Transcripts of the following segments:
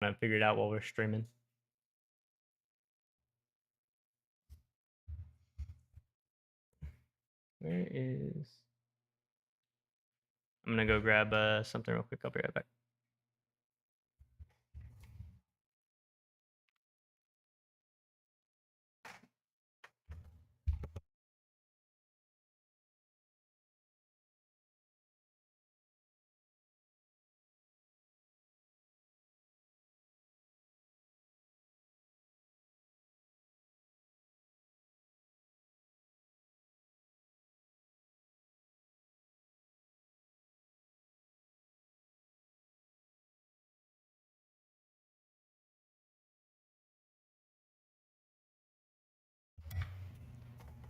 I figured out while we're streaming. Where is... I'm gonna go grab something real quick. I'll be right back.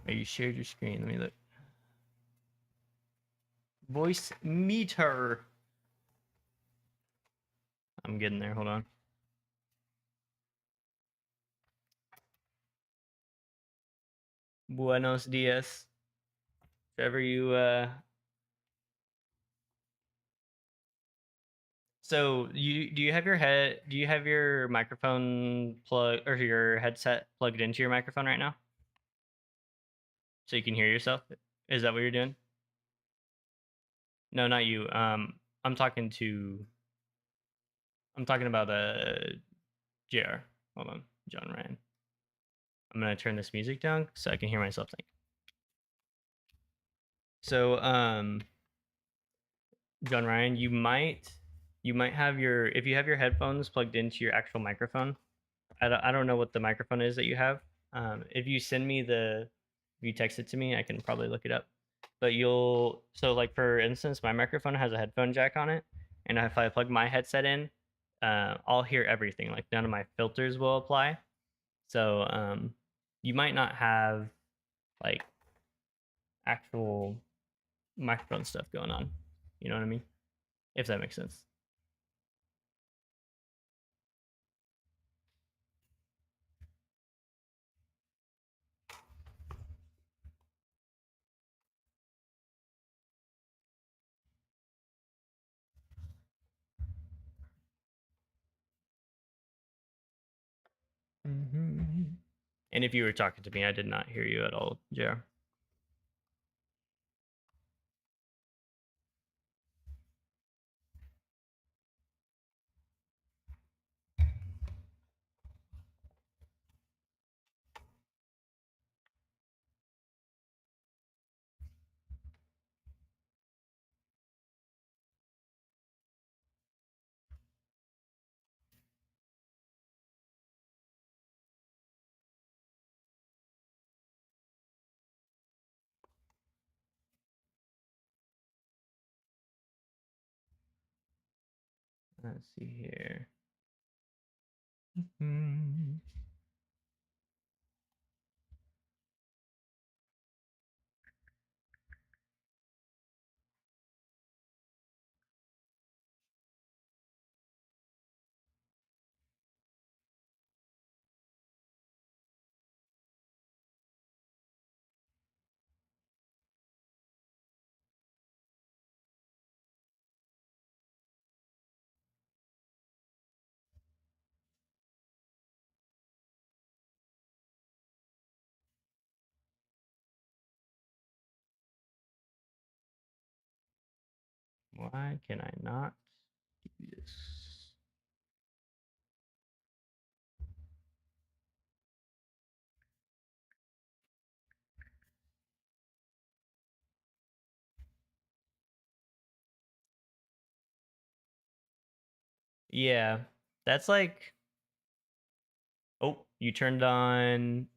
Oh, you shared your screen. Let me look. Voice meter. I'm getting there. Hold on. Buenos dias. Trevor, you so do you have your microphone plug or your headset plugged into your microphone right now? So you can hear yourself? Is that what you're doing? No, not you. I'm talking about JR. Hold on, John Ryan. I'm gonna turn this music down so I can hear myself think. So John Ryan, you might have your, if you have your headphones plugged into your actual microphone. I don't know what the microphone is that you have. If you send me if you text it to me, I can probably look it up. But so like for instance, my microphone has a headphone jack on it, and if I plug my headset in, I'll hear everything. Like none of my filters will apply. So you might not have like actual microphone stuff going on. You know what I mean? If that makes sense. Mm-hmm. And if you were talking to me, I did not hear you at all, JR. Let's see here. Mm-hmm. Why can I not do this? Yeah, that's like, oh, you turned on.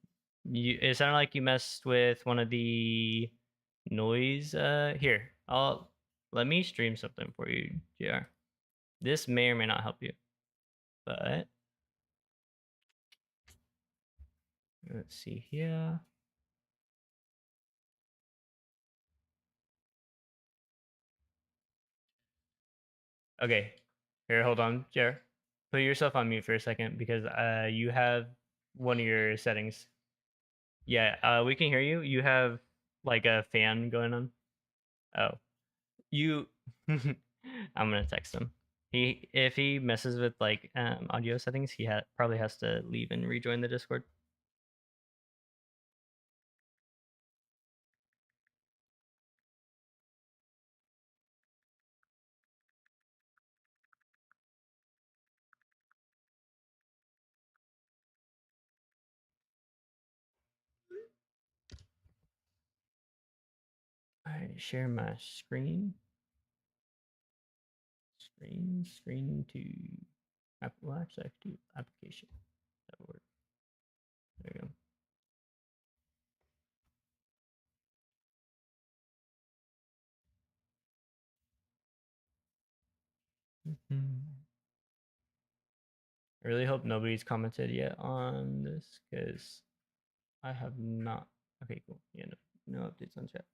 It sounded like you messed with one of the noise. Here, I'll let me stream something for you, JR. This may or may not help you, but let's see here. Okay, here, hold on, JR. Put yourself on mute for a second because you have one of your settings. Yeah, we can hear you. You have like a fan going on. Oh, you. I'm gonna text him. If he messes with like audio settings, he probably has to leave and rejoin the Discord. I share my screen. Screen to well, actually, I have to do application. That would work. There you go. I really hope nobody's commented yet on this because I have not. Okay, cool. Yeah, no updates on chat.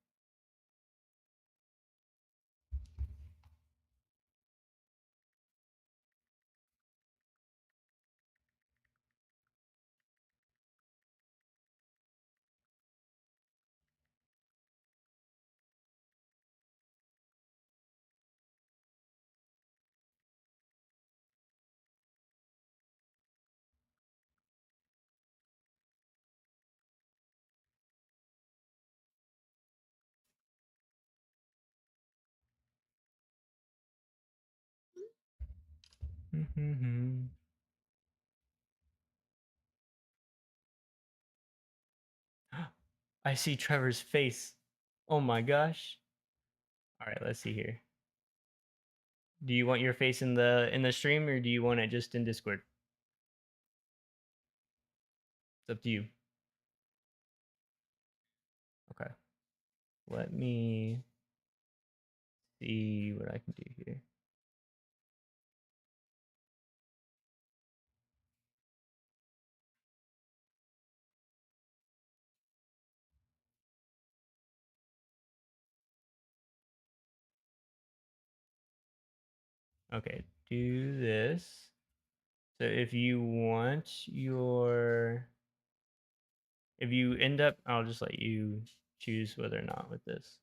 I see Trevor's face. Oh my gosh. All right, let's see here. Do you want your face in the stream or do you want it just in Discord? It's up to you. Okay. Let me see what I can do here. Okay, do this. So if you want your, if you end up, I'll just let you choose whether or not with this.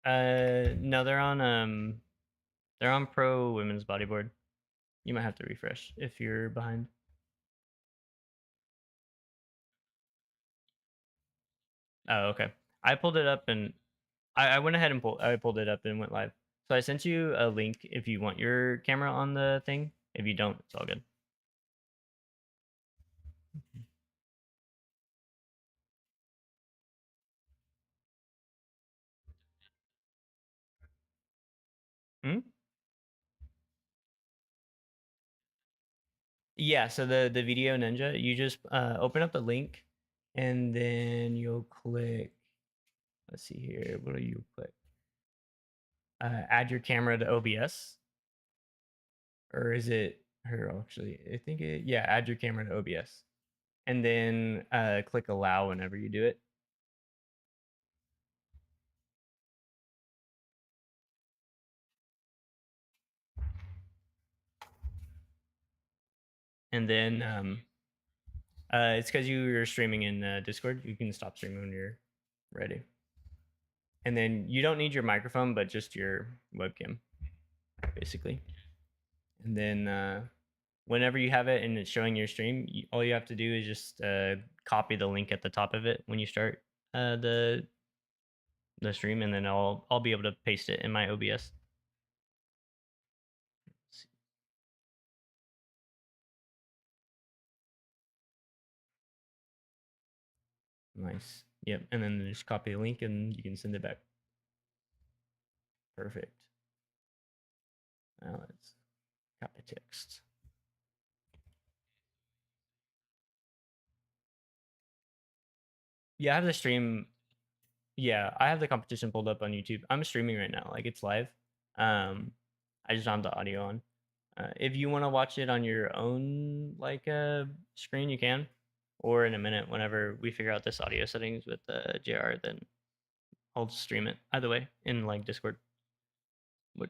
And no, they're on Pro Women's Bodyboard. You might have to refresh if you're behind. Oh, okay. I pulled it up and I went ahead and pulled it up and went live. So I sent you a link if you want your camera on the thing. If you don't, it's all good. Hmm? Yeah, so the video ninja, you just open up the link and then you'll click, let's see here, what do you click? Add your camera to OBS. Or is it her actually? I think yeah, add your camera to OBS. And then click allow whenever you do it. And then it's because you're streaming in Discord. You can stop streaming when you're ready. And then you don't need your microphone, but just your webcam, basically. And then whenever you have it and it's showing your stream, all you have to do is just copy the link at the top of it when you start the stream, and then I'll be able to paste it in my OBS. Nice. Yep. And then just copy the link and you can send it back. Perfect. Now let's copy text. Yeah, I have the stream. Yeah, I have the competition pulled up on YouTube. I'm streaming right now. Like it's live. I just don't have the audio on. If you want to watch it on your own like screen, you can. or in a minute whenever we figure out this audio settings with JR, then I'll stream it either way in like Discord. What?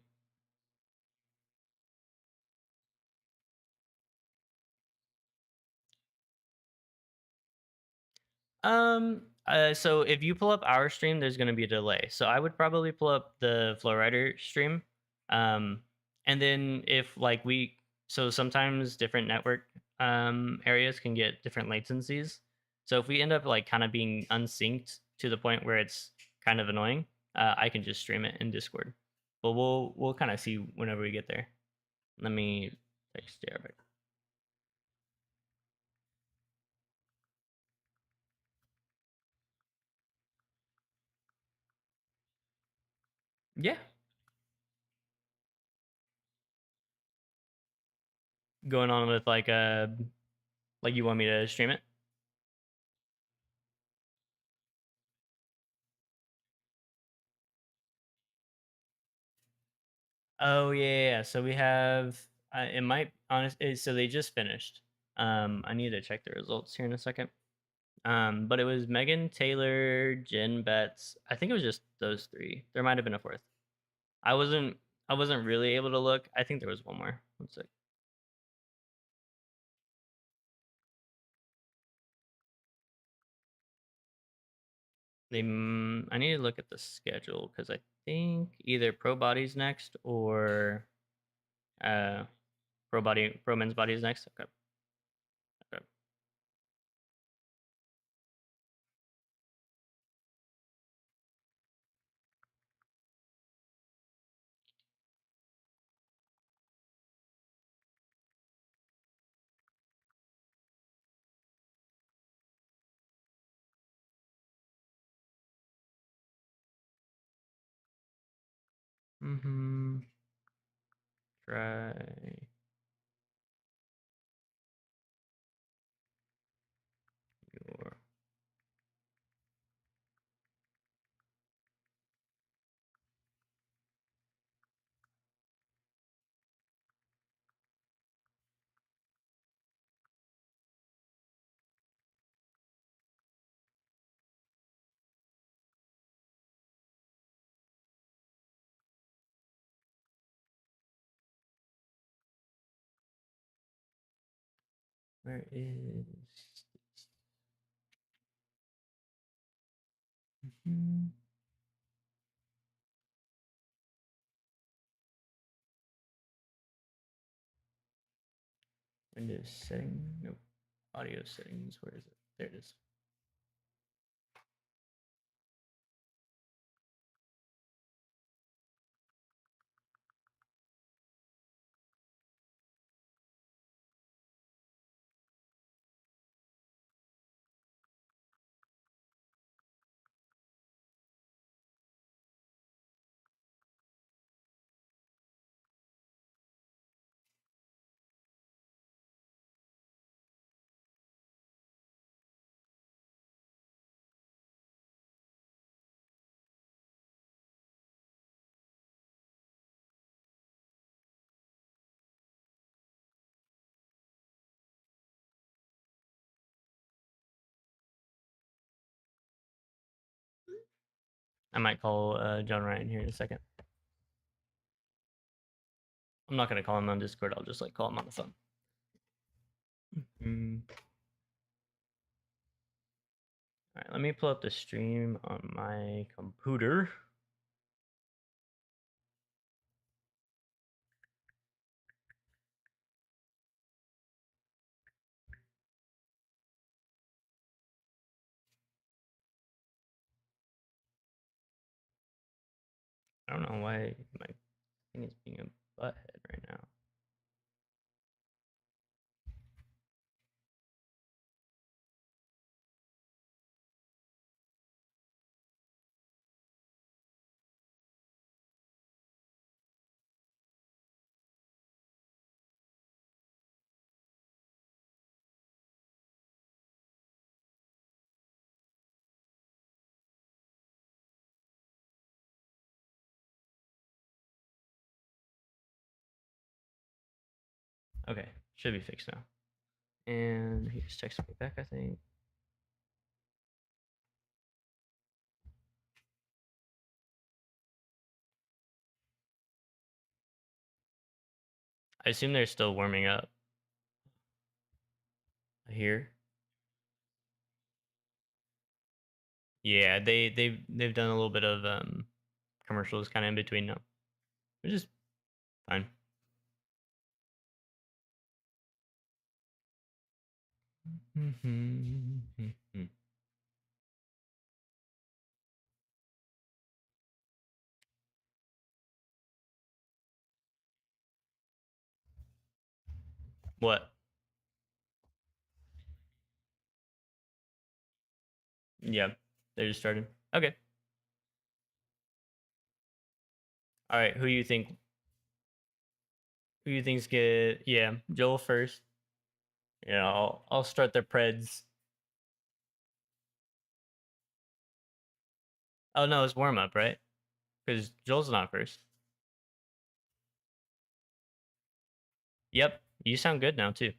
So if you pull up our stream, there's gonna be a delay. So I would probably pull up the Flowrider stream. Um, and then if like so sometimes different network areas can get different latencies. So if we end up like kind of being unsynced to the point where it's kind of annoying, I can just stream it in Discord. But we'll kind of see whenever we get there. Let me text Jared. Yeah, going on with like you want me to stream it? Oh yeah. So we have it might so they just finished. I need to check the results here in a second. But it was Megan, Taylor, Jen, Betts. I think it was just those three. There might have been a fourth. I wasn't I wasn't really able to look. I think there was one more. One sec. I need to look at the schedule because I think either Pro Body's next or uh Pro Men's Body's next. Okay. Okay. Mm-hmm. Try your where is Mhm. Windows setting? Nope. Audio settings. Where is it? There it is. I might call John Ryan here in a second. I'm not gonna call him on Discord. I'll just like call him on the phone. Mm. All right, let me pull up the stream on my computer. I don't know why my thing is being a butthead right now. Okay, should be fixed now. And he just texted me back, I think. I assume they're still warming up here. Yeah, they've done a little bit of commercials kind of in between now, which is fine. What? Yeah, they just started. Okay. All right. Who you think? Who you think's get? Yeah, Joel first. Yeah, I'll start the Preds. Oh no, it's warm up, right? Because Joel's not first. Yep, you sound good now too.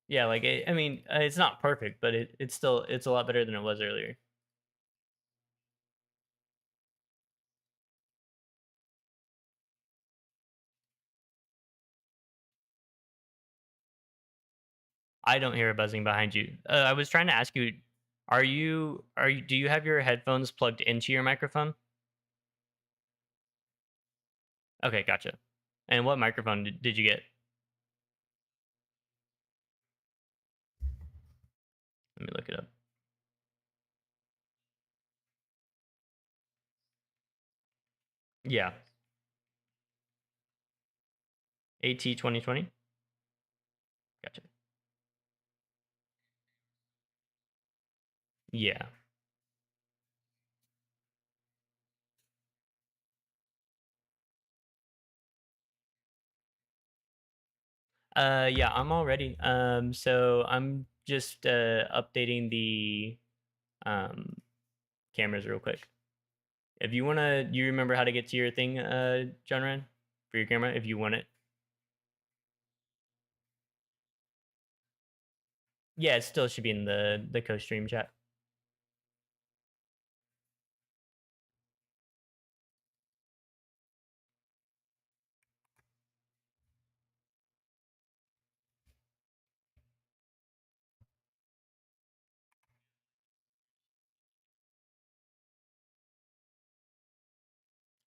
Yeah, like I mean, it's not perfect, but it's still it's a lot better than it was earlier. I don't hear a buzzing behind you. I was trying to ask you, are you do you have your headphones plugged into your microphone? Okay, gotcha. And what microphone did you get? Let me look it up. Yeah, AT 2020. Gotcha. Yeah. Yeah, I'm all ready. So I'm just updating the um cameras real quick. If you wanna, you remember how to get to your thing, John Ryan, for your camera, if you want it. Yeah, it still should be in the co-stream chat.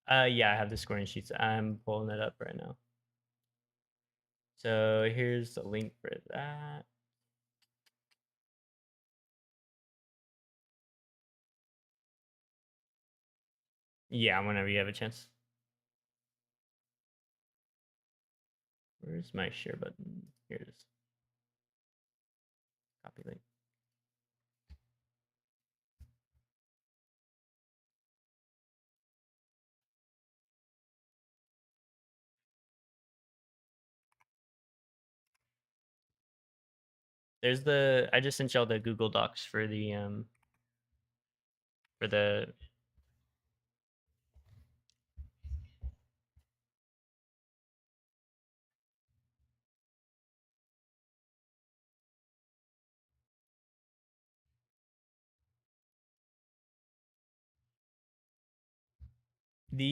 Yeah, I have the scoring sheets. I'm pulling it up right now. So here's the link for that. Yeah, whenever you have a chance. Where's my share button? Here it is. Copy link. There's the I just sent y'all the Google Docs for the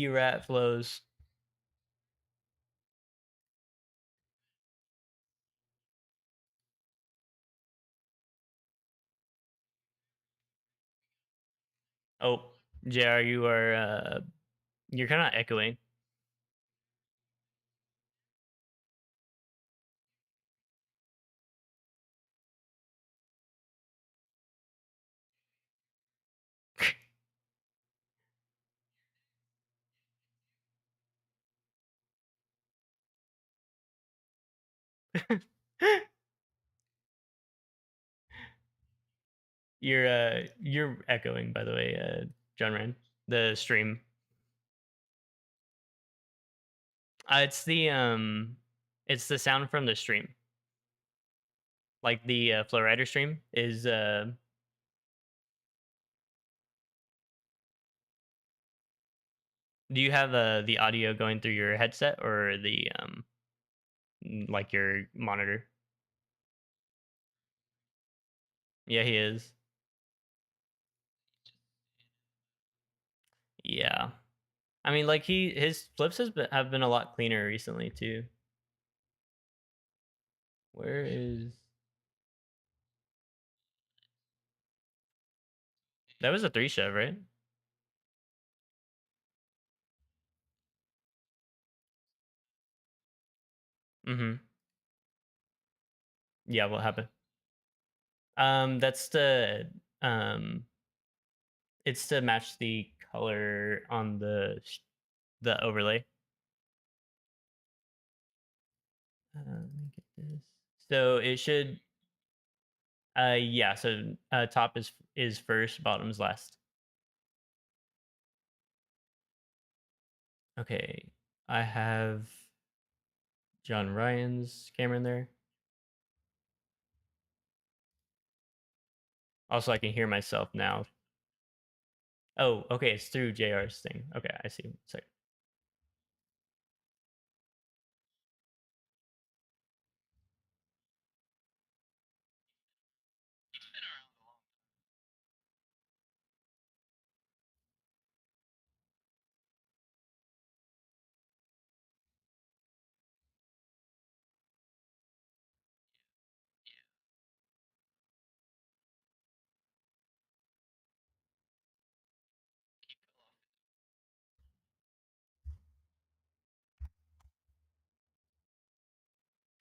rat flows. Oh, JR, you're kind of echoing. You're echoing, by the way, John Ryan. The stream. It's the sound from the stream. Like the Flowrider stream is do you have the audio going through your headset or the like your monitor? Yeah, he is. Yeah. I mean, like his flips have been a lot cleaner recently too. Where is that was a three shove, right? Mm-hmm. Yeah, what happened? That's um it's to match the color on the overlay. Let me get this. So it should yeah, so top is first, bottom's last. Okay. I have John Ryan's camera in there. Also, I can hear myself now. Oh, okay, it's through JR's thing. Okay, I see. Sorry.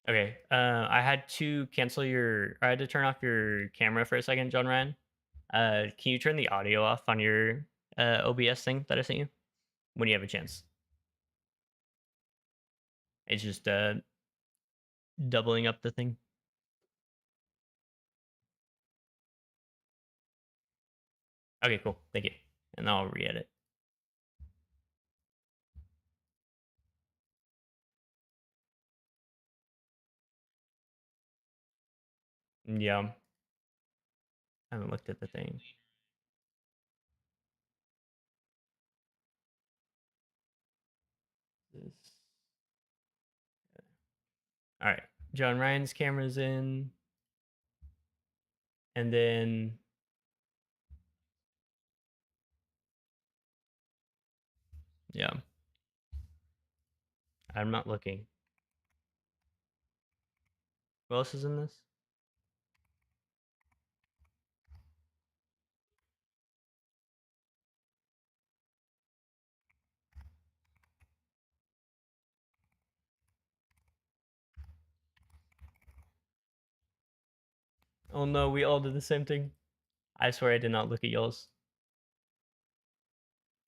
Okay. I had to cancel your. I had to turn off your camera for a second, John Ryan. Can you turn the audio off on your OBS thing that I sent you when you have a chance? It's just doubling up the thing. Okay, cool. Thank you. And I'll re-edit. Yeah, I haven't looked at the thing. This. All right, John Ryan's camera's in, and then yeah, I'm not looking. Who else is in this? Oh no, we all did the same thing. I swear I did not look at yours.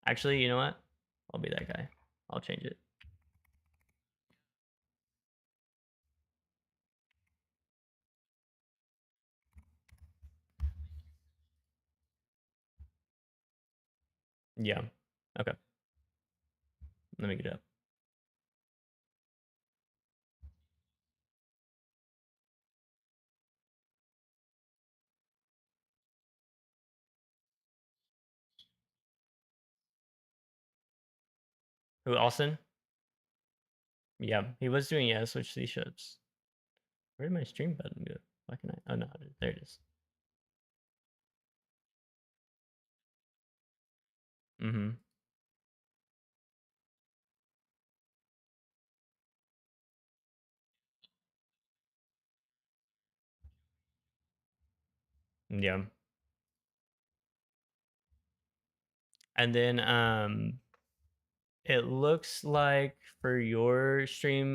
Actually, you know what? I'll be that guy. I'll change it. Yeah. Okay. Let me get it up. Who, Austin? Yeah, he was doing yeah, switch these ships. Where did my stream button go? Why can I? Oh no, there it is. Mm-hmm. Yeah. And then it looks like for your stream,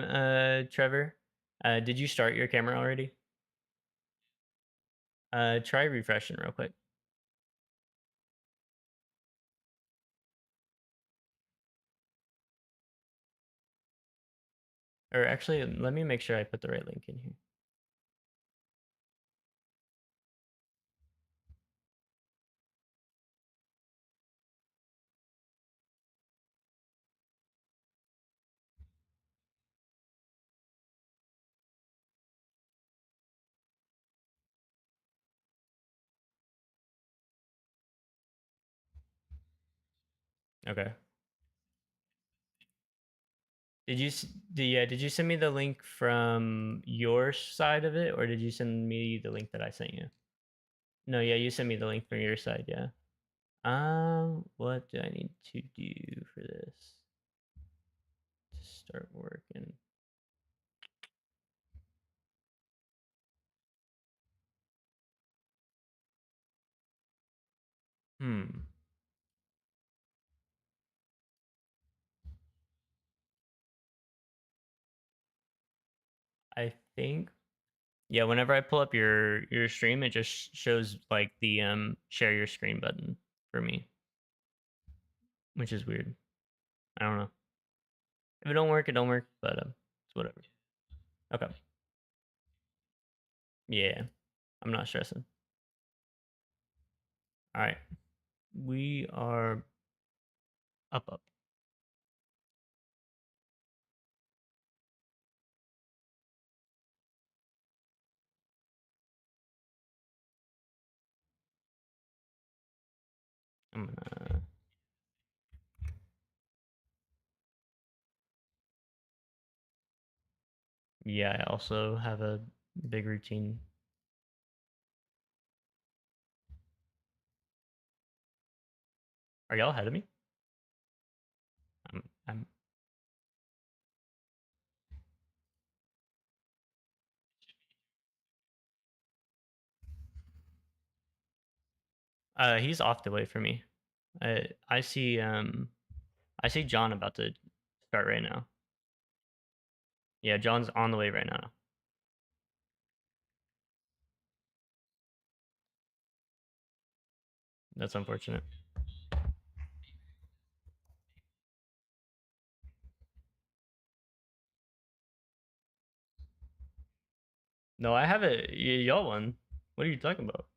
Trevor, did you start your camera already? Try refreshing real quick. Or actually, let me make sure I put the right link in here. Okay. Did you did you send me the link from your side of it, or did you send me the link that I sent you? No, yeah, you sent me the link from your side, yeah. What do I need to do for this to start working? Hmm. I think yeah, whenever I pull up your stream, it just shows like the share your screen button for me, which is weird. I don't know. If it don't work, it don't work, but it's whatever. Okay. Yeah. I'm not stressing. All right. We are up. I'm gonna yeah, I also have a big routine. Are y'all ahead of me? I'm he's off the way for me. I see I see John about to start right now. Yeah, John's on the way right now. That's unfortunate. No, I have a y'all one. What are you talking about?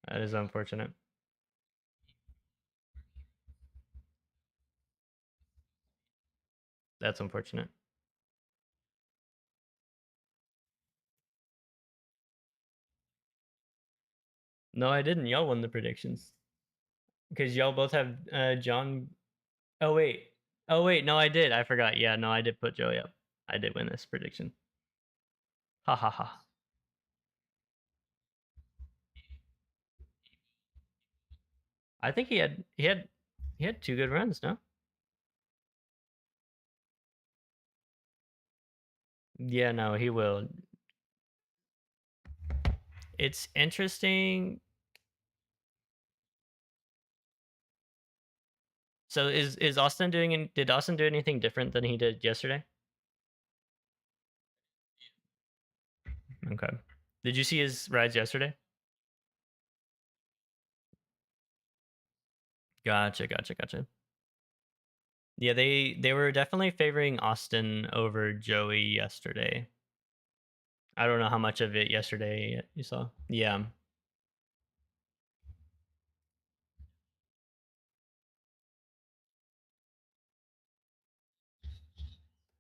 That is unfortunate. That's unfortunate. No, I didn't. Y'all won the predictions because y'all both have John. Oh wait. Oh wait. No, I did. I forgot. Yeah, no, I did put Joey up. I did win this prediction. Ha ha ha. I think he had two good runs. No. Yeah, no, he will. It's interesting. So is Austin doing? Did Austin do anything different than he did yesterday? Okay. Did you see his rides yesterday? Gotcha. Yeah, they were definitely favoring Austin over Joey yesterday. I don't know how much of it yesterday you saw. Yeah.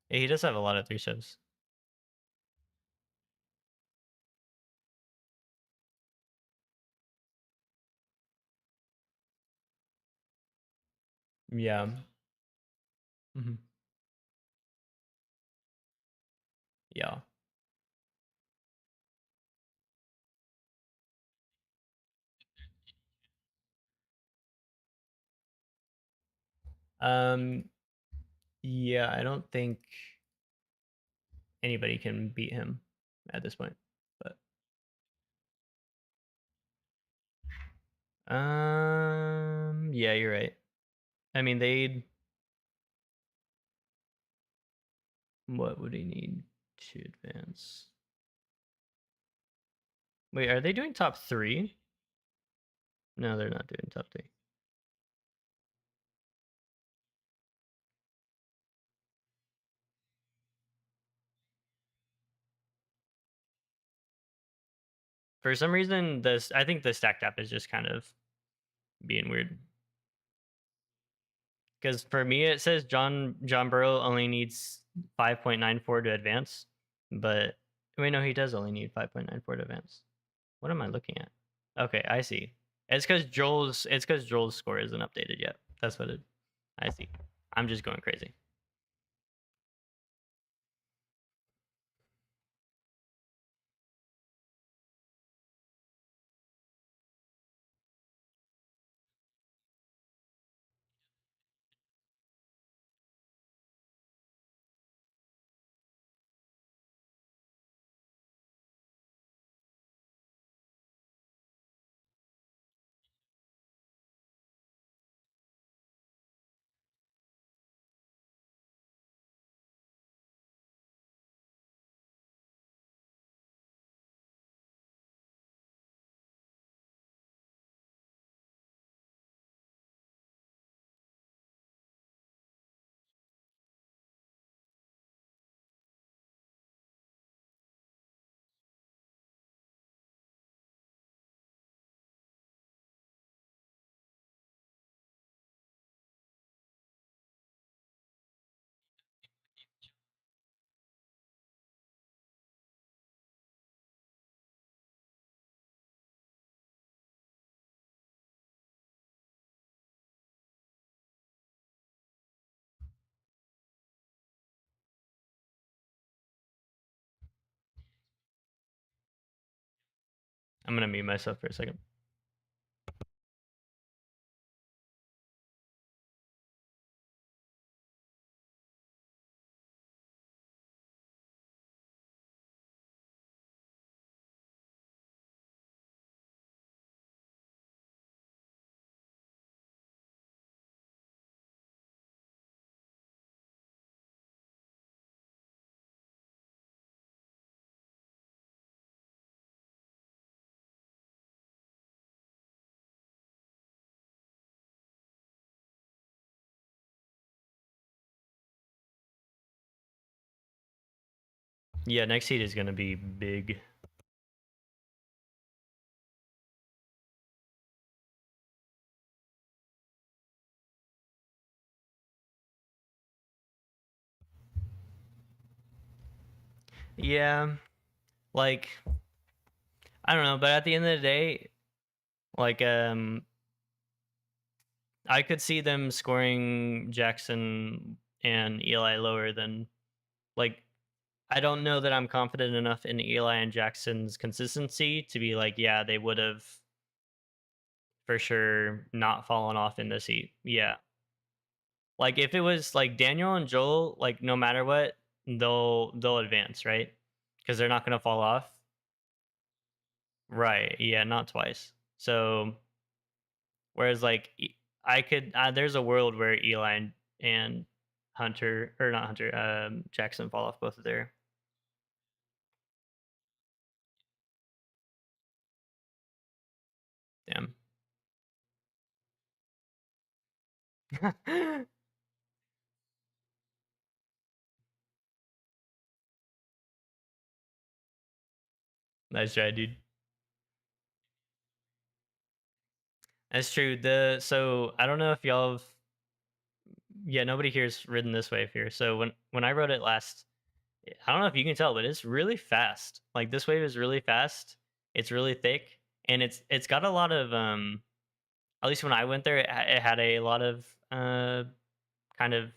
Yeah, he does have a lot of three shows. Yeah. Hmm. Yeah. Um. Yeah, I don't think anybody can beat him at this point. But yeah, you're right. I mean, they'd what would he need to advance? Wait, are they doing top three? No, they're not doing top three. For some reason, this I think the stacked app is just kind of being weird. Because for me, it says John Burrow only needs 5.94 to advance, but wait, no, he does only need 5.94 to advance. What am I looking at? Okay, I see. It's because Joel's score isn't updated yet. That's what it. I see. I'm just going crazy. I'm gonna mute myself for a second. Yeah, next heat is gonna be big. Yeah, like I don't know, but at the end of the day, like I could see them scoring Jackson and Eli lower than like I don't know that I'm confident enough in Eli and Jackson's consistency to be like, yeah, they would have for sure not fallen off in this heat. Yeah. Like if it was like Daniel and Joel, like no matter what, they'll advance, right? Because they're not gonna fall off. Right. Yeah, not twice. So whereas like I could there's a world where Eli and Hunter or not Hunter, Jackson fall off both of their damn. Nice try, dude. That's true. The so I don't know if y'all have yeah, nobody here's ridden this wave here. So when I rode it last, I don't know if you can tell, but it's really fast. Like this wave is really fast. It's really thick, and it's got a lot of At least when I went there, it had a lot of kind of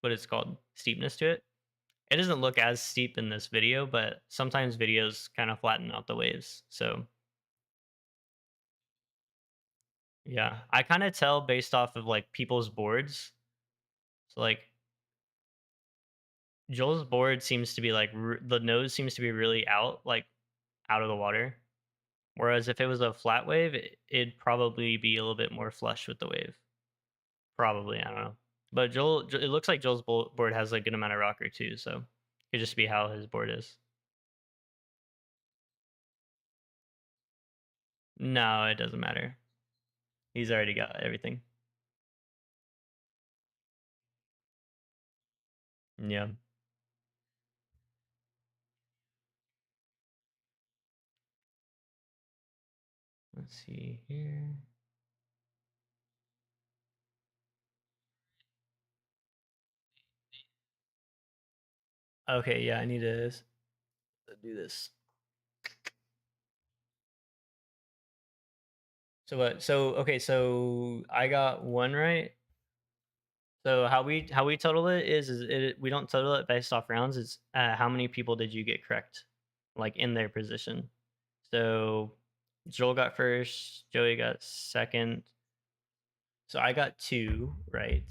what it's called steepness to it. It doesn't look as steep in this video, but sometimes videos kind of flatten out the waves. So yeah, I kind of tell based off of like people's boards. So like Joel's board seems to be like the nose seems to be really out, like out of the water. Whereas if it was a flat wave, it'd probably be a little bit more flush with the wave. Probably, I don't know. But it looks like Joel's board has a good amount of rocker too, so it could just be how his board is. No, it doesn't matter. He's already got everything. Yeah. Let's see here. Okay, yeah, I need to do this. So what? So okay, so I got one right. So how we total it is we don't total it based off rounds. It's how many people did you get correct, like in their position. So Joel got first, Joey got second. So I got two right.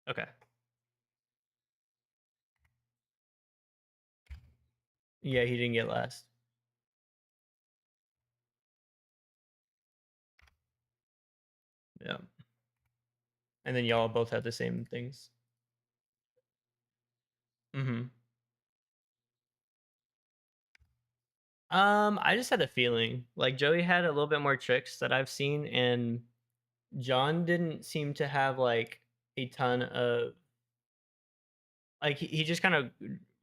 Okay. Yeah, he didn't get last. Yeah. And then y'all both had the same things. Mm-hmm. I just had a feeling like Joey had a little bit more tricks that I've seen, and John didn't seem to have like a ton of like he just kind of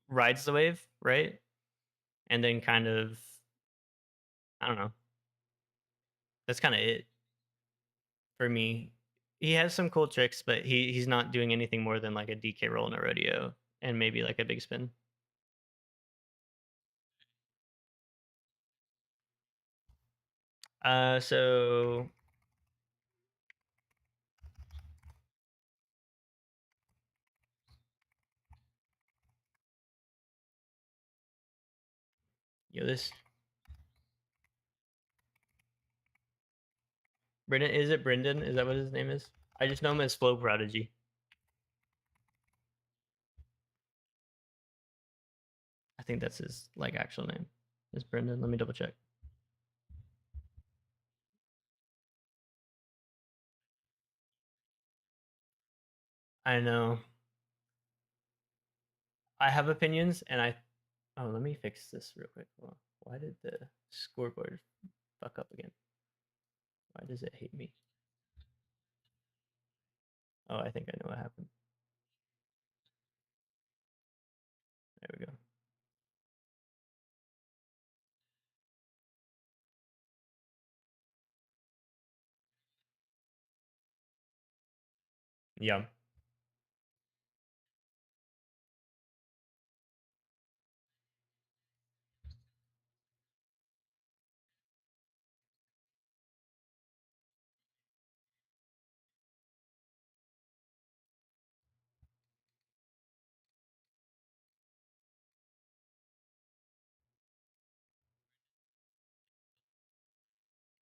rides the wave, right? And then kind of I don't know. That's kind of it for me. He has some cool tricks, but he's not doing anything more than like a DK roll in a rodeo and maybe like a big spin. So Yo, this Brendan, is it Brendan? Is that what his name is? I just know him as Flow Prodigy. I think that's his like actual name. Is Brendan? Let me double check. I know. I have opinions, and I. Oh, let me fix this real quick. Hold on. Why did the scoreboard fuck up again? Why does it hate me? Oh, I think I know what happened. There we go. Yeah.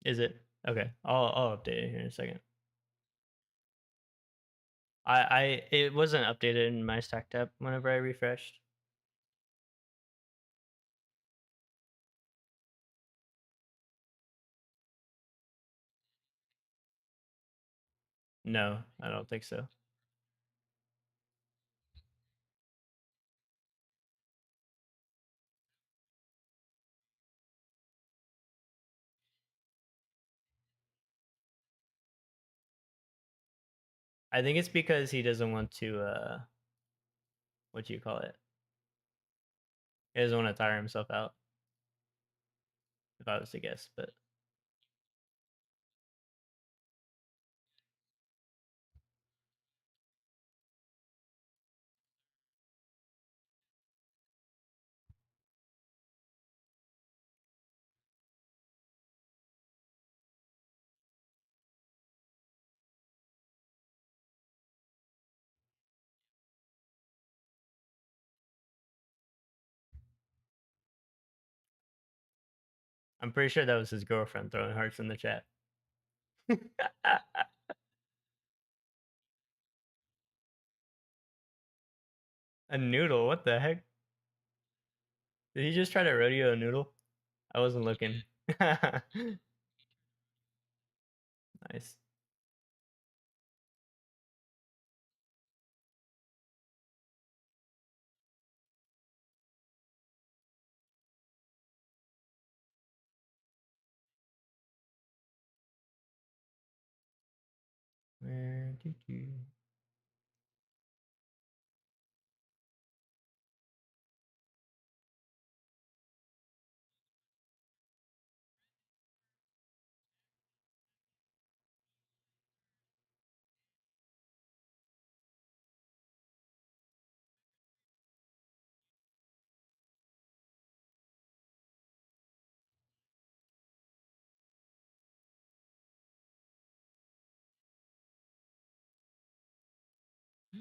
Is it? Okay. I'll update it here in a second. It wasn't updated in my stack tab whenever I refreshed. No, I don't think so. I think it's because he doesn't want to what do you call it? He doesn't want to tire himself out, if I was to guess, but I'm pretty sure that was his girlfriend throwing hearts in the chat. A noodle? What the heck? Did he just try to rodeo a noodle? I wasn't looking. Nice. Where did you?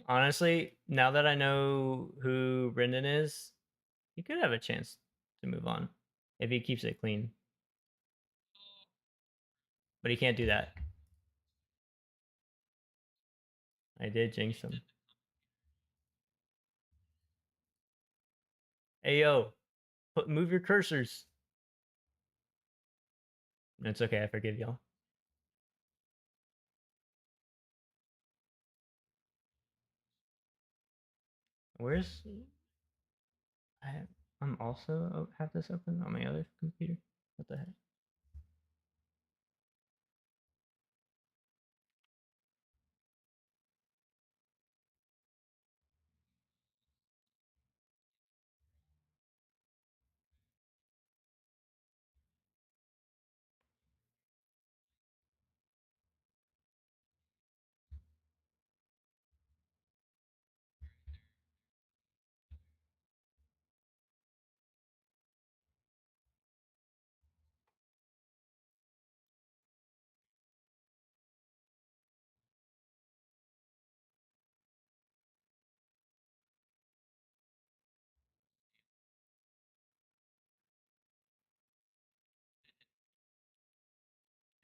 Honestly, now that I know who Brendan is, he could have a chance to move on if he keeps it clean. But he can't do that. I did jinx him. Hey yo, move your cursors. It's okay, I forgive y'all. Where's I? I'm also have this open on my other computer. What the heck?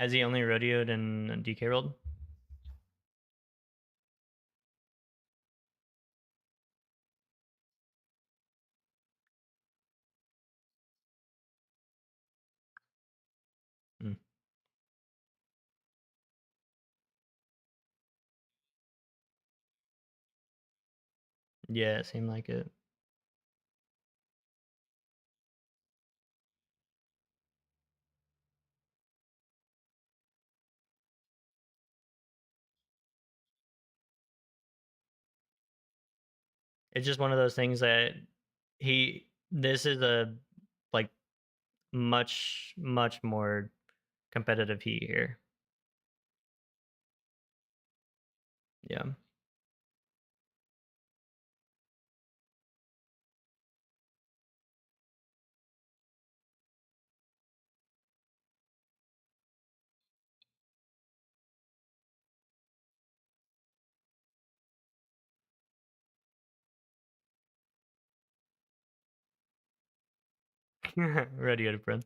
Has he only rodeoed in DK World? Mm. Yeah, it seemed like it. It's just one of those things that this is a like much more competitive heat here. Yeah. Rodeoed friend.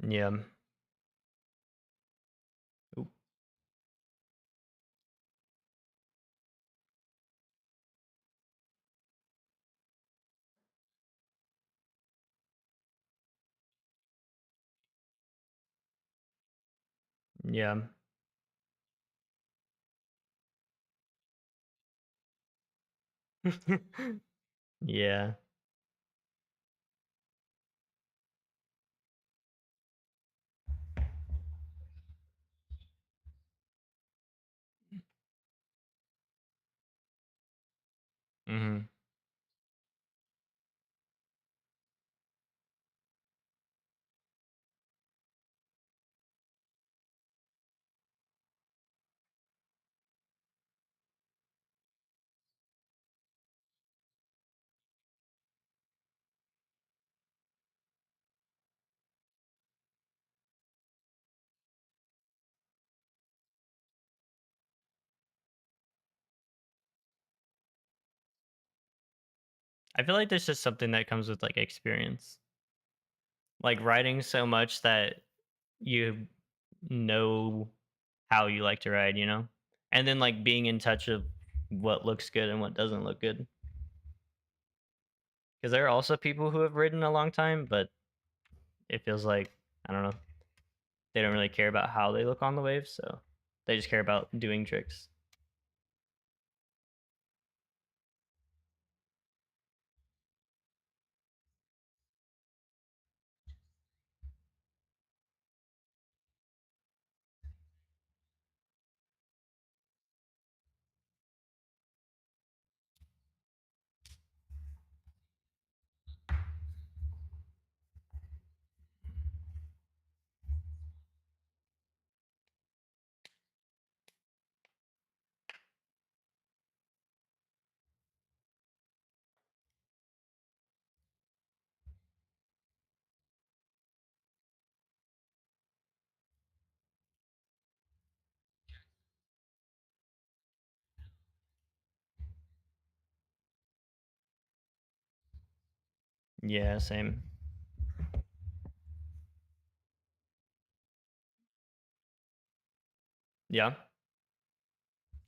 Yeah. Oop. Yeah. Yeah. Hmm. I feel like there's just something that comes with like experience. Like riding so much that you know how you like to ride, you know? And then like being in touch of what looks good and what doesn't look good. Because there are also people who have ridden a long time, but it feels like, I don't know, they don't really care about how they look on the waves, so they just care about doing tricks. Yeah, same. Yeah.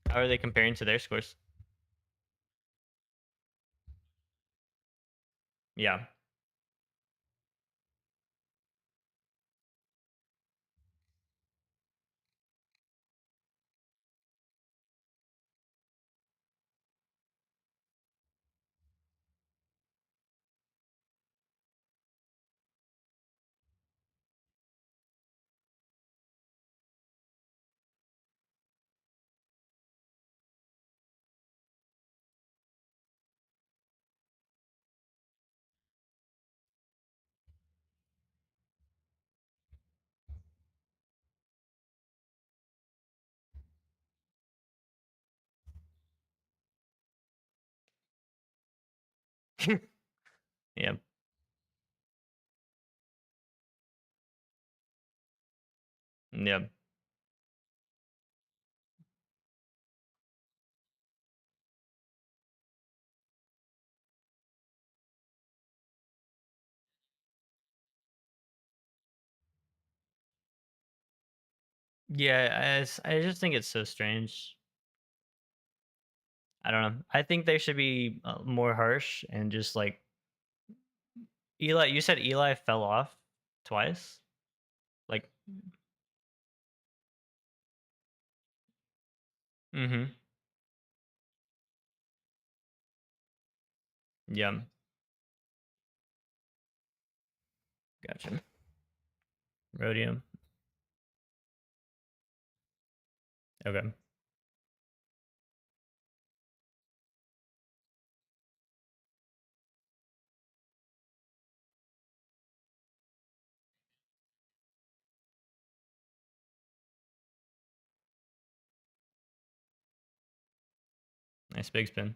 How are they comparing to their scores? Yeah. Yeah. Yeah. Yeah, I just think it's so strange. I don't know. I think they should be more harsh and just like Eli. You said Eli fell off twice. Like, mm-hmm. Yeah, gotcha. Rhodium. Okay, nice big spin.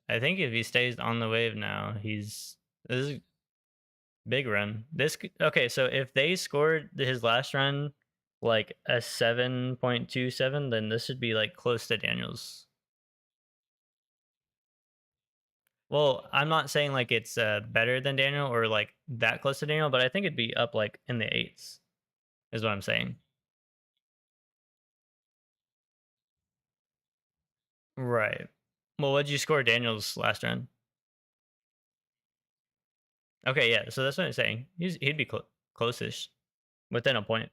I think if he stays on the wave now, this is a big run. Okay. So if they scored his last run like a 7.27, then this should be like close to Daniels. Well, I'm not saying like it's better than Daniel or like that close to Daniel, but I think it'd be up like in the eights, is what I'm saying. Right. Well, what'd you score Daniel's last run? Okay, yeah. So that's what I'm saying. He'd be closest within a point.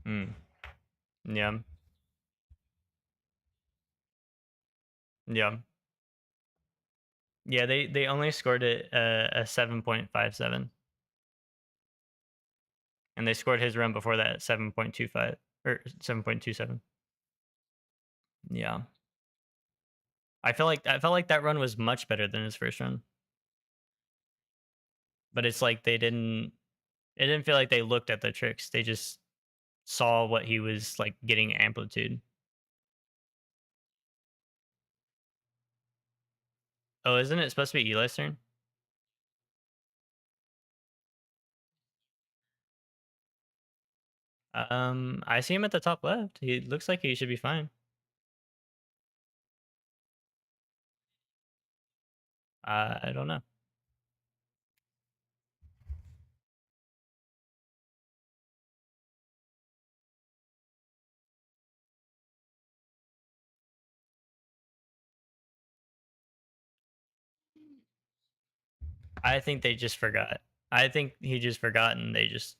Hmm. Yeah. Yeah. Yeah. They only scored it a 7.57, and they scored his run before that at 7.25 or 7.27. Yeah. I felt like that run was much better than his first run, but it's like they didn't. It didn't feel like they looked at the tricks. They just saw what he was like getting amplitude. Oh, isn't it supposed to be Eli's turn? I see him at the top left. He looks like he should be fine. I don't know. I think they just forgot. I think he just forgot, and they just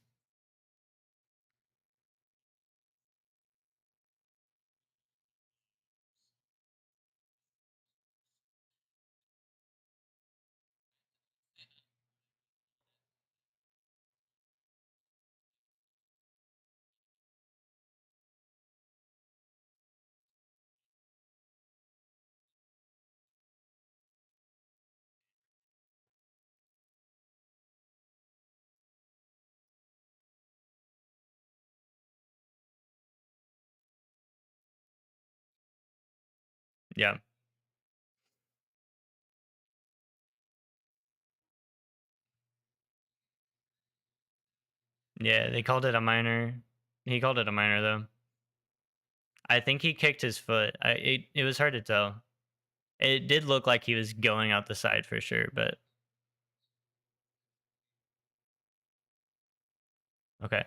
yeah, yeah. They called it a minor. He called it a minor though. I think he kicked his foot. It was hard to tell. It did look like he was going out the side for sure, but okay.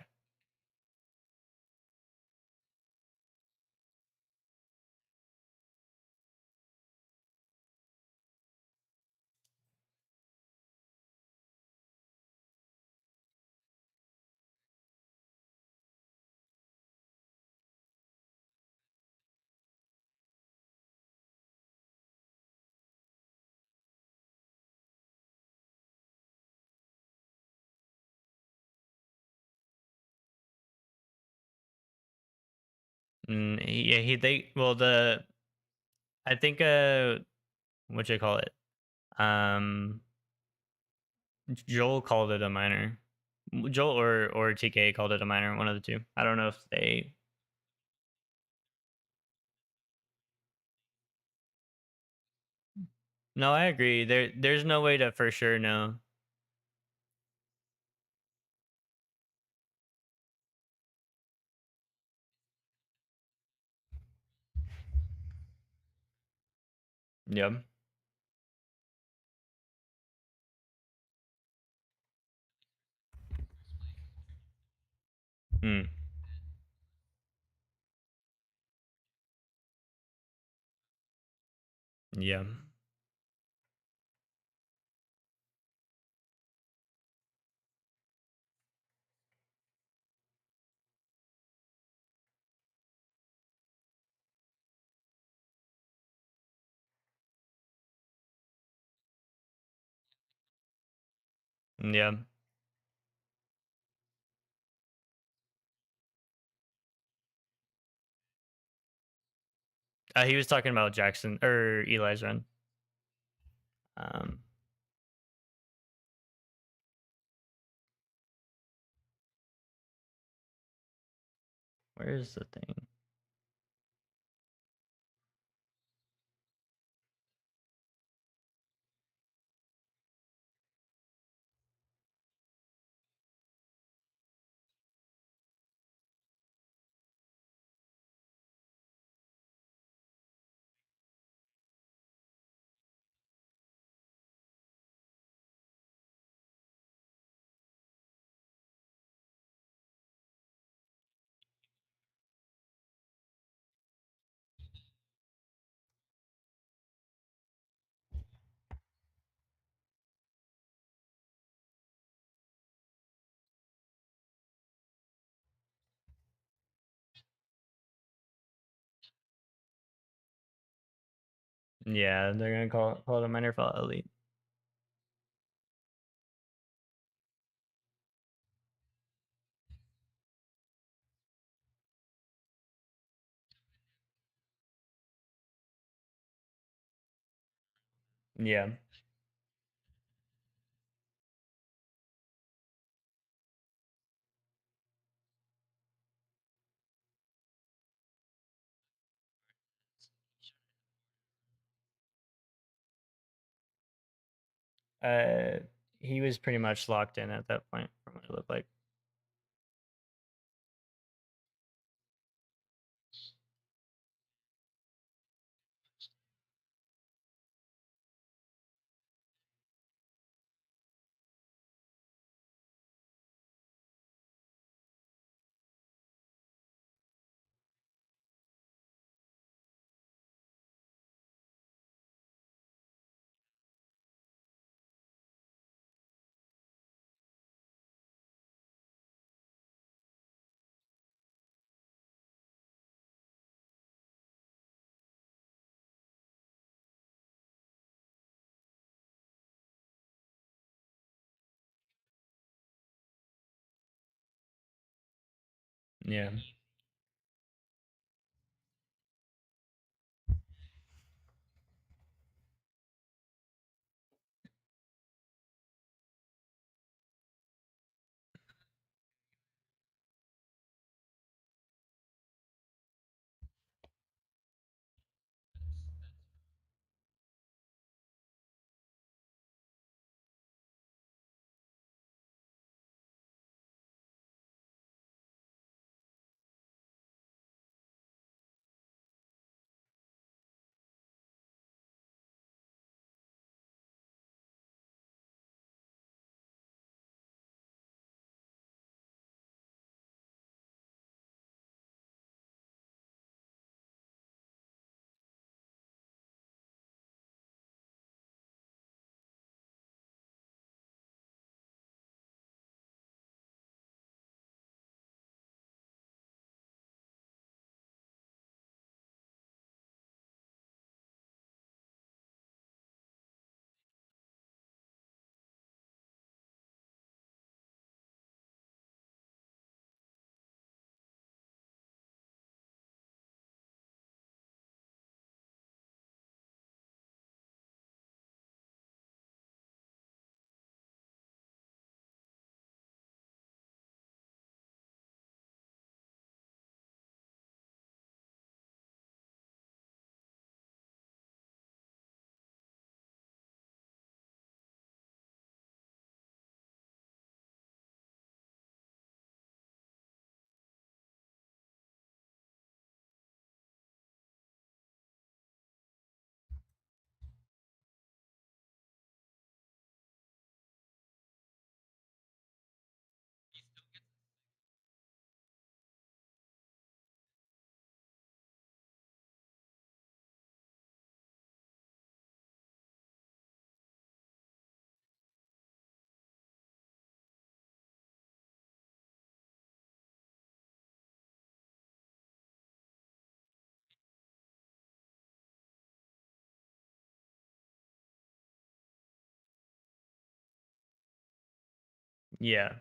Yeah, they well I think what you call it? Um, Joel called it a minor. Joel or TK called it a minor. One of the two. I don't know if they. No, I agree. There's no way to for sure know. Yep. Mm. Yeah. Yeah. He was talking about Jackson or Eli's run. Um, where is the thing? Yeah, they're gonna call it a minor fall elite. Yeah. Uh, he was pretty much locked in at that point from what it looked like. Yeah. Yeah.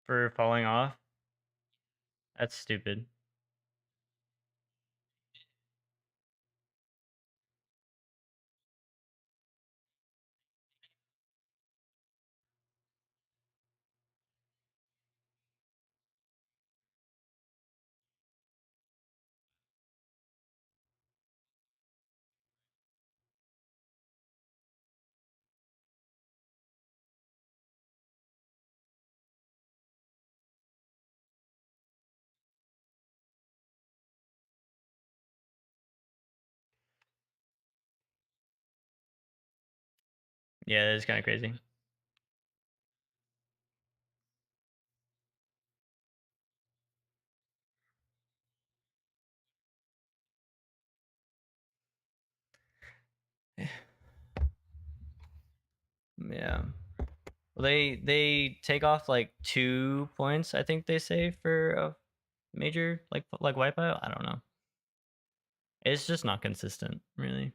For falling off? That's stupid. Yeah, that's kind of crazy. Yeah. Well, they take off like 2 points, I think they say, for a major like wipeout. I don't know. It's just not consistent, really.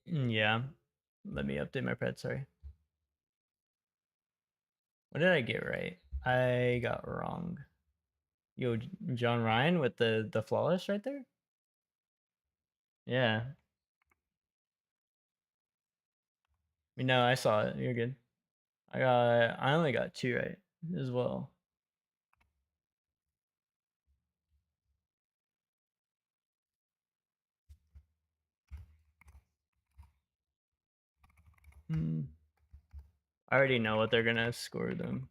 Yeah. Let me update my pred. Sorry. What did I get right? I got wrong. Yo, John Ryan with the flawless right there. Yeah. No, I saw it. You're good. I only got two right as well. Hmm. I already know what they're gonna score them.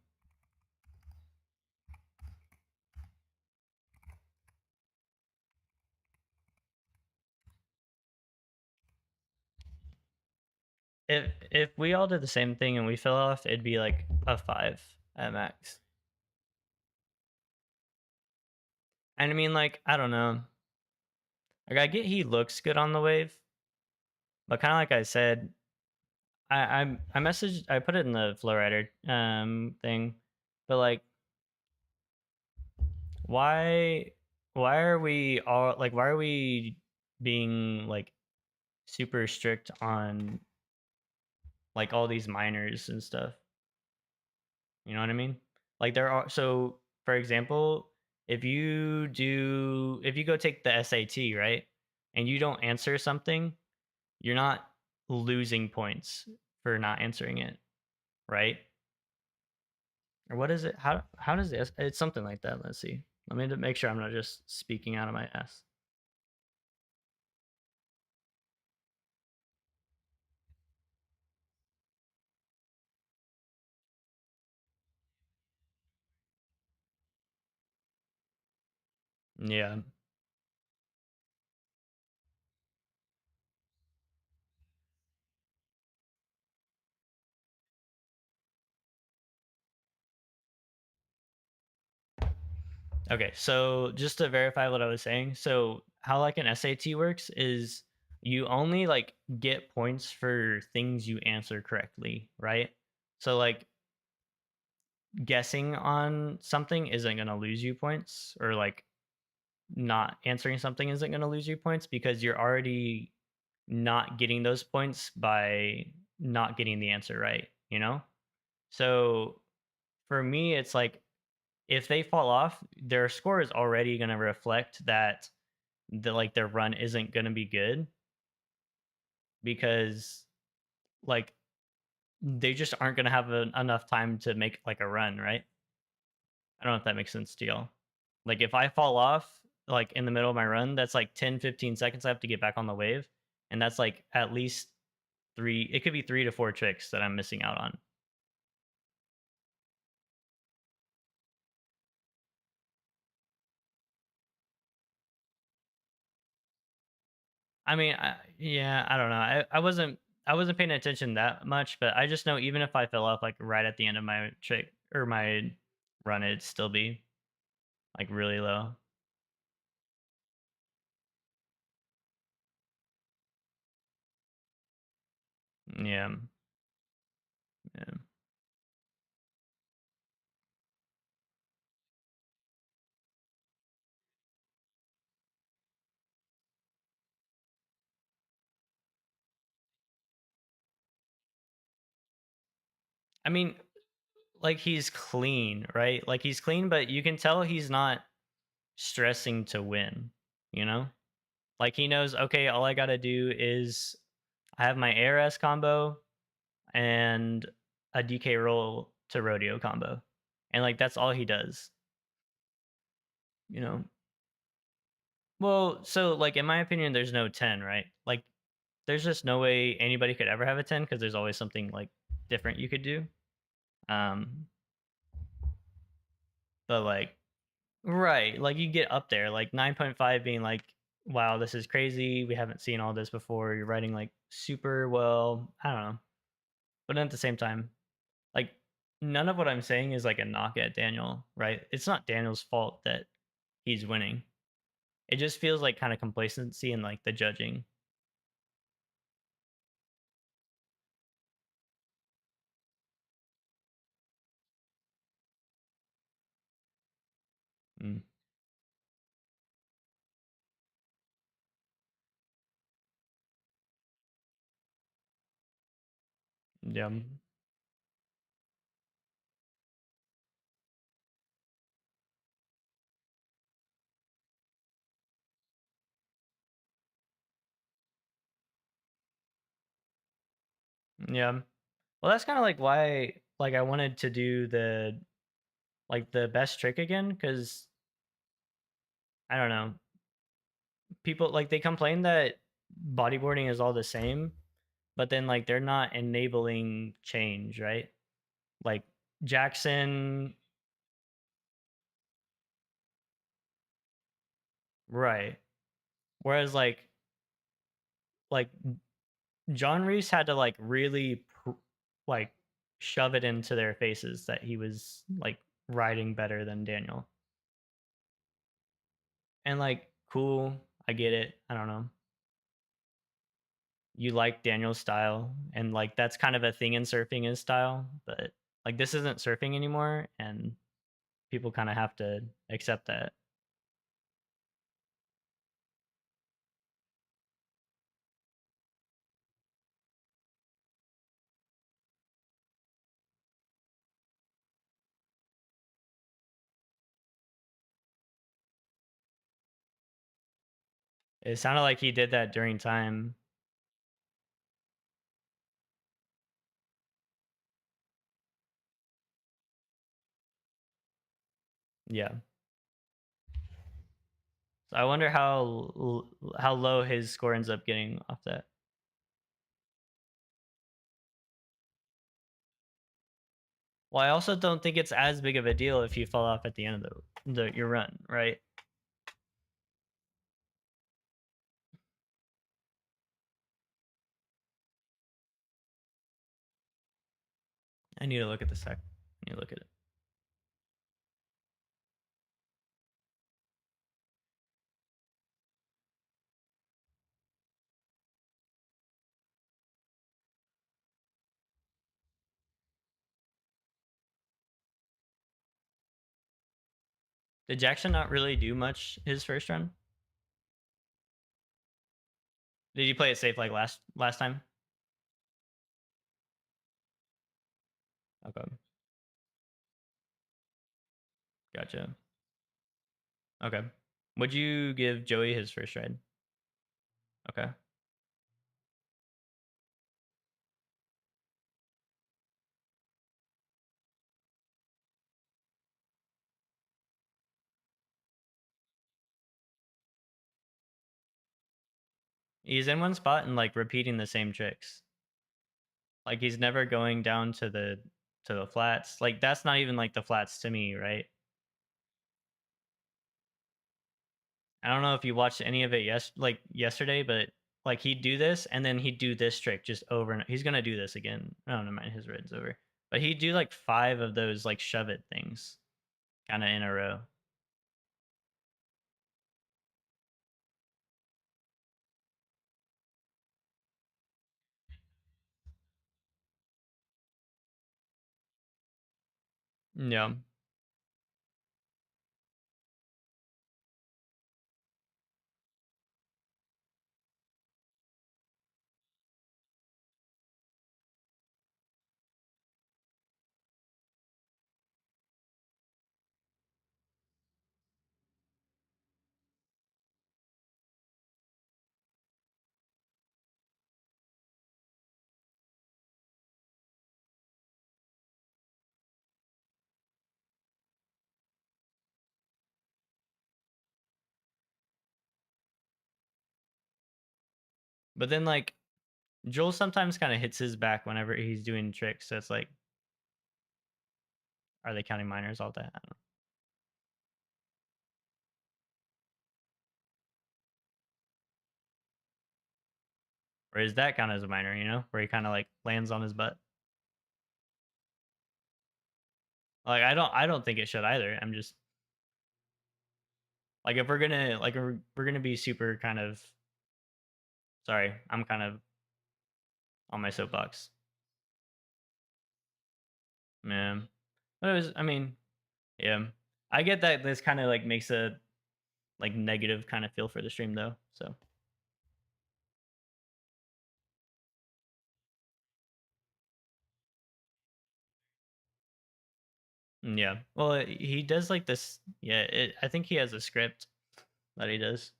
If we all did the same thing and we fell off, it'd be like a 5 at max. And I mean, like, I don't know. Like, I get he looks good on the wave, but kind of like I said, I messaged, I put it in the Flowrider thing, but like, why why are we all like why are we being like super strict on like all these minors and stuff? You know what I mean? Like there are so for example, if you go take the SAT, right? And you don't answer something, you're not losing points for not answering it, right? Or what is it? How does it? It's something like that. Let's see. Let me make sure I'm not just speaking out of my ass. Yeah. Okay, so just to verify what I was saying, so how like an SAT works is you only like get points for things you answer correctly, right? So like guessing on something isn't going to lose you points, or like not answering something isn't going to lose you points because you're already not getting those points by not getting the answer right, you know? So for me it's like if they fall off, their score is already going to reflect that their run isn't going to be good because like they just aren't going to have enough time to make like a run, right? I don't know if that makes sense to y'all. Like if I fall off like in the middle of my run, that's like 10, 15 seconds I have to get back on the wave. And that's like at least it could be 3 to 4 tricks that I'm missing out on. I mean, yeah, I don't know. I wasn't paying attention that much, but I just know even if I fell off like right at the end of my trick or my run, it'd still be like really low. Yeah. Yeah. I mean, like he's clean, right? Like he's clean, but you can tell he's not stressing to win, you know? Like he knows, okay, all I gotta do is I have my ARS combo and a DK roll to rodeo combo. And like that's all he does, you know? Well, so like in my opinion, there's no 10, right? Like there's just no way anybody could ever have a 10 because there's always something like different you could do. Um, but like right, like you get up there, like 9.5 being like, wow, this is crazy. We haven't seen all this before. You're writing like super well. I don't know. But at the same time, like none of what I'm saying is like a knock at Daniel, right? It's not Daniel's fault that he's winning. It just feels like kind of complacency in like the judging. Mm, yeah. Yeah. Well, that's kind of like why like I wanted to do the best trick again because I don't know. People like they complain that bodyboarding is all the same, but then like they're not enabling change, right? Like Jackson, right? Whereas like John Reese had to like really like shove it into their faces that he was like riding better than Daniel. And like cool, I get it. I don't know. You like Daniel's style and like that's kind of a thing in surfing is style, but like this isn't surfing anymore and people kind of have to accept that. It sounded like he did that during time. Yeah. So I wonder how low his score ends up getting off that. Well, I also don't think it's as big of a deal if you fall off at the end of your run, right? I need to look at the sec. I need to look at it. Did Jackson not really do much his first run? Did you play it safe like last time? Okay. Gotcha. Okay. Would you give Joey his first ride? Okay. He's in one spot and like repeating the same tricks. Like he's never going down to the flats. Like that's not even like the flats to me, right? I don't know if you watched any of it yesterday, but like he'd do this and then he'd do this trick just over and he's gonna do this again. I don't know, mind his red's over. But he'd do like five of those like shove it things kind of in a row. Yeah. But then like Joel sometimes kind of hits his back whenever he's doing tricks. So it's like, are they counting minors all that? I don't know. Or is that count as a minor, you know, where he kind of like lands on his butt? Like I don't think it should either. I'm just like if we're gonna like we're gonna be super kind of sorry, I'm kind of on my soapbox. Man. But it was I mean, yeah. I get that this kind of like makes a like negative kind of feel for the stream though. So yeah. Well, he does like this. Yeah, I think he has a script that he does.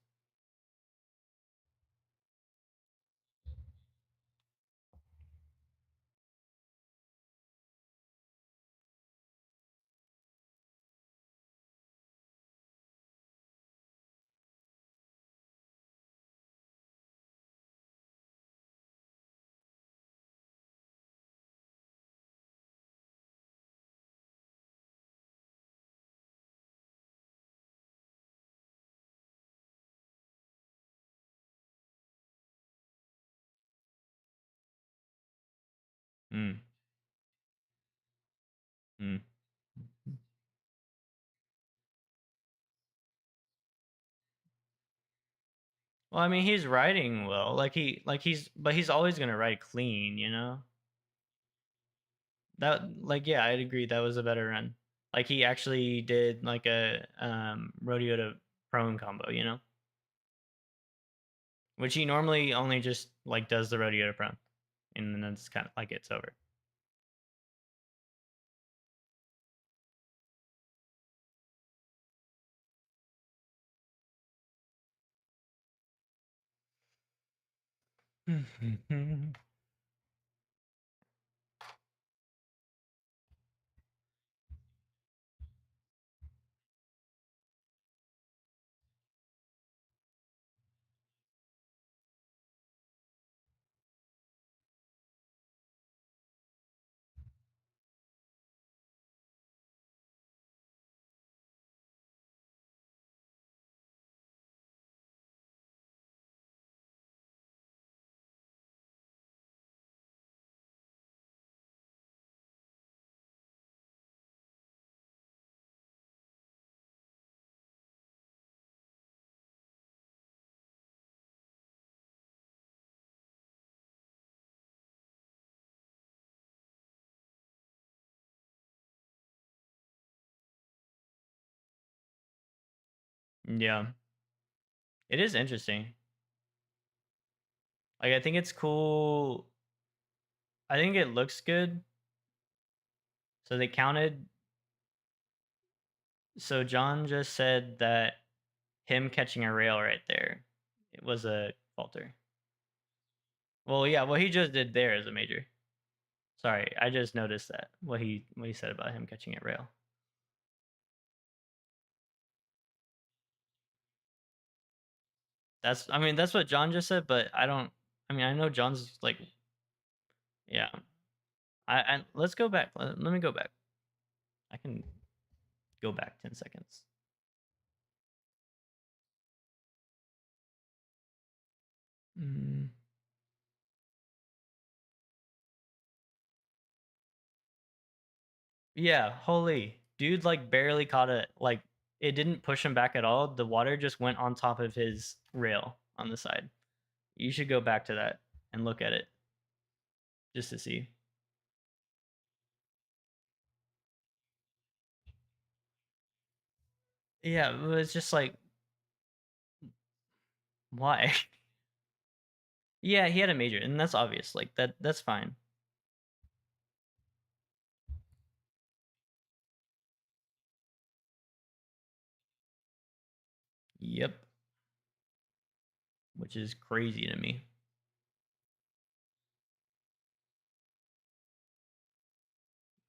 Mm, mm. Well, I mean, he's writing well. But he's always gonna write clean, you know. That like yeah, I'd agree that was a better run. Like he actually did like a rodeo to prone combo, you know, which he normally only just like does the rodeo to prone, and then it's kind of like it's over. Yeah, it is interesting. Like I think it's cool. I think it looks good. So they counted So John just said that him catching a rail right there, it was a falter. Well, yeah, what he just did there is a major. Sorry, I just noticed that what he said about him catching a rail. That's I mean that's what John just said, but I don't. I mean I know John's like yeah. I let's go back. Let me go back. I can go back 10 seconds. Mm. Yeah, holy dude, like barely caught it. Like it didn't push him back at all. The water just went on top of his rail on the side. You should go back to that and look at it just to see. Yeah, but it's just like why? Yeah, he had a major, and that's obvious. Like that's fine. Yep, which is crazy to me.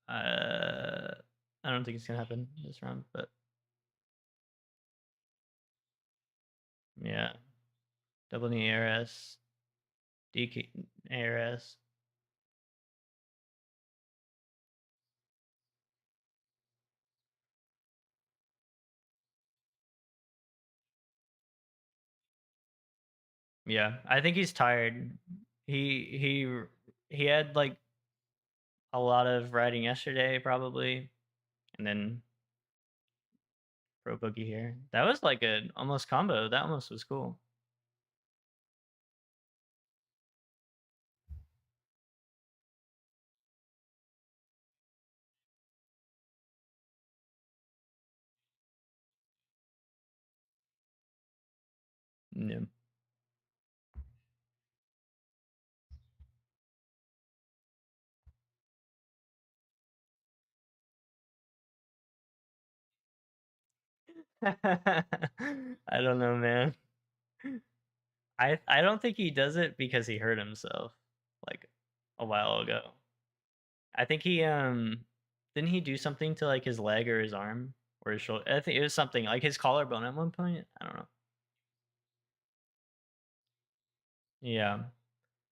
Uh, I don't think it's gonna happen this round, but yeah, double knee ARS, DK ARS. Yeah, I think he's tired. He had like a lot of riding yesterday, probably, and then pro boogie here. That was like a almost combo. That almost was cool. Yeah. I don't know, man. I don't think he does it because he hurt himself like a while ago. I think he didn't he do something to like his leg or his arm or his shoulder? I think it was something like his collarbone at one point. I don't know. Yeah.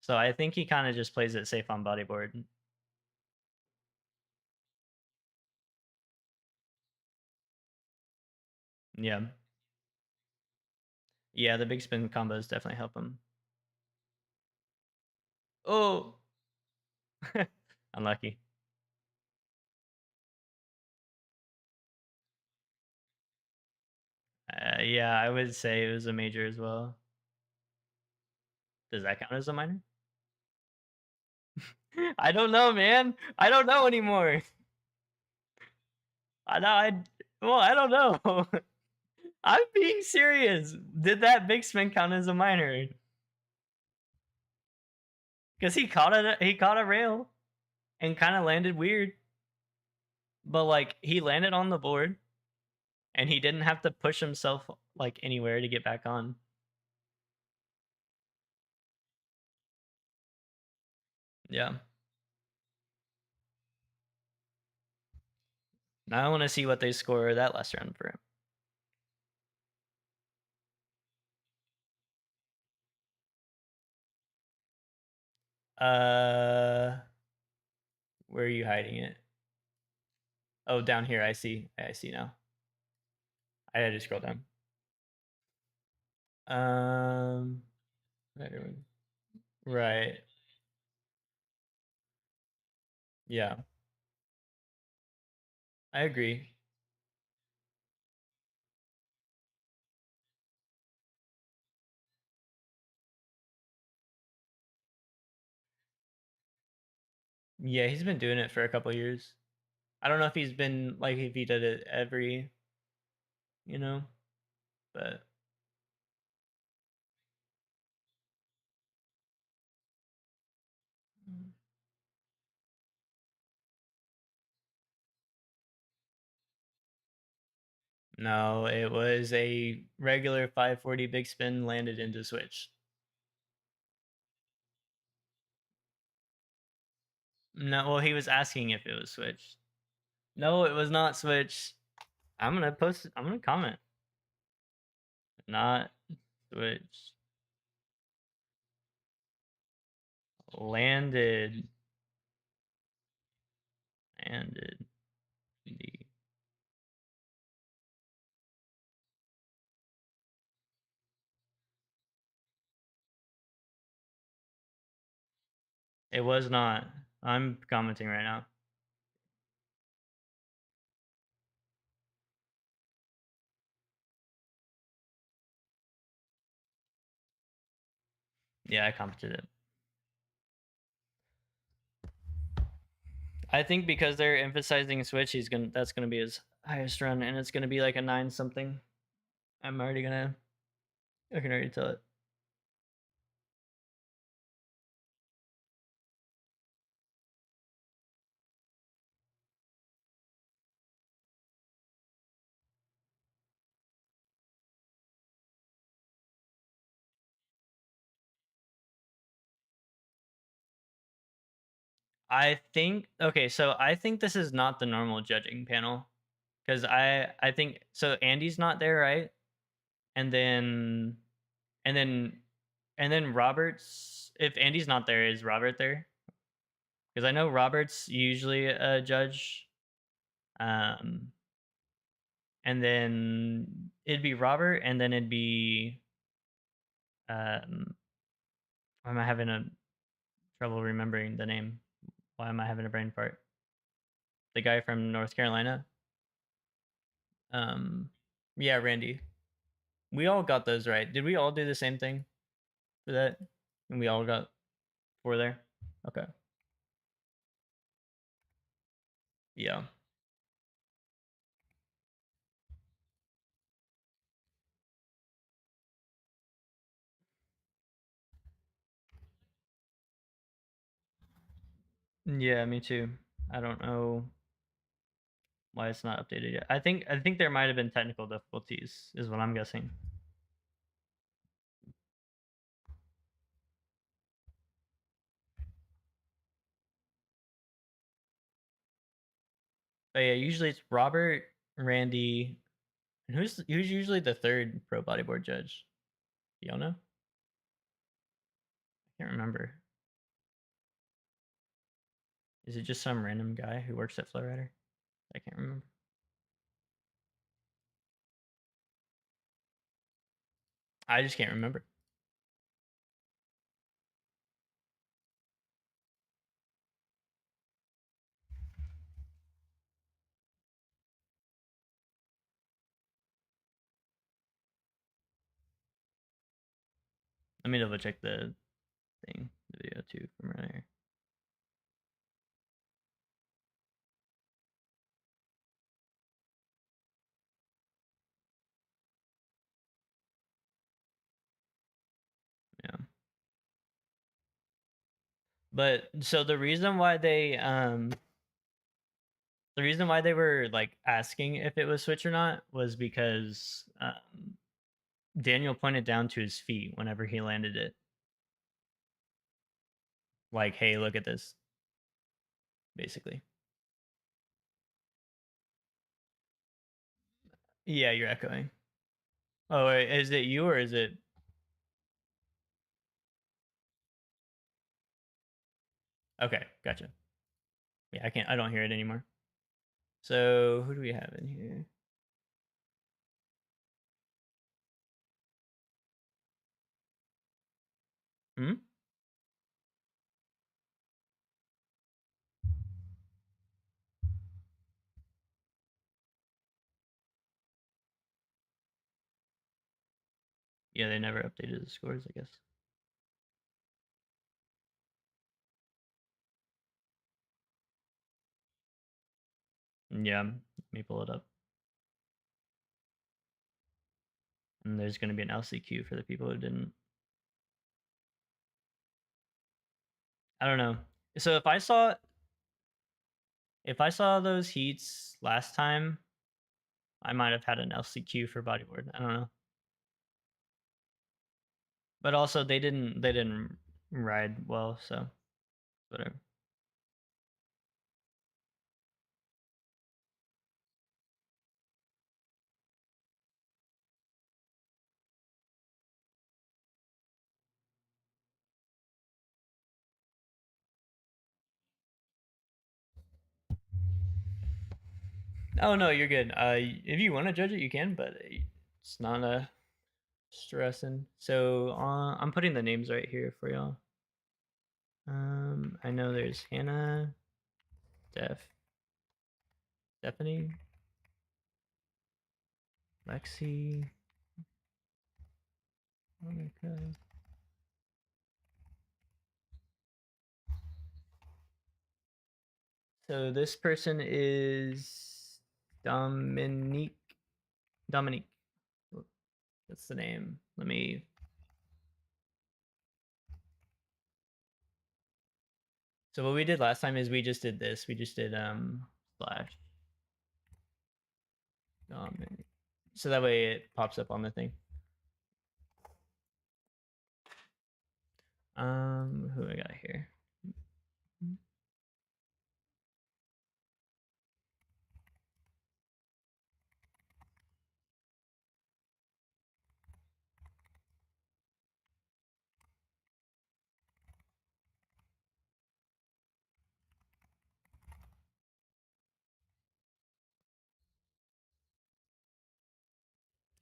So I think he kind of just plays it safe on bodyboard. Yeah. Yeah, the big spin combos definitely help him. Oh, unlucky. Yeah, I would say it was a major as well. Does that count as a minor? I don't know, man. I don't know anymore. I know. Well, I don't know. I'm being serious. Did that big spin count as a minor? Because he caught a rail and kind of landed weird, but like he landed on the board and he didn't have to push himself like anywhere to get back on. Yeah. Now I want to see what they score that last round for him. Uh, where are you hiding it? Oh, down here. I see. I see now. I had to scroll down. Um, right. Yeah, I agree. Yeah, he's been doing it for a couple years. I don't know if he's been like if he did it every, you know, but No, it was a regular 540 big spin landed into switch. No, well, he was asking if it was switch. No, it was not switch. I'm gonna post. I'm gonna comment. Not switch. Landed. Landed. The. It was not. I'm commenting right now. Yeah, I commented it. I think because they're emphasizing switch, he's gonna. That's gonna be his highest run, and it's gonna be like a 9 something. I'm already gonna. I can already tell it. I think okay, so I think this is not the normal judging panel because I think so. Andy's not there, right? And then and then and then Roberts. If Andy's not there, is Robert there? Because I know Robert's usually a judge. Um, and then it'd be Robert, and then it'd be why am I having a trouble remembering the name? Why am I having a brain fart? The guy from North Carolina. Um, yeah, Randy. We all got those right. Did we all do the same thing for that? And we all got 4 there. Okay. Yeah. Yeah, me too. I don't know why it's not updated yet. I think there might have been technical difficulties, is what I'm guessing. But yeah, usually it's Robert, Randy, and who's usually the third pro bodyboard judge? Fiona? I can't remember. Is it just some random guy who works at Flowrider? I can't remember. I just can't remember. Let me double check the thing, the video too from earlier. Yeah. But so the reason why they were like asking if it was switch or not was because Daniel pointed down to his feet whenever he landed it. Like, hey, look at this. Basically. Yeah, you're echoing. Oh, wait, is it you or is it? Okay, gotcha. Yeah, I don't hear it anymore. So who do we have in here? Hmm? Yeah, they never updated the scores, I guess. Yeah, let me pull it up. And there's going to be an LCQ for the people who didn't. I don't know. So if I saw those heats last time, I might have had an LCQ for bodyboard. I don't know. But also they didn't ride well, so whatever. Oh no, you're good. If you want to judge it, you can, but it's not a stressing. So I'm putting the names right here for y'all. I know there's Hannah, Stephanie, Lexi, Monica. So this person is Dominique. Dominique. That's the name. Let me. So what we did last time is we just did this. We just did slash Dominique. So that way it pops up on the thing. Who I got here?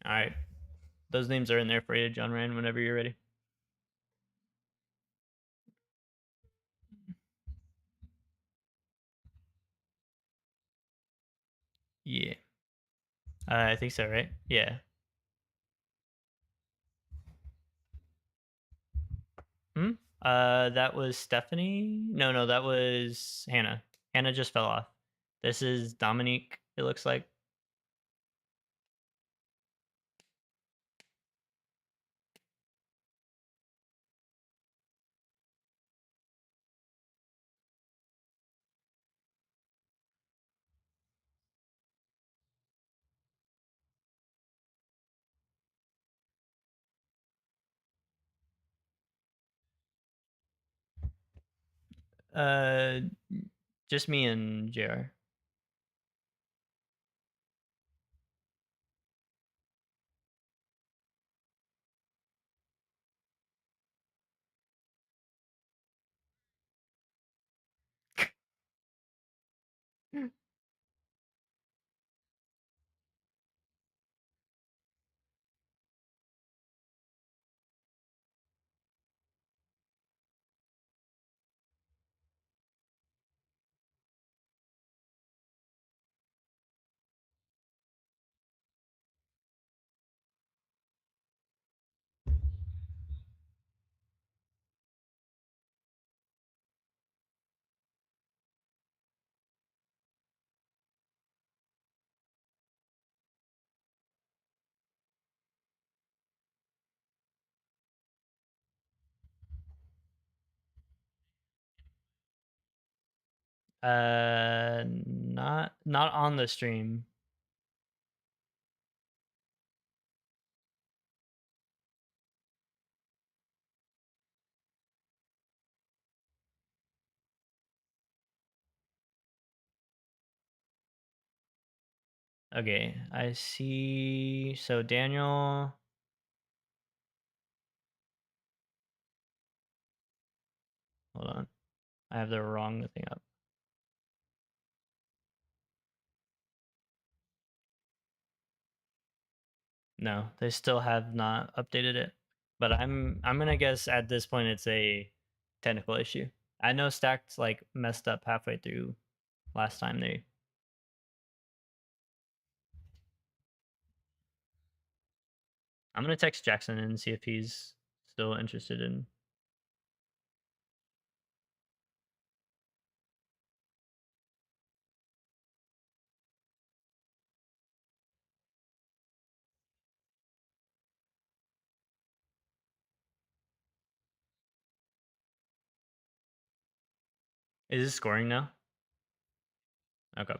All right. Those names are in there for you, John Ryan, whenever you're ready. Yeah. I think so, right? Yeah. Hmm? That was Stephanie. No, that was Hannah. Hannah just fell off. This is Dominique, it looks like. Uh, just me and JR. Not on the stream. Okay, I see. So Daniel, hold on. I have the wrong thing up. No, they still have not updated it. But I'm gonna guess at this point it's a technical issue. I know Stacked like messed up halfway through last time they. I'm gonna text Jackson and see if he's still interested in. Is it scoring now? Okay.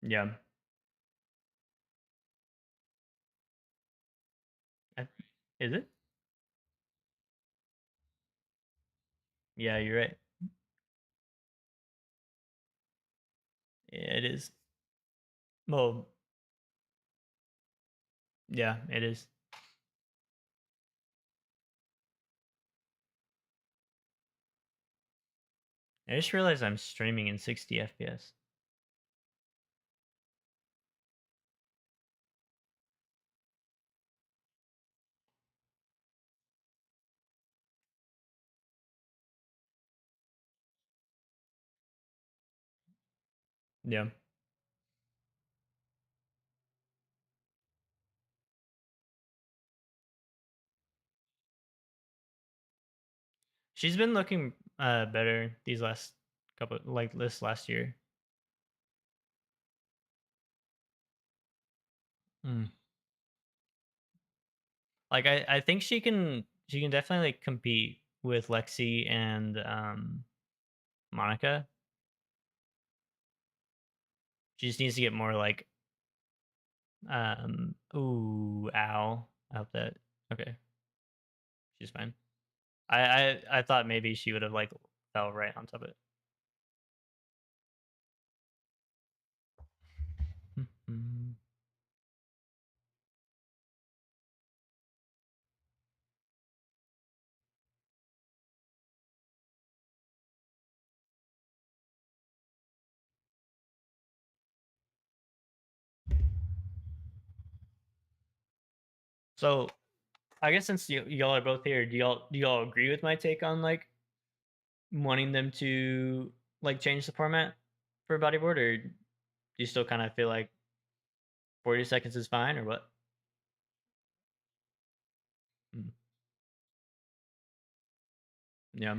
Yeah. I- Is it? Yeah, you're right. Yeah, it is. Well, yeah, it is. I just realized I'm streaming in 60 FPS. Yeah. She's been looking better these last couple, like this last year. Mm. Like I think she can definitely like compete with Lexi and Monica. She just needs to get more like ooh, ow. I hope that okay. She's fine. I thought maybe she would have like fell right on top of it. Mhm. So I guess since y'all are both here, do y'all agree with my take on like wanting them to like change the format for bodyboard, or do you still kind of feel like 40 seconds is fine, or what? Mm, yeah.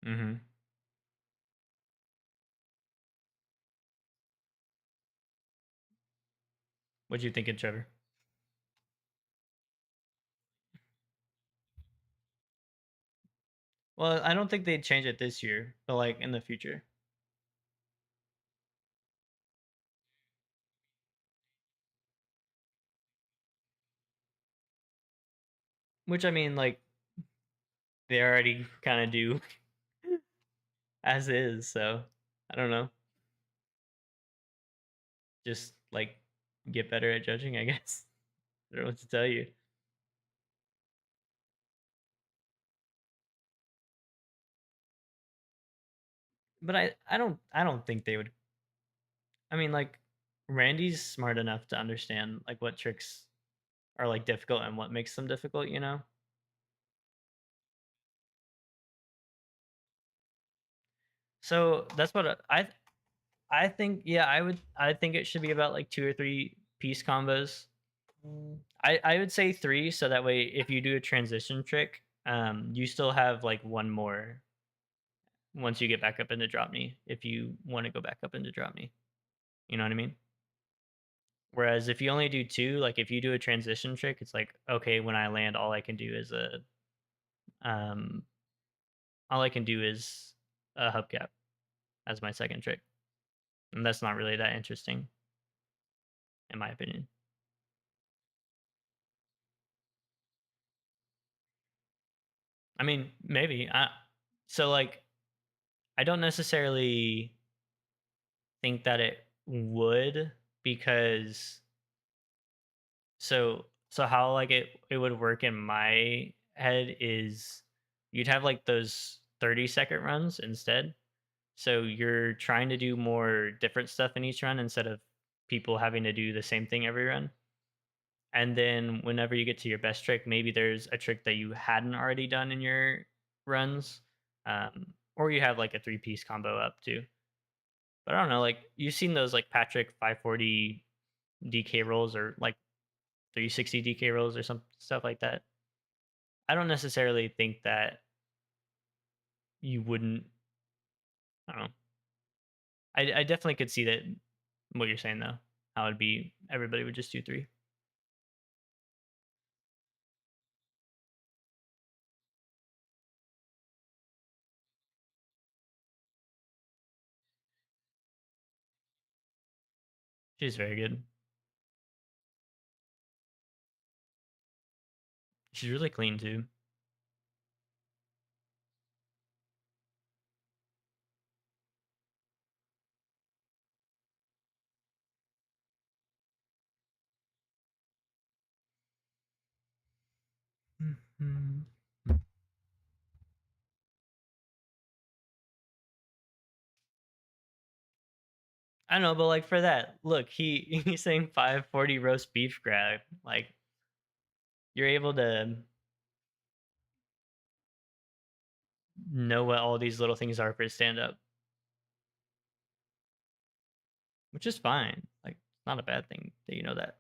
Mm-hmm. What do you think, Trevor? Well, I don't think they'd change it this year, but like in the future. Which I mean, like they already kind of do as is. So I don't know. Just like get better at judging, I guess. I don't know what to tell you. But I don't think they would. I mean, like Randy's smart enough to understand like what tricks are like difficult and what makes them difficult. So that's what I think. Yeah, I think it should be about like two or three piece combos. I would say three, so that way if you do a transition trick, you still have like one more once you get back up into drop knee if you want to go back up into drop knee. You know what I mean? Whereas if you only do two, like if you do a transition trick, it's like okay, when I land, um all I can do is a hubcap as my second trick, and that's not really that interesting in my opinion. I mean, maybe. So like I don't necessarily think that it would because so how like it would work in my head is you'd have like those 30-second runs instead. So you're trying to do more different stuff in each run instead of people having to do the same thing every run. And then whenever you get to your best trick, maybe there's a trick that you hadn't already done in your runs. Or you have like a three-piece combo up too. But I don't know, like you've seen those like Patrick 540 DK rolls or like 360 DK rolls or some stuff like that. I don't necessarily think that you wouldn't. I don't know. I definitely could see that what you're saying though. How it'd be everybody would just do three. She's very good. She's really clean too. Mhm. I know, but like for that, look, he's saying 540 roast beef grab. Like you're able to know what all these little things are for stand up, which is fine. Like it's not a bad thing that you know that.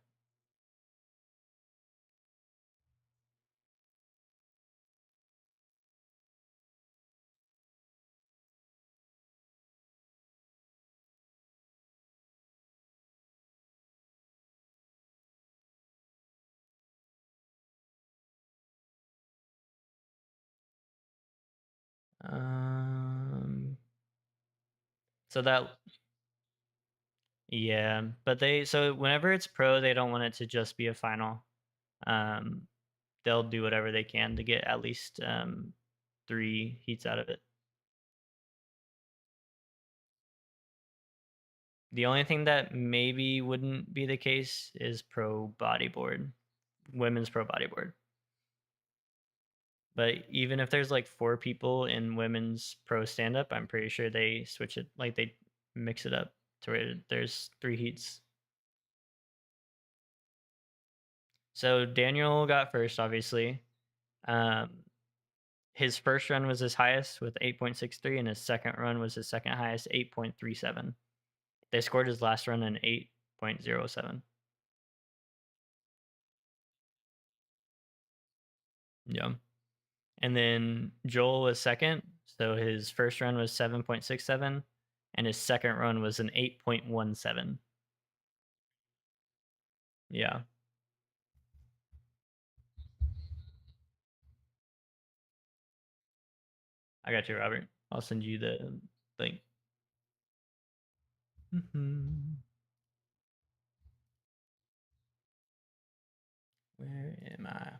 Um, so that yeah, but they so whenever it's pro, they don't want it to just be a final. Um, they'll do whatever they can to get at least 3 heats out of it. The only thing that maybe wouldn't be the case is pro bodyboard, women's pro bodyboard. But even if there's like 4 people in women's pro stand up, I'm pretty sure they switch it, like they mix it up to where there's 3 heats. So Daniel got first, obviously. Um, his first run was his highest with 8.63, and his second run was his second highest, 8.37. They scored his last run in 8.07. Yeah. And then Joel was second. So his first run was 7.67, and his second run was an 8.17. Yeah. I got you, Robert. I'll send you the link. Mm-hmm. Where am I?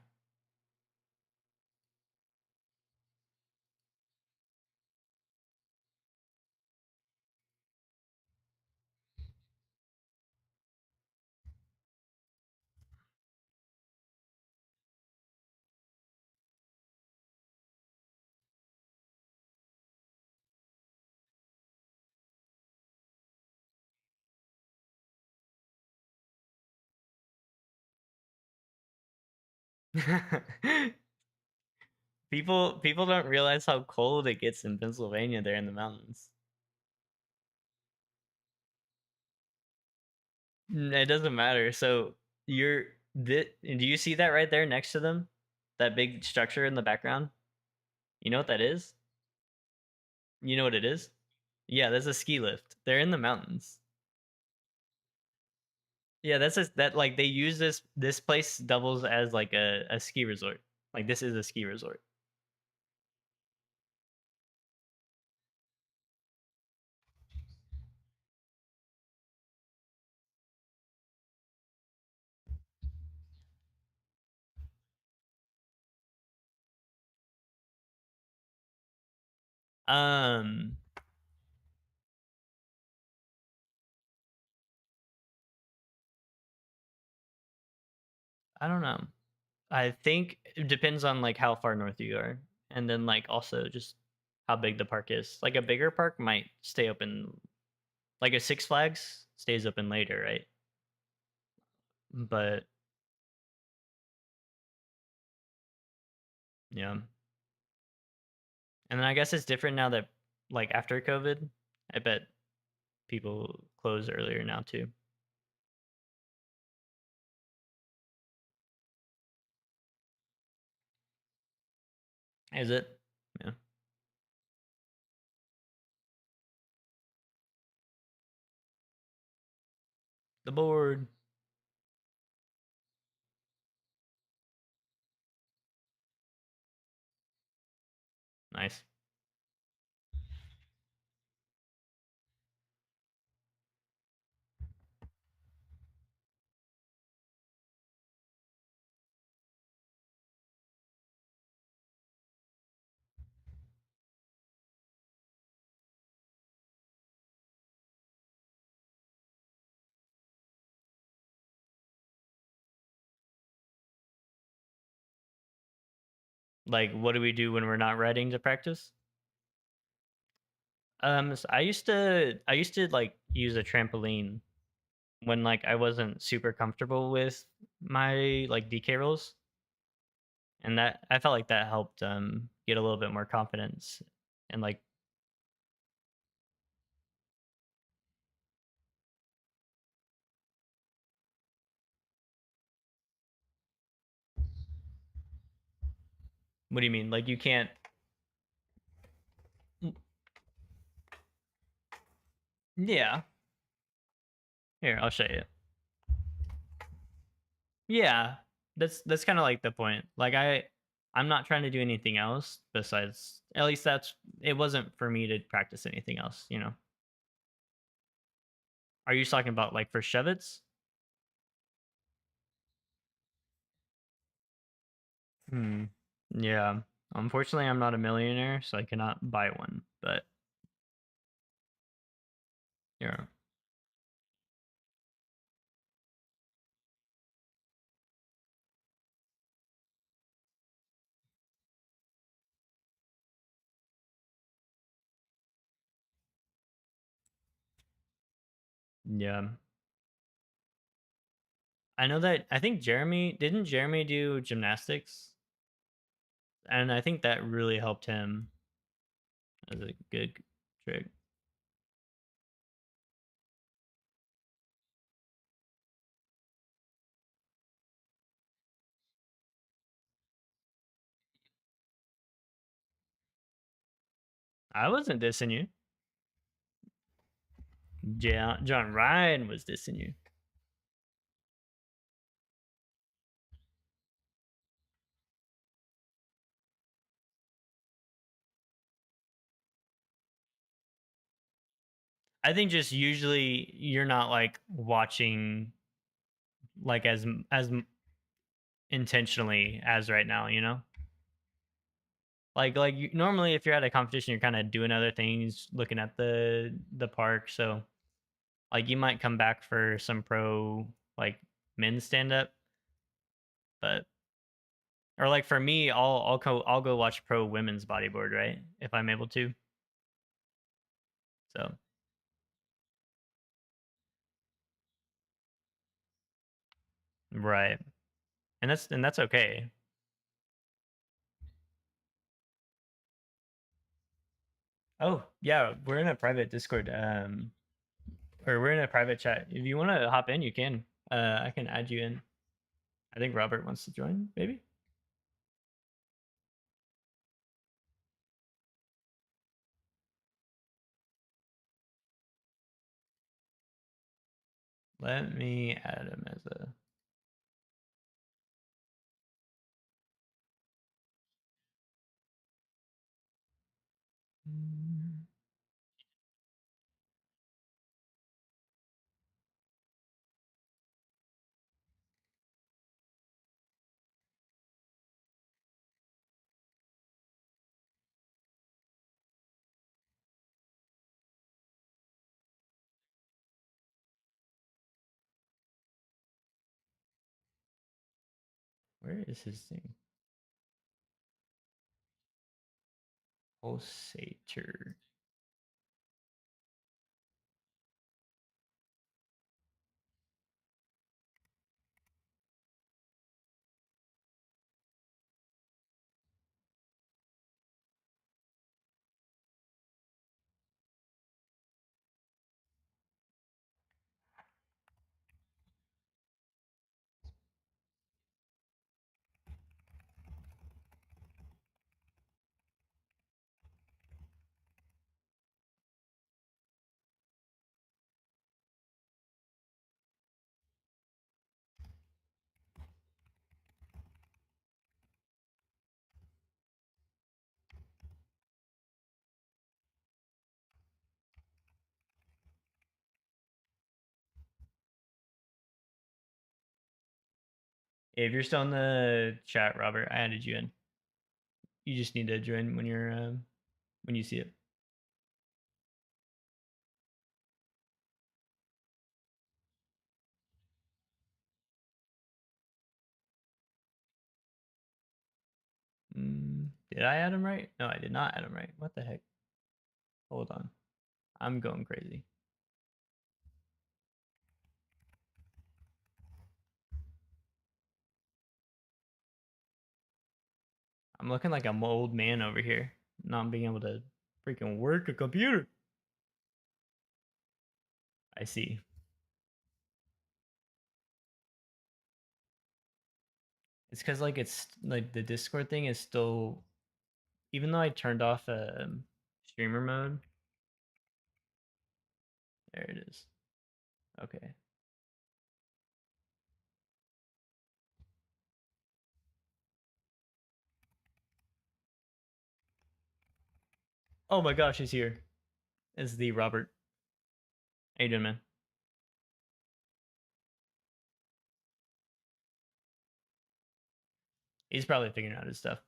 People don't realize how cold it gets in Pennsylvania there in the mountains. It doesn't matter. So you're do you see that right there next to them? That big structure in the background? You know what that is? You know what it is? Yeah, that's a ski lift. They're in the mountains. Yeah, that like they use this place doubles as like a ski resort. Like this is a ski resort. Um, I don't know. I think it depends on like how far north you are, and then like also just how big the park is. Like a bigger park might stay open, like a Six Flags stays open later, right? But yeah, and then I guess it's different now that like after COVID, I bet people close earlier now too. Is it? Yeah. The board. Nice. Like, what do we do when we're not riding to practice? So I used to like use a trampoline when like I wasn't super comfortable with my like DK rolls, and that I felt like that helped get a little bit more confidence and like what do you mean? Like you can't yeah. Here, I'll show you. Yeah. That's kind of like the point. Like I'm not trying to do anything else besides at least that's it wasn't for me to practice anything else, you know. Are you talking about like for Shevitz? Hmm. Yeah. Unfortunately, I'm not a millionaire, so I cannot buy one. But yeah, yeah. I know that I think Jeremy didn't Jeremy do gymnastics, and I think that really helped him as a good trick. I wasn't dissing you. John Ryan was dissing you. I think just usually you're not like watching like as intentionally as right now, you know? Like normally if you're at a competition you're kind of doing other things, looking at the park, so like you might come back for some pro like men's stand up, but or like for me I'll go watch pro women's bodyboard, right? If I'm able to. So, right. And that's okay. Oh, yeah, we're in a private Discord or we're in a private chat. If you want to hop in, you can. I can add you in. I think Robert wants to join, maybe. Let me add him as a. Where is his thing? Pulsator. If you're still in the chat, Robert, I added you in. You just need to join when you see it. Did I add him right? No, I did not add him right. What the heck? Hold on. I'm going crazy. I'm looking like an old man over here, not being able to freaking work a computer. I see. It's because like it's like the Discord thing is still, even though I turned off streamer mode. There it is. Okay. Oh my gosh, he's here. It's the Robert. How you doing, man? He's probably figuring out his stuff.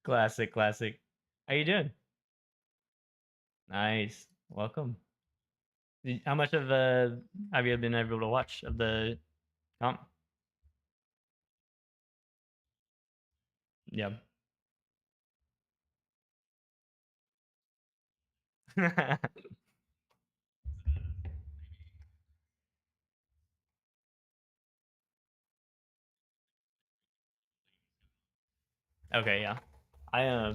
Classic, classic. How you doing? Nice. Welcome. How much of have you been able to watch of the comp? Yeah. Okay, yeah. I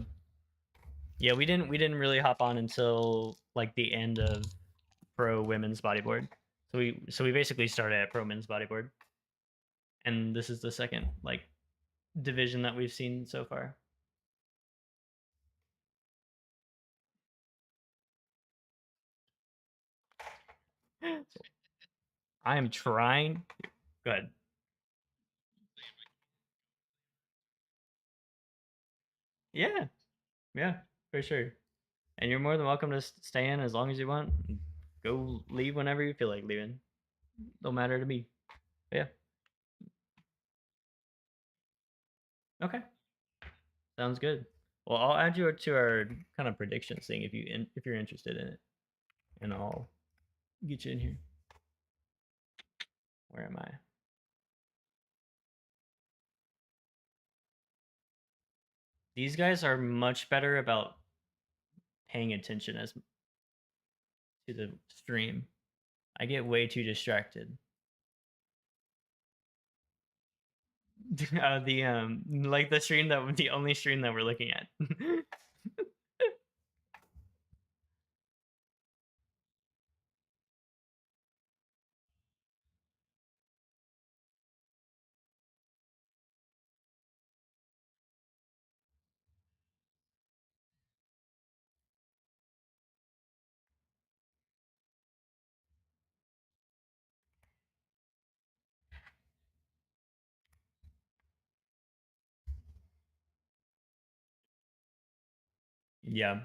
yeah, we didn't really hop on until like the end of pro women's bodyboard. So we basically started at pro men's bodyboard, and this is the second like division that we've seen so far. I am trying. Good. Yeah, yeah, for sure. And you're more than welcome to stay in as long as you want. Go leave whenever you feel like leaving. Don't matter to me. But yeah. Okay. Sounds good. Well, I'll add you to our kind of predictions thing if you're interested in it, and I'll get you in here. Where am I? These guys are much better about paying attention as to the stream. I get way too distracted. The like the only stream that we're looking at. Yeah.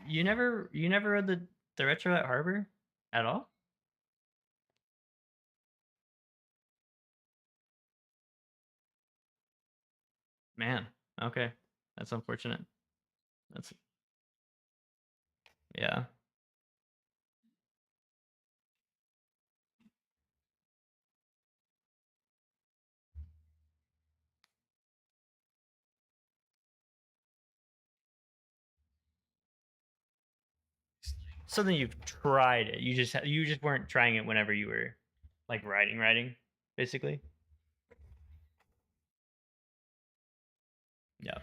You never read the retro at Harbor at all? Man. Okay. That's unfortunate. That's yeah. So then you've tried it. You just weren't trying it whenever you were like riding, basically. Yeah.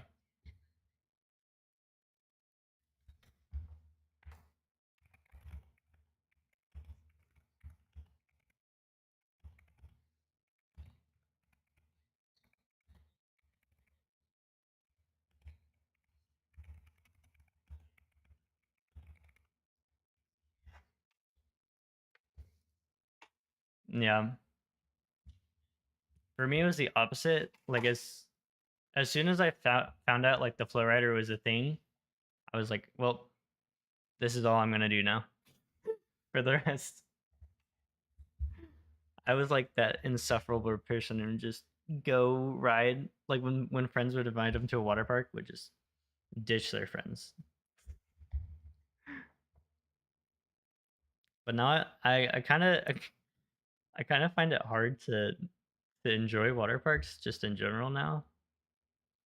Yeah. For me, it was the opposite. Like as soon as I found out like the flow rider was a thing, I was like, well, this is all I'm gonna do now for the rest. I was like that insufferable person and just go ride. Like when friends would invite them to a water park, would just ditch their friends. But now I kind of I kind of find it hard to enjoy water parks just in general now.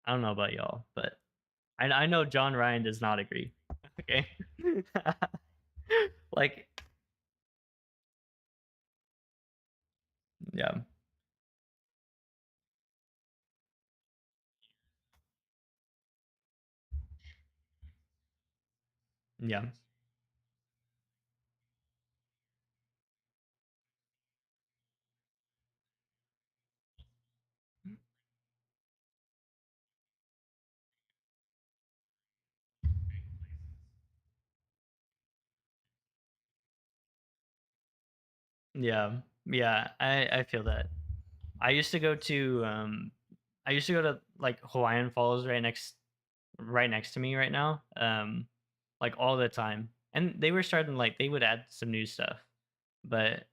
I don't know about y'all, but I know John Ryan does not agree. Okay. Like, yeah, yeah, yeah, yeah. I feel that. I used to go to I used to go to like Hawaiian Falls right next to me right now. Like all the time. And they were starting like they would add some new stuff. But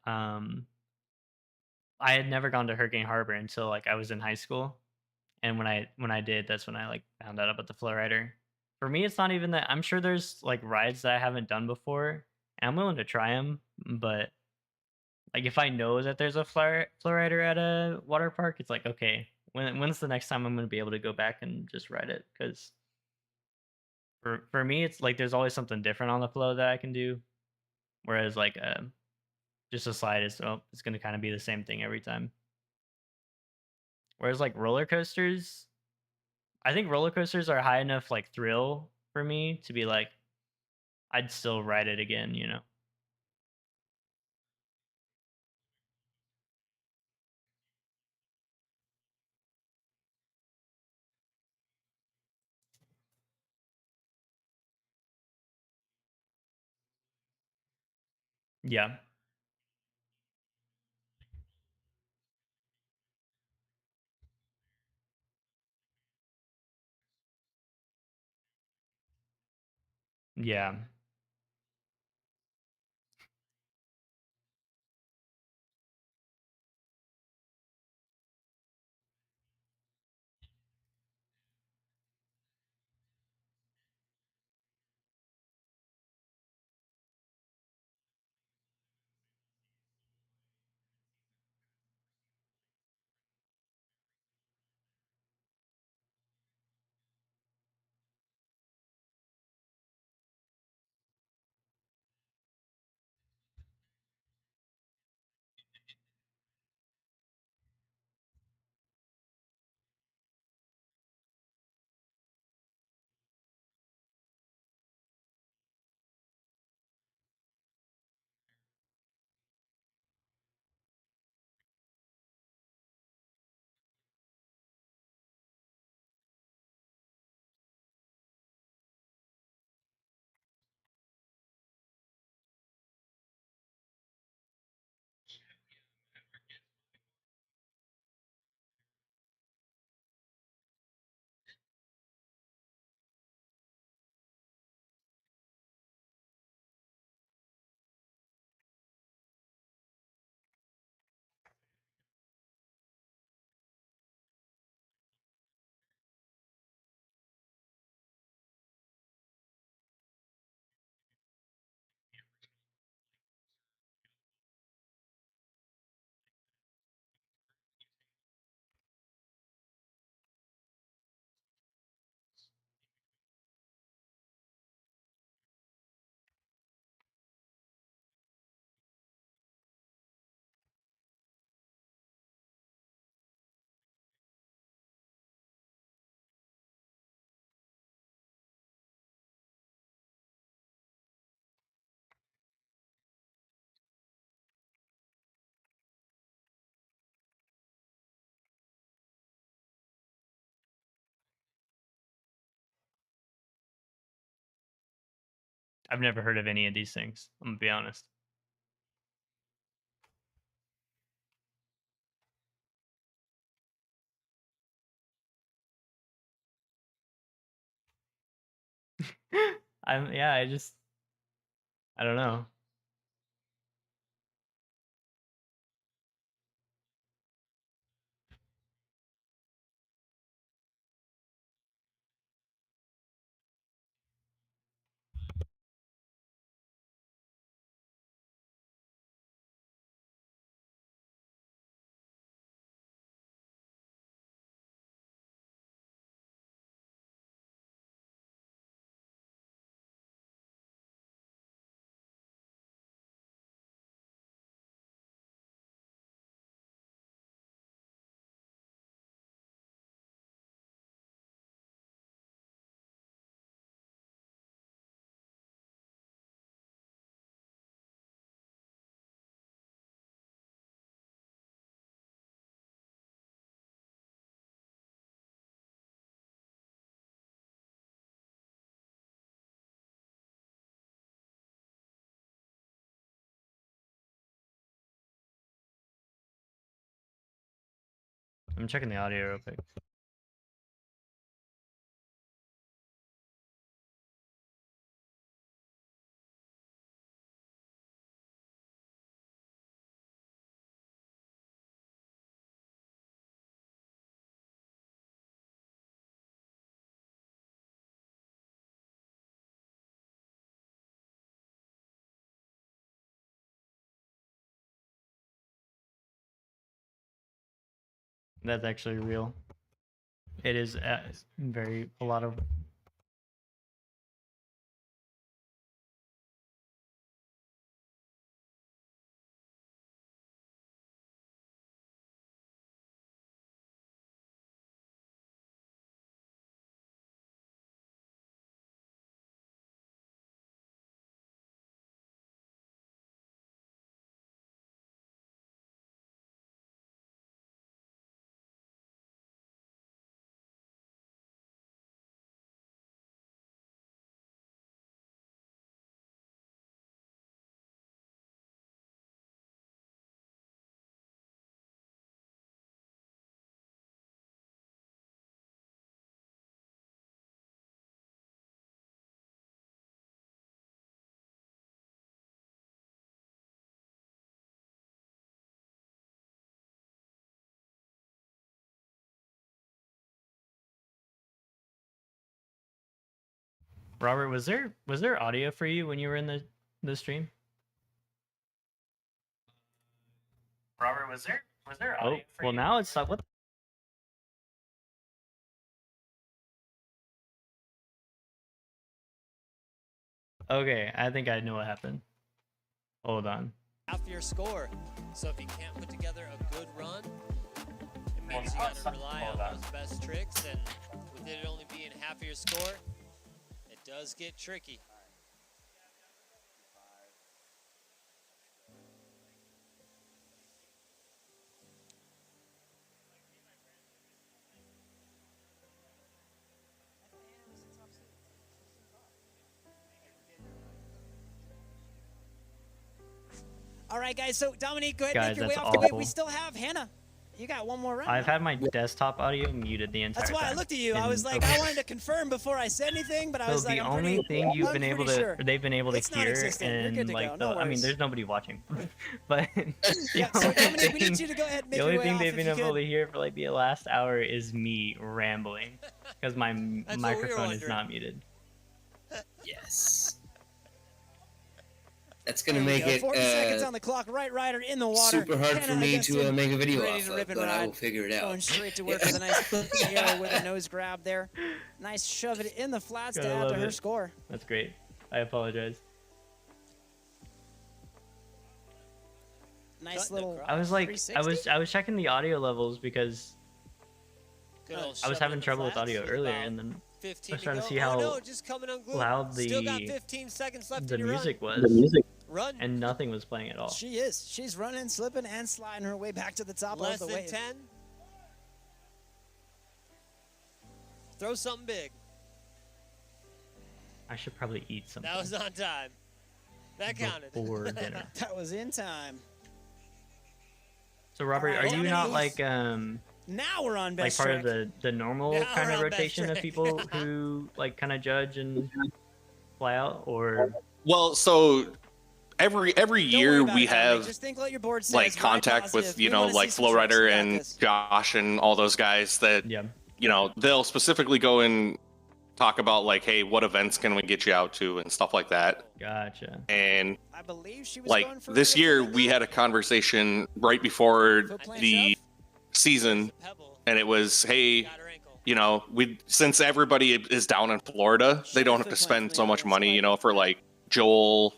I had never gone to Hurricane Harbor until like I was in high school. And when I did, that's when I like found out about the flow rider. For me, it's not even that. I'm sure there's like rides that I haven't done before, and I'm willing to try them. But like if I know that there's a flow rider at a water park, it's like okay, when's the next time I'm gonna be able to go back and just ride it? Because for me, it's like there's always something different on the flow that I can do. Whereas like just a slide is it's gonna kind of be the same thing every time. Whereas like roller coasters, I think roller coasters are high enough like thrill for me to be like I'd still ride it again, you know? Yeah. Yeah. I've never heard of any of these things. I'm gonna be honest. I'm yeah, I don't know. I'm checking the audio real quick. That's actually real. It is a lot of. Robert, was there audio for you when you were in the stream? Robert, was there audio for you? Well, now it's like what? Okay, I think I know what happened. Hold on. Half your score. So if you can't put together a good run, it means you gotta rely on those best tricks, and with it only being half of your score, it does get tricky. All right, guys. So Dominique, go ahead and make your way off the way. We still have Hannah. You got one more round. I've had my desktop audio muted the entire time. That's why I looked at you. I was like, I wanted to confirm before I said anything, but I was like, the only thing you've been able to, or they've been able to hear, and like, I mean, there's nobody watching, but yeah. So Dominique, we need you to go ahead and make your way off. The only thing they've been able to hear for like the last hour is me rambling because my microphone is not muted. Yes. That's gonna make it 40 seconds on the clock. Right rider in the water. Super hard for me to make a video off of, but I will figure it out. Going straight to work with a nice arrow with a nose grab there. Nice shove it in the flats to add to her score. That's great. I apologize. Nice little. I was like, I was checking the audio levels because I was having trouble with audio earlier, and then I was trying to see how loud the music was. And nothing was playing at all. She is. She's running, slipping, and sliding her way back to the top of the wave. Less than 10. Throw something big. I should probably eat something. That was on time. That counted. Before dinner. That was in time. So Robert, are you not like now we're on best like part of the normal kind of rotation of people who like kind of judge and fly out, or? Well, so every year we have like contact with, you know, like Flowrider and Josh and all those guys that, you know, they'll specifically go and talk about like, hey, what events can we get you out to and stuff like that. Gotcha. And I believe she was like this year we had a conversation right before the season, and it was, hey, you know, since everybody is down in Florida, they don't have to spend so much money, you know, for like Joel,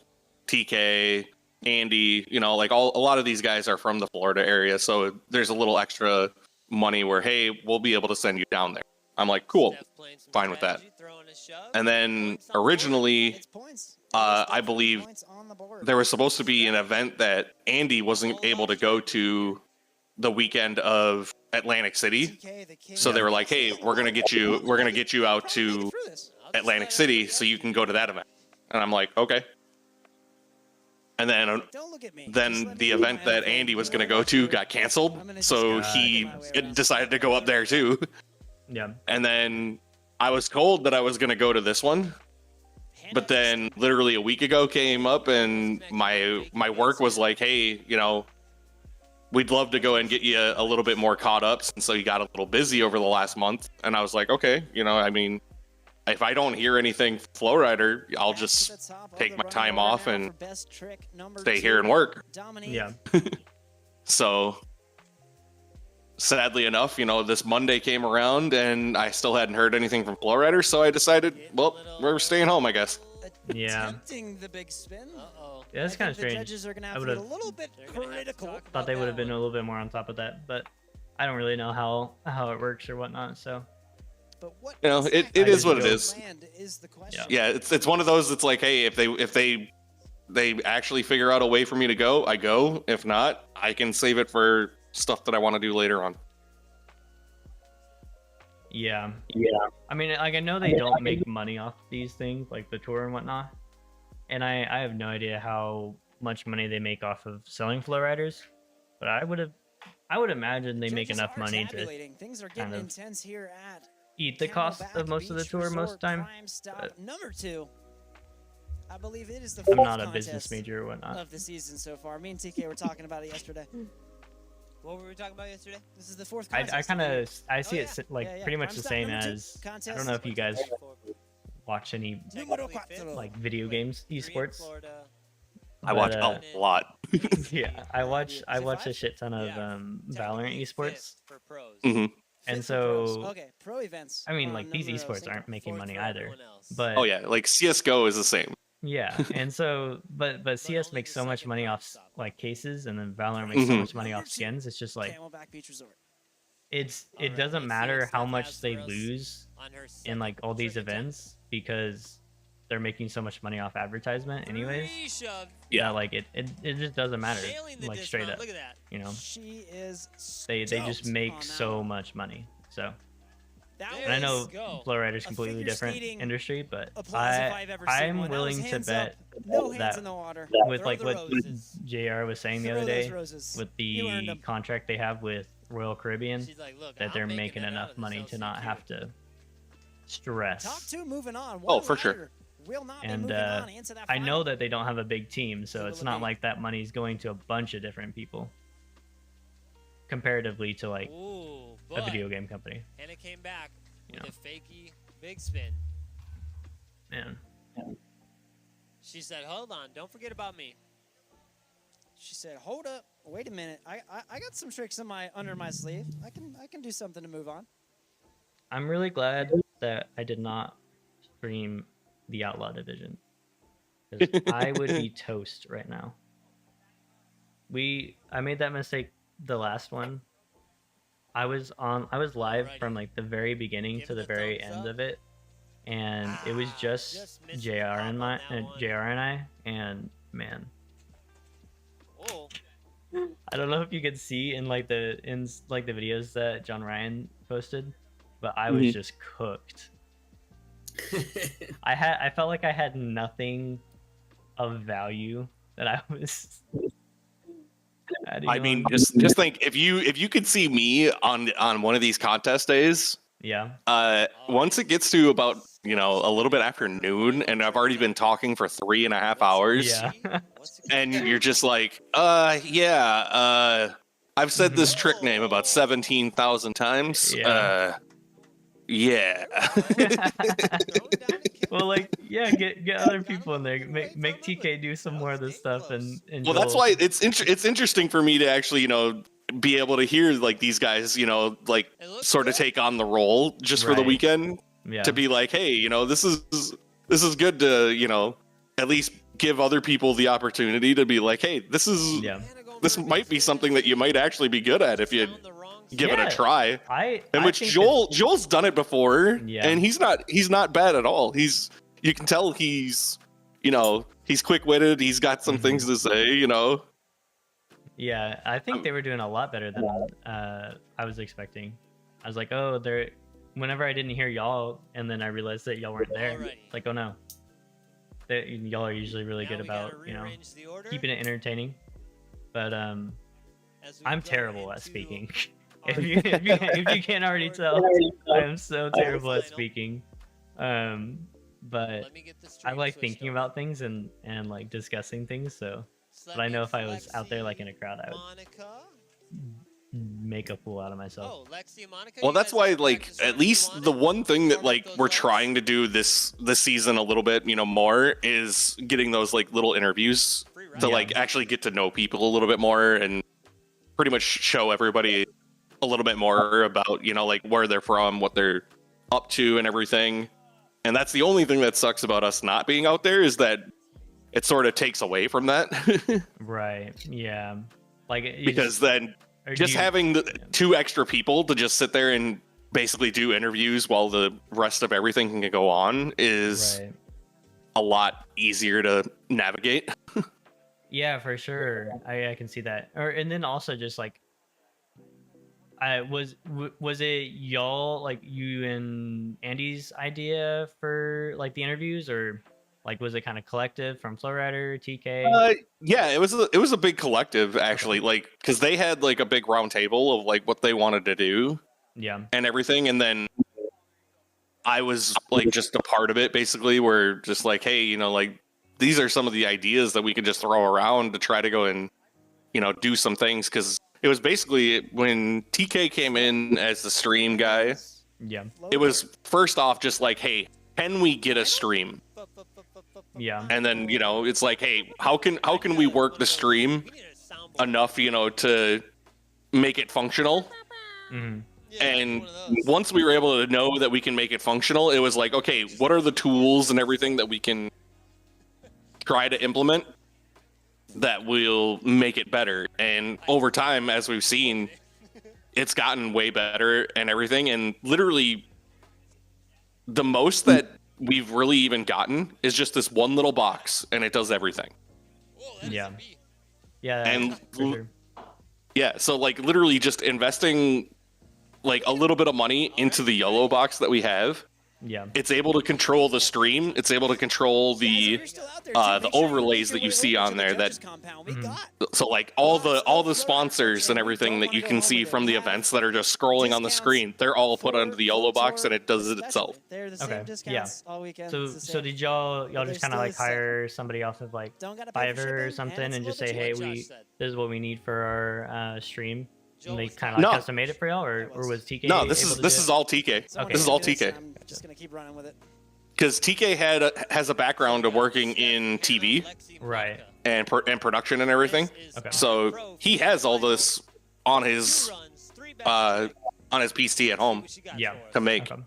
TK, Andy, you know, like a lot of these guys are from the Florida area, so there's a little extra money where, hey, we'll be able to send you down there. I'm like, cool, fine with that. And then originally, I believe there was supposed to be an event that Andy wasn't able to go to the weekend of Atlantic City, so they were like, hey, we're gonna get you out to Atlantic City so you can go to that event. And I'm like, okay. And then the event that Andy was going to go to got canceled, so he decided to go up there too. Yeah. And then I was told that I was going to go to this one, but then literally a week ago came up and my work was like, hey, you know, we'd love to go and get you a little bit more caught up since you got a little busy over the last month. And I was like, okay, you know, I mean, if I don't hear anything Flowrider, I'll just take my time off and stay here and work. Yeah. So sadly enough, you know, this Monday came around and I still hadn't heard anything from Flowrider, so I decided, well, we're staying home, I guess. Yeah. The big spin. Yeah, that's kind of strange. Judges are gonna I have would to have get a little bit critical. thought they would have been a little bit more on top of that, but I don't really know how it works or whatnot. So, but what you know, it is what it is. Yeah, it's one of those. It's like, hey, if they actually figure out a way for me to go, I go. If not, I can save it for stuff that I want to do later on. Yeah. I mean, like, I know they don't make money off these things, like the tour and whatnot, and I have no idea how much money they make off of selling Flowriders, but I would imagine they make enough money to kind of eat the cost of most of the tour most of the time. Number 2. I believe it is the I'm not a business major or whatnot. of the season so far. Me and TK were talking about it yesterday. What were we talking about yesterday? This is the 4th contest. I see it like pretty much the same as, I don't know if you guys watch any like video games esports. I watch a lot. Yeah, I watch a shit ton of Valorant esports. Mm-hmm. And so, okay, pro events. I mean, like, these esports aren't making money either. But oh yeah, like CS:GO is the same. yeah, and so, but CS makes so much money off like cases, and then Valorant makes so much money off skins. It's just like, it doesn't matter how much they lose in like all these events because they're making so much money off advertisement anyways. Yeah, like it just doesn't matter, like, straight up, you know. They just make so much money. So, and I know Flowrider's completely different industry, but I'm willing to bet that with like what JR was saying the other day, with the contract they have with Royal Caribbean, that they're making enough money to not have to stress. Oh, for sure. And I know that they don't have a big team, so it's not like that money's going to a bunch of different people comparatively to like a video game company. And it came back with a fakey big spin. Man. She said, "Hold on, don't forget about me." She said, "Hold up, wait a minute. I got some tricks under my sleeve. I can do something to move on." I'm really glad that I did not stream the Outlaw Division, because I would be toast right now. I made that mistake the last one. I was live from like the very beginning to the very end of it, and it was just JR and I, and man, I don't know if you could see in like the videos that John Ryan posted, but I was just cooked. I felt like I had nothing of value that I was. I mean, just think, if you could see me on one of these contest days. Yeah. Once it gets to about, you know, a little bit after noon, and I've already been talking for 3.5 hours. Yeah. And you're just like, I've said this trick name about 17,000 times. Yeah. Yeah. Well, like, yeah, get other people in there. Make TK do some more of this stuff, and well, that's why it's interesting for me to actually, you know, be able to hear like these guys, you know, like sort of take on the role just for the weekend. Yeah. To be like, hey, you know, this is good to, you know, at least give other people the opportunity to be like, hey, this might be something that you might actually be good at if you give it a try. Joel's done it before, and he's not bad at all. You can tell he's quick-witted. He's got some things to say, you know. Yeah, I think they were doing a lot better than I was expecting. I was like, oh, whenever I didn't hear y'all, and then I realized that y'all weren't there. Like, oh no. that y'all are usually really good about, you know, keeping it entertaining. But I'm terrible at speaking. if you can't already tell, I am so terrible at speaking. But I like thinking about things and like discussing things. So, but I know if I was out there like in a crowd, I would make a fool out of myself. Well, that's why, like, at least the one thing that like we're trying to do this season a little bit, you know, more is getting those like little interviews to like actually get to know people a little bit more and pretty much show everybody a little bit more about, you know, like where they're from, what they're up to and everything. And that's the only thing that sucks about us not being out there, is that it sort of takes away from that. Right. Yeah. Like because then just having the 2 extra people to just sit there and basically do interviews while the rest of everything can go on is a lot easier to navigate. Yeah, for sure. I can see that. And then also just like, was it y'all, like you and Andy's idea for like the interviews, or like was it kind of collective from Flowrider, TK? Yeah, it was a big collective actually, like because they had like a big round table of like what they wanted to do, and everything, and then I was like just a part of it basically. We're just like, hey, you know, like these are some of the ideas that we could just throw around to try to go and, you know, do some things, because it was basically when TK came in as the stream guy. Yeah. It was first off just like, hey, can we get a stream? Yeah. And then, you know, it's like, hey, how can we work the stream enough, you know, to make it functional? Mm-hmm. And once we were able to know that we can make it functional, it was like, okay, what are the tools and everything that we can try to implement that will make it better? And over time, as we've seen, it's gotten way better and everything. And literally the most that we've really even gotten is just this one little box, and it does everything. Yeah. Yeah. And for sure. Yeah, so like literally just investing like a little bit of money into the yellow box that we have. Yeah. It's able to control the stream. It's able to control the overlays that you see on there. That so like all the sponsors and everything that you can see from the events that are just scrolling on the screen, they're all put onto the yellow box, and it does it itself. Okay. Yeah. So did y'all just kind of like hire somebody off of like Fiverr or something and just say, hey, this is what we need for our stream? And they kind of like custom made it for y'all, or was TK? No, this is all TK. Okay. This is all TK. I'm just gonna keep running with it. Because TK has a background of working in TV, right, and production and everything. Okay. So he has all this on his PC at home. Yeah. To make. Okay.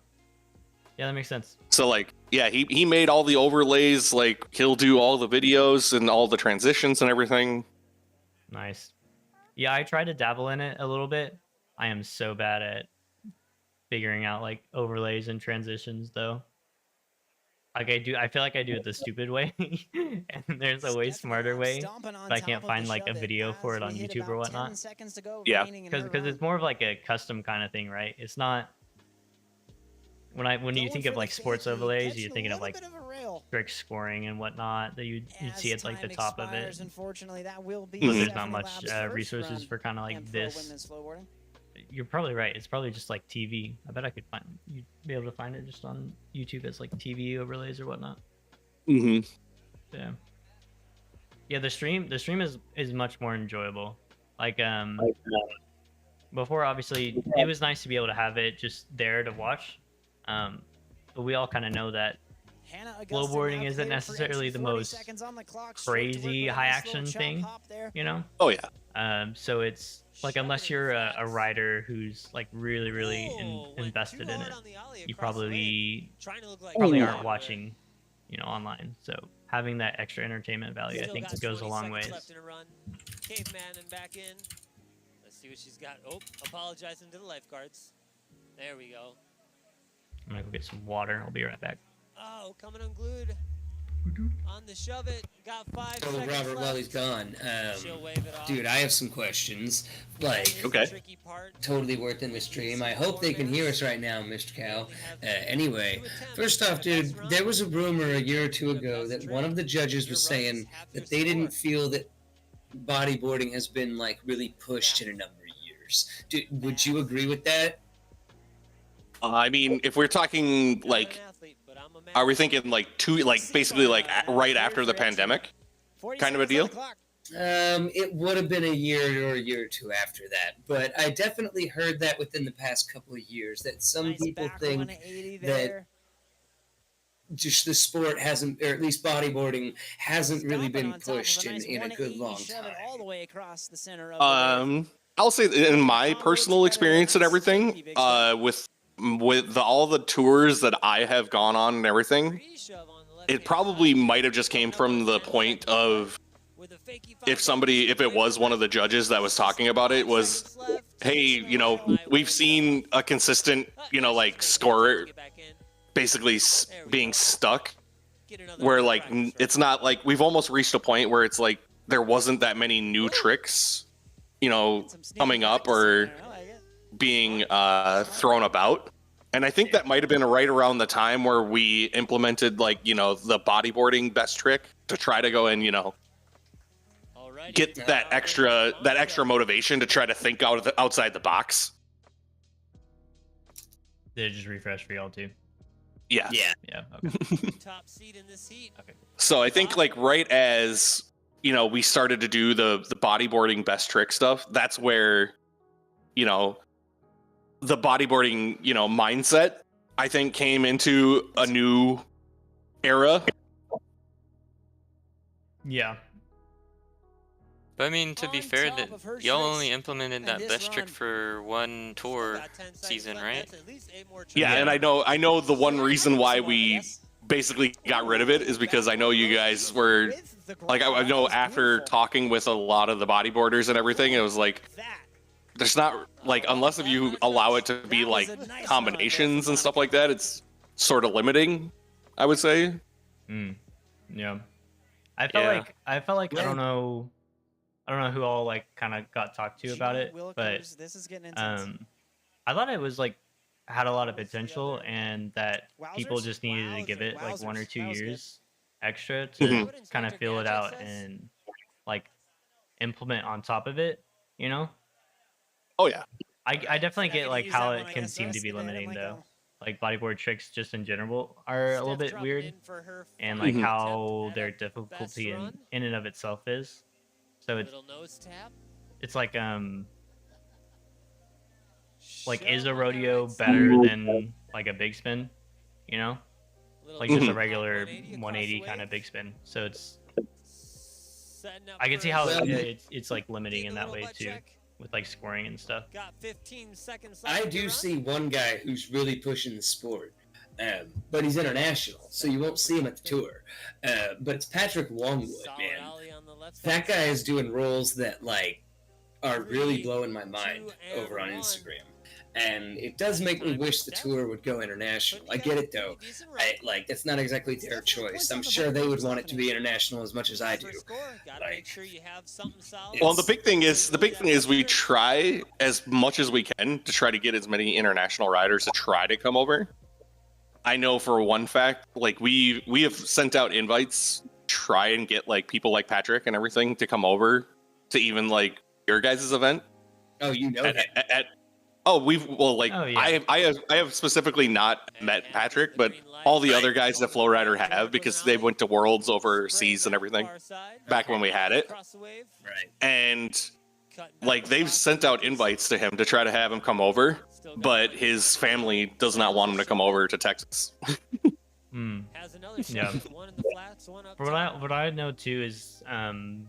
Yeah, that makes sense. So like, yeah, he made all the overlays. Like he'll do all the videos and all the transitions and everything. Nice. Yeah, I tried to dabble in it a little bit. I am so bad at figuring out like overlays and transitions though. Like I feel like I do it the stupid way, and there's a way smarter way, but I can't find like a video for it on YouTube or whatnot. Yeah, because it's more of like a custom kind of thing, right? It's not when you think of like sports overlays, you're thinking of like strict scoring and whatnot that you'd see at like the top of it. But there's not much resources for kind of like this. You're probably right. It's probably just like TV. I bet you'd be able to find it just on YouTube as like TV overlays or whatnot. Mm-hmm. Yeah. Yeah, the stream is much more enjoyable. Like before, obviously it was nice to be able to have it just there to watch. But we all kind of know that flowboarding isn't necessarily the most crazy high action thing, you know? Oh yeah. So it's like, unless you're a rider who's like really invested in it, you probably aren't watching, you know, online. So having that extra entertainment value, I think, goes a long ways. Caveman and back in. Let's see what she's got. Oh, apologizing to the lifeguards. There we go. I'm gonna go get some water. I'll be right back. Oh, coming unglued. On the shove it, got 5 So seconds Robert, while left. he's gone, She'll wave it off. dude, I have some questions. Like, Okay. Tricky part. totally worth in the stream. I hope they can hear us right now, Mr. Cal. Anyway, first off, dude, there was a rumor a year or two ago that one of the judges was saying that they didn't feel that bodyboarding has been like really pushed in a number of years. Dude, would you agree with that? I mean, if we're talking like, are we thinking like basically like right after the pandemic kind of a deal? It would have been a year or a year or two after that, but I definitely heard that within the past couple of years that some people think that just the sport hasn't, or at least bodyboarding hasn't really been pushed in a good long time. I'll say in my personal experience and everything, with all the tours that I have gone on and everything, it probably might have just came from the point of if it was one of the judges that was talking about it was, hey, you know, we've seen a consistent, you know, like score basically being stuck where like it's not like we've almost reached a point where it's like there wasn't that many new tricks, you know, coming up or being thrown about. And I think that might have been right around the time where we implemented like, you know, the bodyboarding best trick to try to go and, you know, get that extra motivation to try to think outside the box. Did it just refresh for y'all too? Yeah. Yeah. Okay. Top seed in this heat. Okay. So I think like right as, you know, we started to do the bodyboarding best trick stuff, that's where, you know, the bodyboarding, you know, mindset, I think came into a new era. Yeah. But I mean, to be fair, that y'all only implemented that best trick for one tour season, right? Yeah, and I know the one reason why we basically got rid of it is because I know you guys were like, I know after talking with a lot of the bodyboarders and everything, it was like, there's not like, unless if you allow it to be like combinations and stuff like that, it's sort of limiting, I would say. Yeah. I felt like I don't know who all like kind of got talked to about it, but I thought it was like had a lot of potential and that people just needed to give it like 1 or 2 years extra to kind of feel it out and like implement on top of it, you know? Oh yeah. I definitely get like how it can seem to be limiting though. Like bodyboard tricks just in general are a little bit weird, and like how their difficulty in and of itself is. So it's like is a rodeo better than like a big spin, you know? Like just a regular 180 kind of big spin. So it's I can see how it's like limiting in that way too, with like scoring and stuff. Got 15 seconds I do see one guy who's really pushing the sport, but he's international, so you won't see him at the tour. But it's Patrick Longwood, man. That guy is doing rolls that like are really blowing my mind over on Instagram. And it does make me wish the tour would go international. I get it though. That's not exactly their choice. I'm sure they would want it to be international as much as I do. Well, the big thing is we try as much as we can to try to get as many international riders to try to come over. I know for one fact, like we have sent out invites, try and get like people like Patrick and everything to come over to even like your guys' event. Oh, you know that. I have specifically not met Patrick, but all the other guys that FlowRider have, because they went to Worlds overseas and everything back when we had it. Right. And like they've sent out invites to him to try to have him come over, but his family does not want him to come over to Texas. Yeah. What I know too is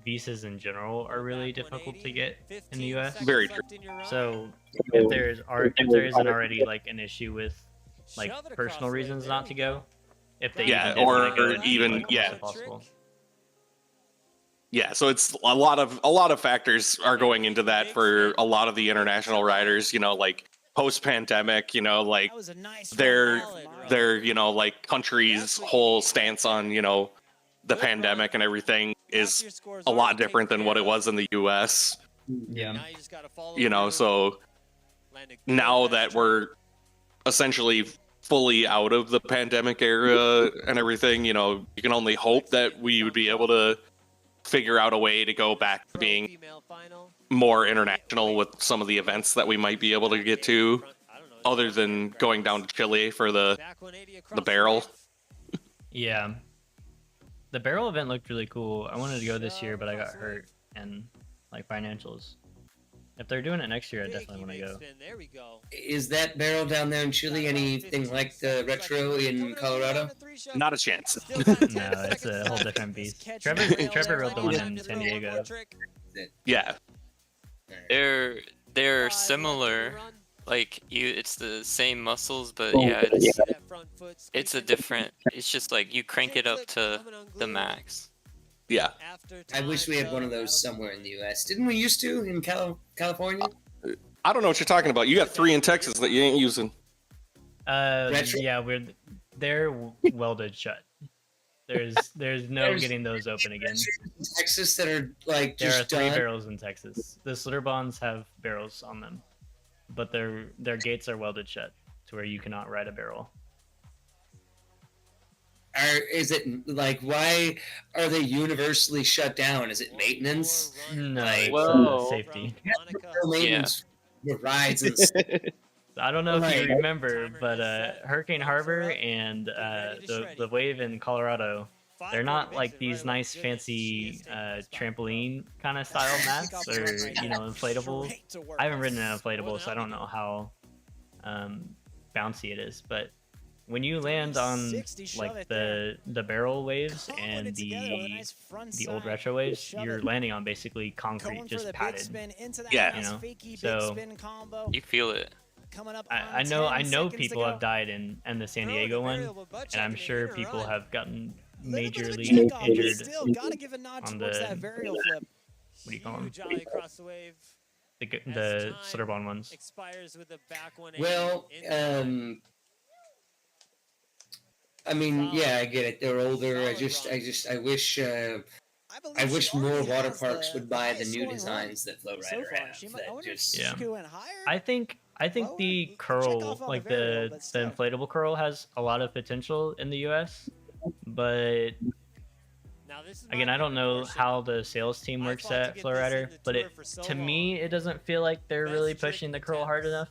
visas in general are really difficult to get in the US. Very true. So if there isn't already like an issue with like personal reasons not to go, if they so it's a lot of factors are going into that for a lot of the international riders, you know, like post-pandemic, you know, like their you know, like country's whole stance on, you know, the pandemic and everything is a lot different than what it was in the US. Yeah. You know, so now that we're essentially fully out of the pandemic era and everything, you know, you can only hope that we would be able to figure out a way to go back to being more international with some of the events that we might be able to get to, other than going down to Chile for the barrel. Yeah. The barrel event looked really cool. I wanted to go this year, but I got hurt and like financials. If they're doing it next year, I definitely want to go. Is that barrel down there in Chile anything like the retro in Colorado? Not a chance. No, it's a whole different beast. Trevor rode the one in San Diego. Yeah. They're similar. Like it's the same muscles, but yeah, it's a different. It's just like you crank it up to the max. Yeah. I wish we had one of those somewhere in the U.S. Didn't we used to in California? I don't know what you're talking about. You got 3 in Texas that you ain't using. Retro? Yeah, they're welded shut. There's no getting those open again. Texas that are like There are just 3 done. barrels in Texas. The Slitterbonds have barrels on them, but their gates are welded shut to where you cannot ride a barrel. Is it like, why are they universally shut down? Is it maintenance? No, Like, it's safety. Maintenance with rides and stuff. I don't know if you Right. remember, but Hurricane Harbor and the wave in Colorado, they're not like these nice fancy trampoline kind of style mats or inflatable. I haven't ridden an inflatable, so I don't know how bouncy it is. But when you land on like the barrel waves and the old retro waves, you're landing on basically concrete, just padded. Yeah. So You feel it. I know people have died in the San Diego one, and I'm sure people have gotten majorly injured on the what do you call them? The Slitterbond ones. Well, I mean, yeah, I get it. They're older. I wish more water parks would buy the new designs that FlowRider have. That just I think the curl, like the inflatable curl, has a lot of potential in the U.S. But again, I don't know how the sales team works at FlowRider, but to me, it doesn't feel like they're really pushing the curl hard enough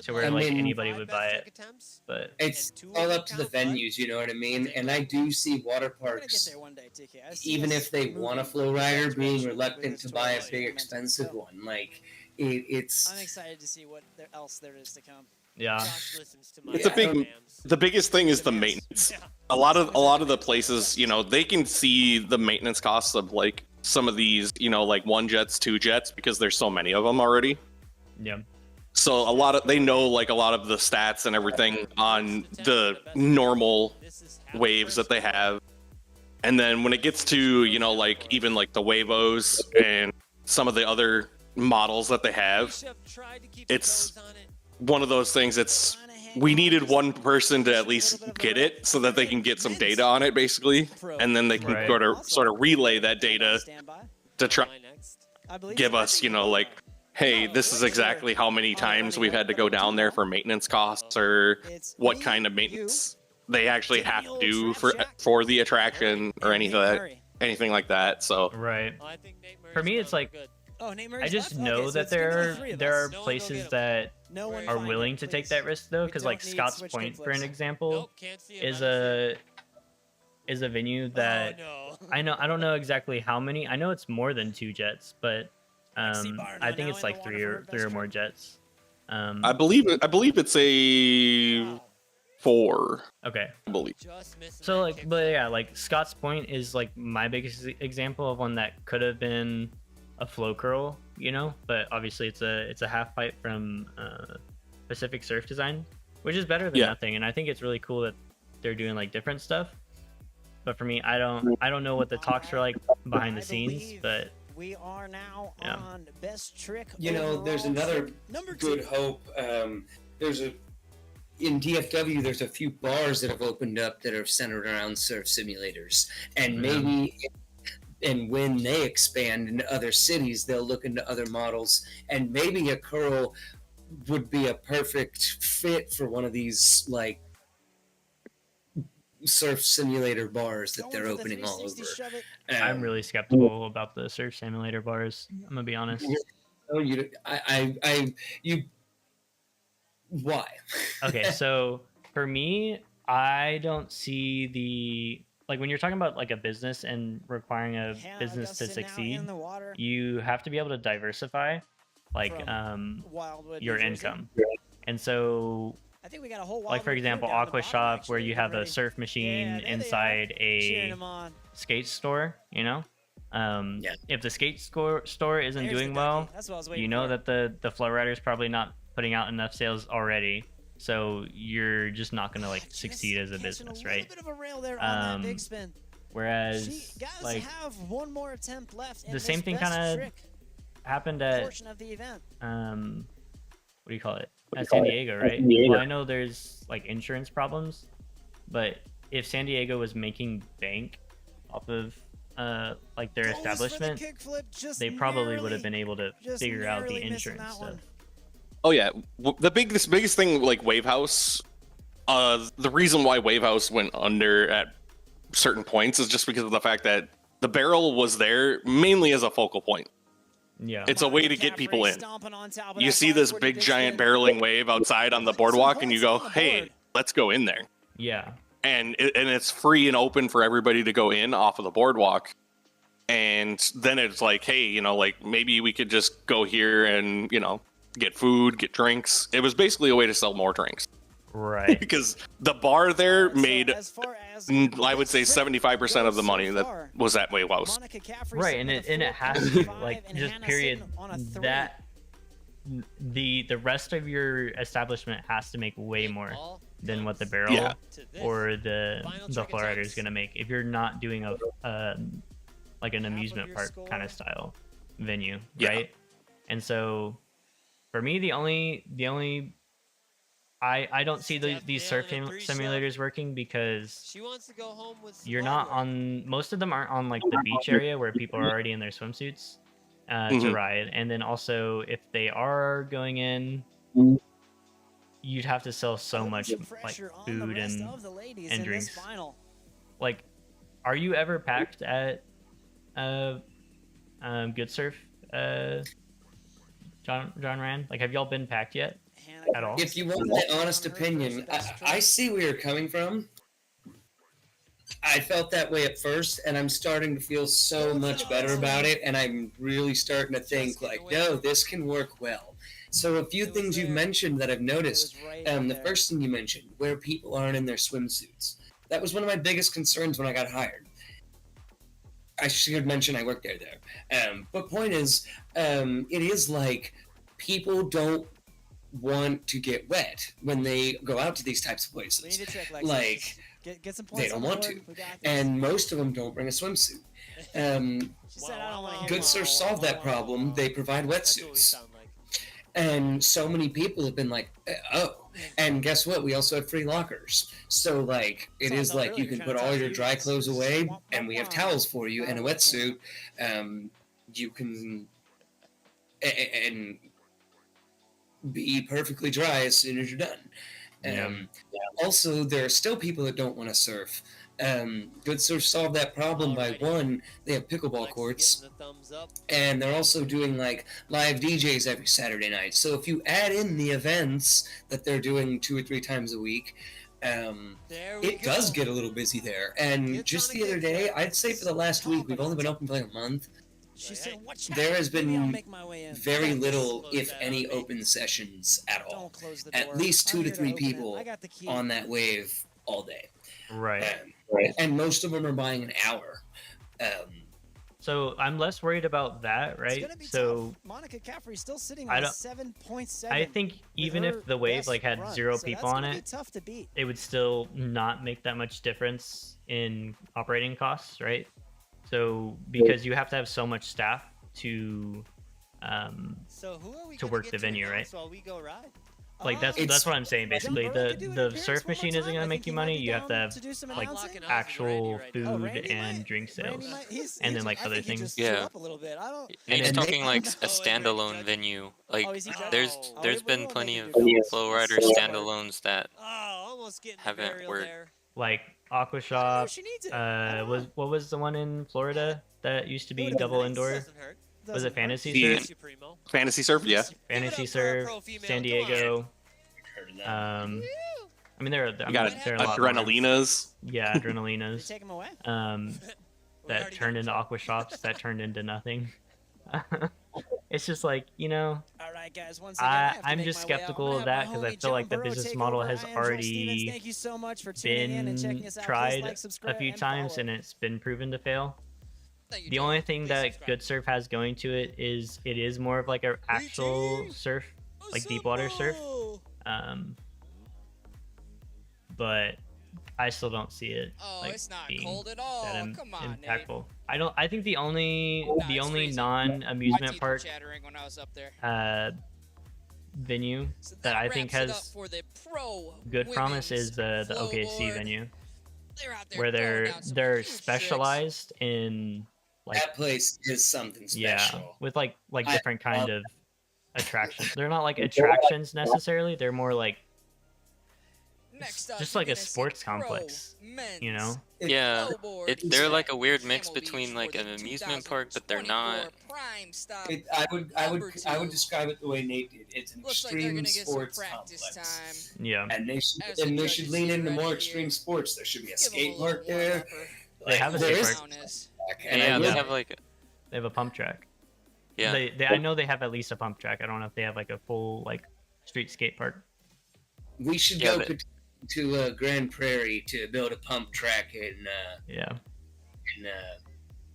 to where like anybody would buy it. But it's all up to the venues, you know what I mean? And I do see water parks, even if they want a FlowRider, being reluctant to buy a big expensive one. Like it's. I'm excited to see what else there is to come. yeah, It's the biggest thing is the maintenance. A lot of the places, they can see the maintenance costs of like some of these, like 1 jets, 2 jets, because there's so many of them already. yeah. So they know like a lot of the stats and everything on the normal waves that they have. And then when it gets to, like even like the Wavos and some of the other models that they have, it's one of those things. We needed one person to at least get it so that they can get some data on it, basically, and then they can sort of relay that data to try give us, like, hey, this is exactly how many times we've had to go down there for maintenance costs, or what kind of maintenance they actually have to do for the attraction, or anything like that. So Right. For me, it's like I just know that there are places that are willing to take that risk though, because like Scotts Point, for an example, is a venue that I don't know exactly how many. I know it's more than 2 jets, but I think it's like 3 or more jets. I believe it's a 4. Okay. I believe. So like, but yeah, like Scotts Point is like my biggest example of one that could have been a flow curl, but obviously it's a half pipe from Pacific Surf Design, which is better than nothing. And I think it's really cool that they're doing like different stuff. But for me, I don't know what the talks are like behind the scenes, but we are now on best trick. There's another good hope. in DFW, there's a few bars that have opened up that are centered around surf simulators, and maybe, and when they expand into other cities, they'll look into other models, and maybe a curl would be a perfect fit for one of these like surf simulator bars that they're opening all over. I'm really skeptical about the surf simulator bars. I'm gonna be honest. Oh, you. Why? Okay, so for me, I don't see the like when you're talking about like a business and requiring a business to succeed, you have to be able to diversify like your income. And so I think we got a whole like for example, Aqua Shop, where you have a surf machine inside a skate store, you know. If the skate store isn't doing well, you know that the flow rider is probably not putting out enough sales already, so you're just not gonna like succeed as a business, right? Whereas like have one more attempt left the same thing kind of happened at what do you call it, at San Diego, right? Well, I know there's like insurance problems, but if San Diego was making bank off of like their establishment, they probably would have been able to figure out the insurance stuff. Oh yeah, the biggest thing like Wave House, the reason why Wave House went under at certain points is just because of the fact that the barrel was there mainly as a focal point. Yeah, it's a way to get people in. You see this big giant barreling wave outside on the boardwalk, and you go, "Hey, let's go in there." Yeah, and it's free and open for everybody to go in off of the boardwalk. And then it's like, hey, you know, like maybe we could just go here and, you know, get food, get drinks. It was basically a way to sell more drinks. Right. Because the bar there made, I would say, 75% of the money that was at Wave House. Right, and it has to, like, just period, that the rest of your establishment has to make way more than what the barrel or the flow rider is going to make if you're not doing a like an amusement park kind of style venue, right? And so for me, the only I don't see these surf simulators working because you're not on, most of them aren't on like the beach area where people are already in their swimsuits to ride. And then also if they are going in, you'd have to sell so much like food and drinks. Like, are you ever packed at Good Surf, John Rand? Like, have y'all been packed yet at all? If you want my honest opinion, I see where you're coming from. I felt that way at first, and I'm starting to feel so much better about it, and I'm really starting to think, like, no, this can work well. So a few things you've mentioned that I've noticed. The first thing you mentioned, where people aren't in their swimsuits. That was one of my biggest concerns when I got hired. I should mention I worked there. But point is, it is like people don't want to get wet when they go out to these types of places. Like, they don't want to. And most of them don't bring a swimsuit. Good Surf solved that problem. They provide wetsuits. And so many people have been like, oh. And guess what? We also have free lockers. So, like, it is like you can put all your dry clothes away, and we have towels for you and a wetsuit. You can and be perfectly dry as soon as you're done. Also, there are still people that don't want to surf. Good Surf solved that problem by, one, they have pickleball courts, and they're also doing like live DJs every Saturday night. So if you add in the events that they're doing 2 or 3 times a week, it does get a little busy there. And just the other day, I'd say for the last week, we've only been open for like a month. There has been very little, if any, open sessions at all. At least 2 to 3 people on that wave all day. Right. And most of them are buying an hour. So I'm less worried about that, right? So Monica Caffrey's still sitting on 7.7. I think even if the wave like had 0 people on it, it would still not make that much difference in operating costs, right? So because you have to have so much staff to work the venue, right? Like that's what I'm saying basically. The surf machine isn't gonna make you money. You have to have like actual food and drink sales, and then like other things. Yeah. Nate's then- talking like a standalone venue. Like there's been plenty of Flow Rider Yes. standalones that Almost getting haven't burial worked. there. Like Aqua Shop. What was the one in Florida that used to be double indoor? Doesn't hurt. Was it Fantasy The- Surf? Supremo. Fantasy Surf, yeah. Fantasy Give it up for our Surf, pro female. San Come on. Diego. Heard of that. I mean there are. You got there are a lot more. Adrenalinas. Yeah, Adrenalinas. Take him away. We That already turned got into some. Aqua Shops. That turned into nothing. It's just like, you know, All right, guys. Once again, I have to I'm make just my way out. skeptical I'm of gonna that have because my I homie feel like John the Burrow business take model over. has I am Joel Stevens. already Thank you so much for tuning in and checking been us out. Please tried like, subscribe, a few and times follow. and it's been proven to fail. Thank you, The John. only thing Please that subscribe. Good Surf has going to it is more of like an actual surf, like deep water surf. But I still don't see it Oh, like it's not being cold at all. that Come on, Nate. impactful. I think the only Nah, it's freezing. My non-amusement teeth were park chattering when I was up there. venue So that I think wraps it up has for the pro good promise women's is the OKC flowboard. venue, They're out there where throwing down some they're huge tricks. specialized in like That place is something yeah, special. with like I different kind love- of attractions. They're not like attractions necessarily. They're more like Next up, just you're like a gonna see sports pro complex, men's you know? Yeah, flowboard they're like a track weird mix Camel between Beach like for an the amusement park, but they're 2024 not. Prime Stop. I would describe it the way Nate did. It's an Looks like they're extreme gonna get some sports practice complex. time. Yeah, And they should, As the judges lean get into ready more here. extreme sports. There should be a Give 'em skate little park there. warm-upper. They have a there skate is- park. Down-is. and I Yeah, they will- have like They have a pump track. yeah. I know they have at least a pump track. I don't know if they have like a full like street skate park. we should Yeah, go but- to Grand Prairie to build a pump track in Yeah,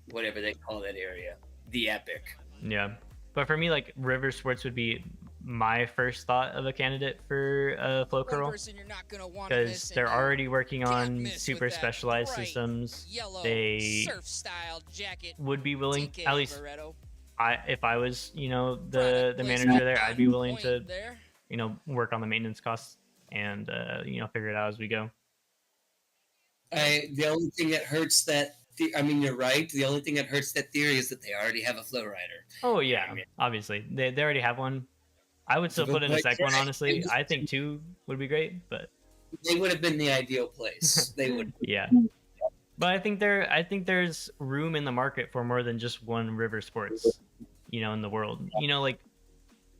whatever they call that area, the Epic. yeah. But for me, like river sports would be my first thought of a candidate for a flow One curl person you're not gonna want to miss, because and they're you already working can't on miss with super that specialized bright systems. yellow They surf-style jacket. would be willing, TK at least Barretto. if I was, you know, Product the placement manager there, I'd be on willing point to, there. you know, work on the maintenance costs and you know, figure it out as we go. The only thing that hurts that, I mean, you're right. The only thing that hurts that theory is that they already have a flow rider. Oh yeah, I mean- obviously they already have one. I would still put in a Like, sec one, right. honestly. I think 2 would be great, but They would have been the ideal place. They would. yeah. But I think there's room in the market for more than just one river sports, you know, in the world. You know, like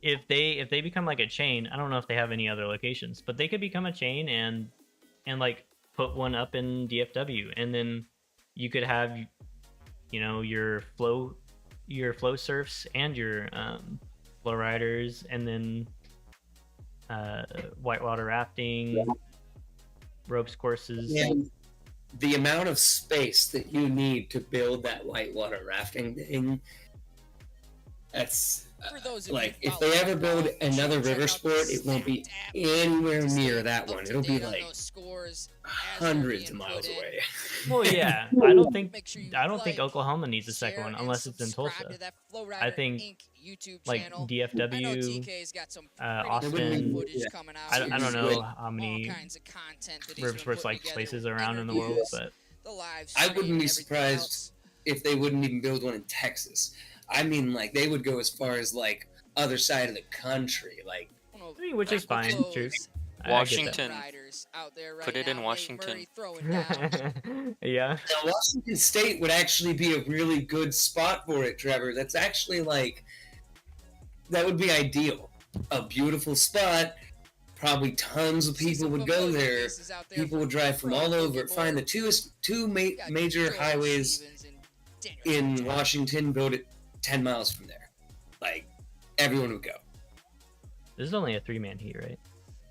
if they become like a chain, I don't know if they have any other locations, but they could become a chain and like put one up in DFW, and then you could have, you know, your flow surfs and your flow riders, and then whitewater rafting, ropes courses. And the amount of space that you need to build that whitewater rafting thing, that's For those of like, you if they ever build following another along, check river out sport, the it won't be stacked anywhere app. near that Up one. to It'll be date on like those scores as hundreds they're of being miles put in. away. Well, yeah, I don't think Make sure you think like, Oklahoma needs a share, second one and unless it's in subscribe Tulsa. to that Flow I Rider think, Inc. YouTube like channel. I know DFW, TK's got some pretty Austin. funny footage coming out. I don't here. know how All many kinds of content that he's river been sports putting like together places with around in the world, interviews, but the live I stream wouldn't and be everything surprised else. if they wouldn't even build one in Texas. I mean, like, they would go as far as like other side of the country. Like, I mean, which is fine, true. I get that. Washington. Riders out there right Put it in now. Nate Washington. Murray throwing down. Yeah, now Washington State would actually be a really good spot for it, Trevor. That's actually like, that would be ideal. A beautiful spot. Probably tons of people would go there. People would drive from all over. Find the two major highways in Washington, build it 10 miles from there. Like, everyone would go. this is only a 3-man heat, right?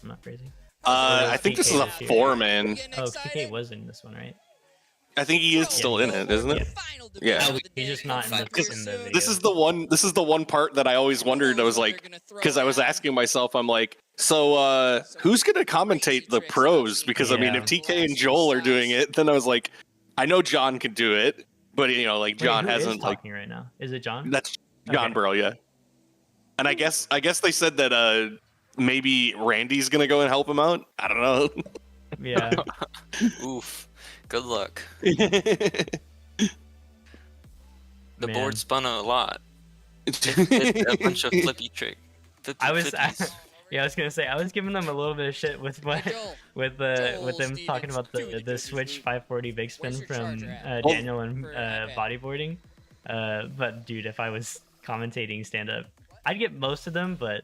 I'm not crazy. I think this is a TK. 4-man. Oh, TK was in this one, right? I think he is still in it, isn't it? Yeah. He's just not in the video. This is the one part that I always wondered. I was like, because I was asking myself, I'm like, so who's gonna commentate the pros? Because I mean, if TK and Joel are doing it, then I was like, I know John could do it, but you know, like John Wait, who is hasn't like talking right now. Is it John? that's John Okay. Burrow, yeah. And I guess they said that maybe Randy's gonna go and help him out. I don't know. Yeah. Oof. Good luck. The The Man. board spun a lot. It's a bunch of flippy trick. I was flippies. yeah, I was gonna say I was giving them a little bit of shit with what Joel. with them talking about the Switch 540 big spin Where's your from charger at? Daniel and For iPad. bodyboarding. But dude, if I was commentating stand up, I'd get most of them, but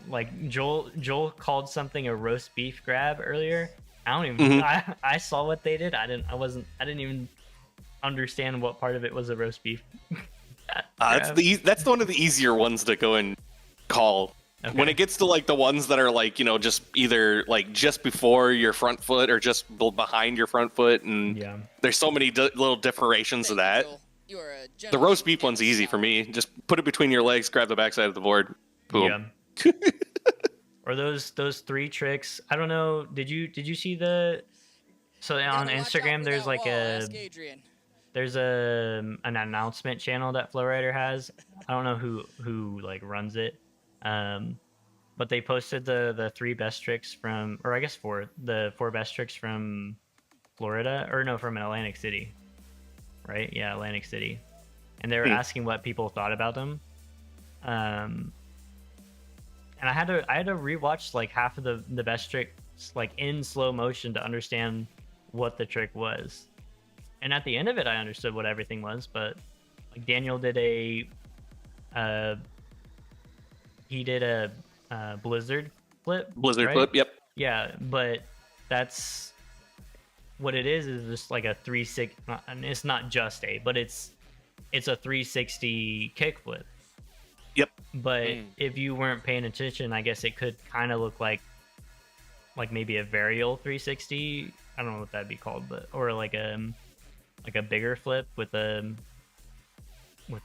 like Joel called something a roast beef grab earlier. I don't even I saw what they did. I didn't even understand what part of it was a roast beef. That's one of the easier ones to go and call. Okay. When it gets to like the ones that are like, you know, just either like just before your front foot or just behind your front foot, and Yeah. there's so many little differentiations of Thank you, that. Joel. You are a The gentleman roast beef and one's easy for solid. me. Just put it between your legs, grab the backside of the board. Boom. Yeah. Or those 3 tricks. I don't know. Did you see the? So You on gotta watch out Instagram, for there's that like wall. Ask Adrian. there's an announcement channel that Flowrider has. I don't know who like runs it. But they posted the 3 best tricks from, or I guess 4, the 4 best tricks from Florida, or no, from Atlantic City, right? Yeah, Atlantic City, and they were asking what people thought about them. And I had to rewatch like half of the best tricks like in slow motion to understand what the trick was. And at the end of it, I understood what everything was. But like Daniel did he did a blizzard flip. Blizzard right? flip. Yep. Yeah, but that's what it is just like a 360. And it's not just but it's a 360 kickflip. Yep. But if you weren't paying attention, I guess it could kind of look like maybe a varial 360. I don't know what that'd be called, but or like a bigger flip with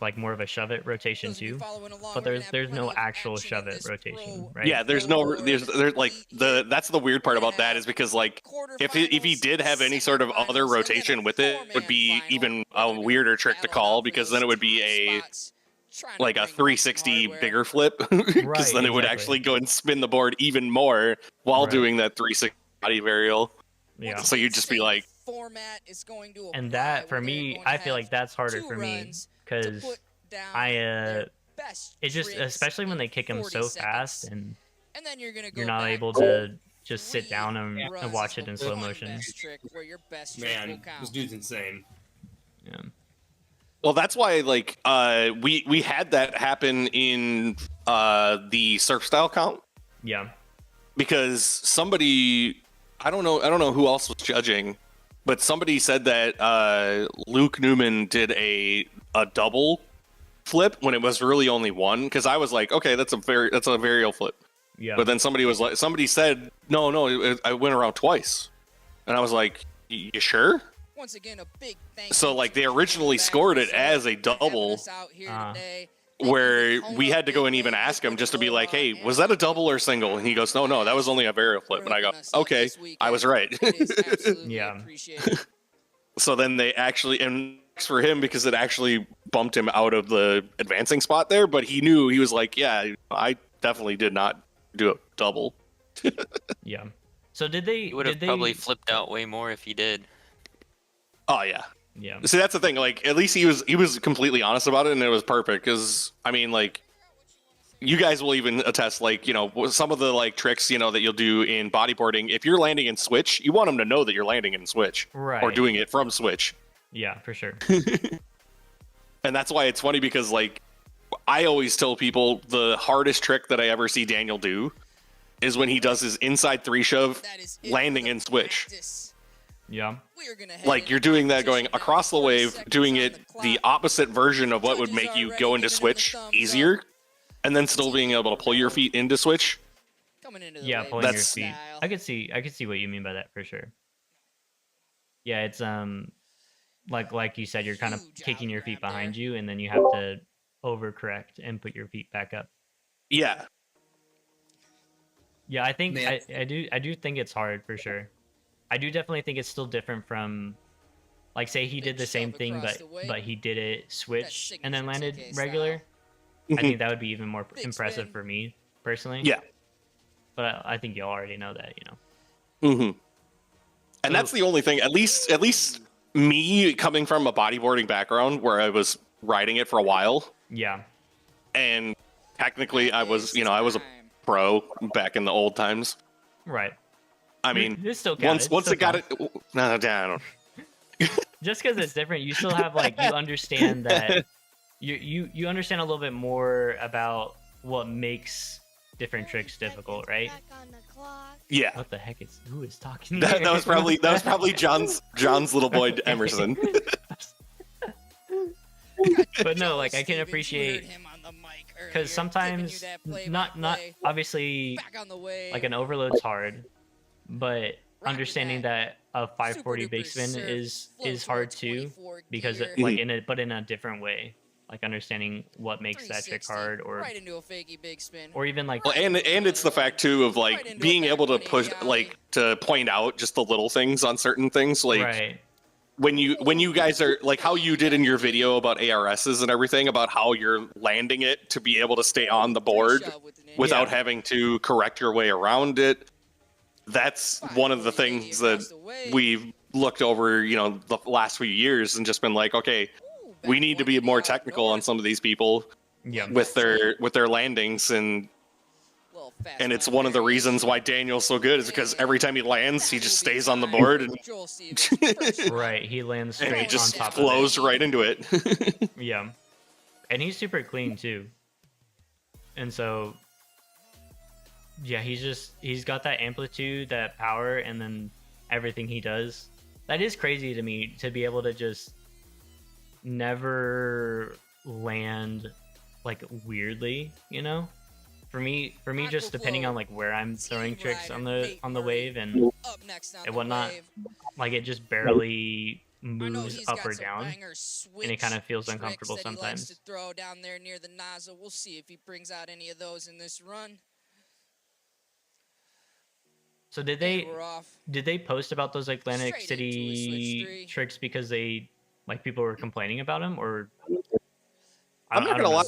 like more of a shove it rotation Those of you too. following along, But we're gonna have there's no plenty of actual action shove in it this rotation, Pro right? Yeah, there's like that's the weird part about that is because like if he did have any sort of other rotation with it, it would be even a weirder trick to call, because then it would be a 360 bigger flip, because Right, then it would exactly. actually go and spin the board even more while Right. doing that 360 body varial. Yeah. So you'd just be like, format is going to And apply, that for where they're me, going to I feel have like that's harder 2 for me runs to because put down I their best it's just tricks especially when in they kick them 40 so seconds. fast and And then you're gonna go you're not back able to to just sit 3 down and runs watch it in of slow one motion. best trick where your best trick will Man, count. this dude's insane. Yeah. well, that's why like we had that happen in the surf style count, Yeah. because somebody I don't know who else was judging, but somebody said that Luke Newman did a double flip when it was really only one, because I was like, okay, that's a varial flip. Yeah. But then somebody said no, I went around twice, and I was like, you sure? Once again, a big thank So you like to they the originally back scored it resort as a for having double, us out here today. Thank you where to we Kona had to go and Big even Wave, ask him Liquid just to be like, Aloha, hey, and was that a double or single? And he goes, no, that was only a varial flip. And I go, hooking us up okay, this I was weekend. right. It is absolutely Yeah. appreciated. So then they actually, and for him, because it actually bumped him out of the advancing spot there, but he knew, he was like, yeah, I definitely did not do a double. Yeah. So did they He would have probably flipped out way more if he did. Oh yeah. Yeah. See, that's the thing. Like, at least he was completely honest about it, and it was perfect. Because I mean, like, you guys will even attest. Like, you know, some of the like tricks, you know, that you'll do in bodyboarding. If you're landing in switch, you want them to know that you're landing in switch, Right. or doing it from switch. Yeah, for sure. And that's why it's funny, because like I always tell people the hardest trick that I ever see Daniel do is when he does his inside 3 shove, That is it landing for the in switch. practice. Yeah. We are gonna head Like into you're doing that, competition going now. across the 40 wave, seconds doing on it the clock. opposite version of what would Judges make are you already go into giving him the switch thumbs up. easier, and then still being able to pull your feet into switch. Coming into the Yeah, wave pulling your That's- feet. style. I could see what you mean by that for sure. Yeah, it's like you said, you're kind of Huge kicking your feet outgrab behind there. you, and then you have to overcorrect and put your feet back up. Yeah, Yeah, I think Man. I do think it's hard for sure. I do definitely think it's still different from, like, say he did Big the same shove thing, across but the way. he did it switch and then signature landed TK regular. style. I think that would be even more Big impressive spin. for me. personally. Yeah. But I think you already know that, you know. Mm-hmm. And that's the only thing. At least me coming from a bodyboarding background where I was riding it for a while. Yeah. And technically, I was a pro back in the old times. Right. I mean, this still once still it got it, no, I don't. Just because it's different, you still have like you understand that you understand a little bit more about what makes different tricks difficult, right? Yeah. What the heck is who is talking? That was probably John's little boy Emerson. But no, like I can appreciate because sometimes not obviously like an overload's hard, but understanding that a 540 big spin is hard too, because like in a different way, like understanding what makes that trick hard, or even like and it's the fact too of like being able to push, like to point out just the little things on certain things, like right. when you guys are like how you did in your video about ARSs and everything, about how you're landing it to be able to stay on the board without having to correct your way around it. That's one of the things that we've looked over, you know, the last few years and just been like, okay, we need to be more technical on some of these people with their landings, and it's one of the reasons why Daniel's so good is because every time he lands, he just stays on the board and right, he lands straight and he just on top flows of it. right into it. Yeah, and he's super clean too, and so yeah, he's got that amplitude, that power, and then everything he does. That is crazy to me, to be able to just never land like weirdly, you know. For me just depending on like where I'm throwing tricks on the wave and whatnot, like it just barely moves up or down, and it kind of feels uncomfortable sometimes. To throw down there near the nozzle. We'll see if he brings out any of those in this run. So did they post about those like Atlantic City tricks because people were complaining about them, or? I'm not gonna lie,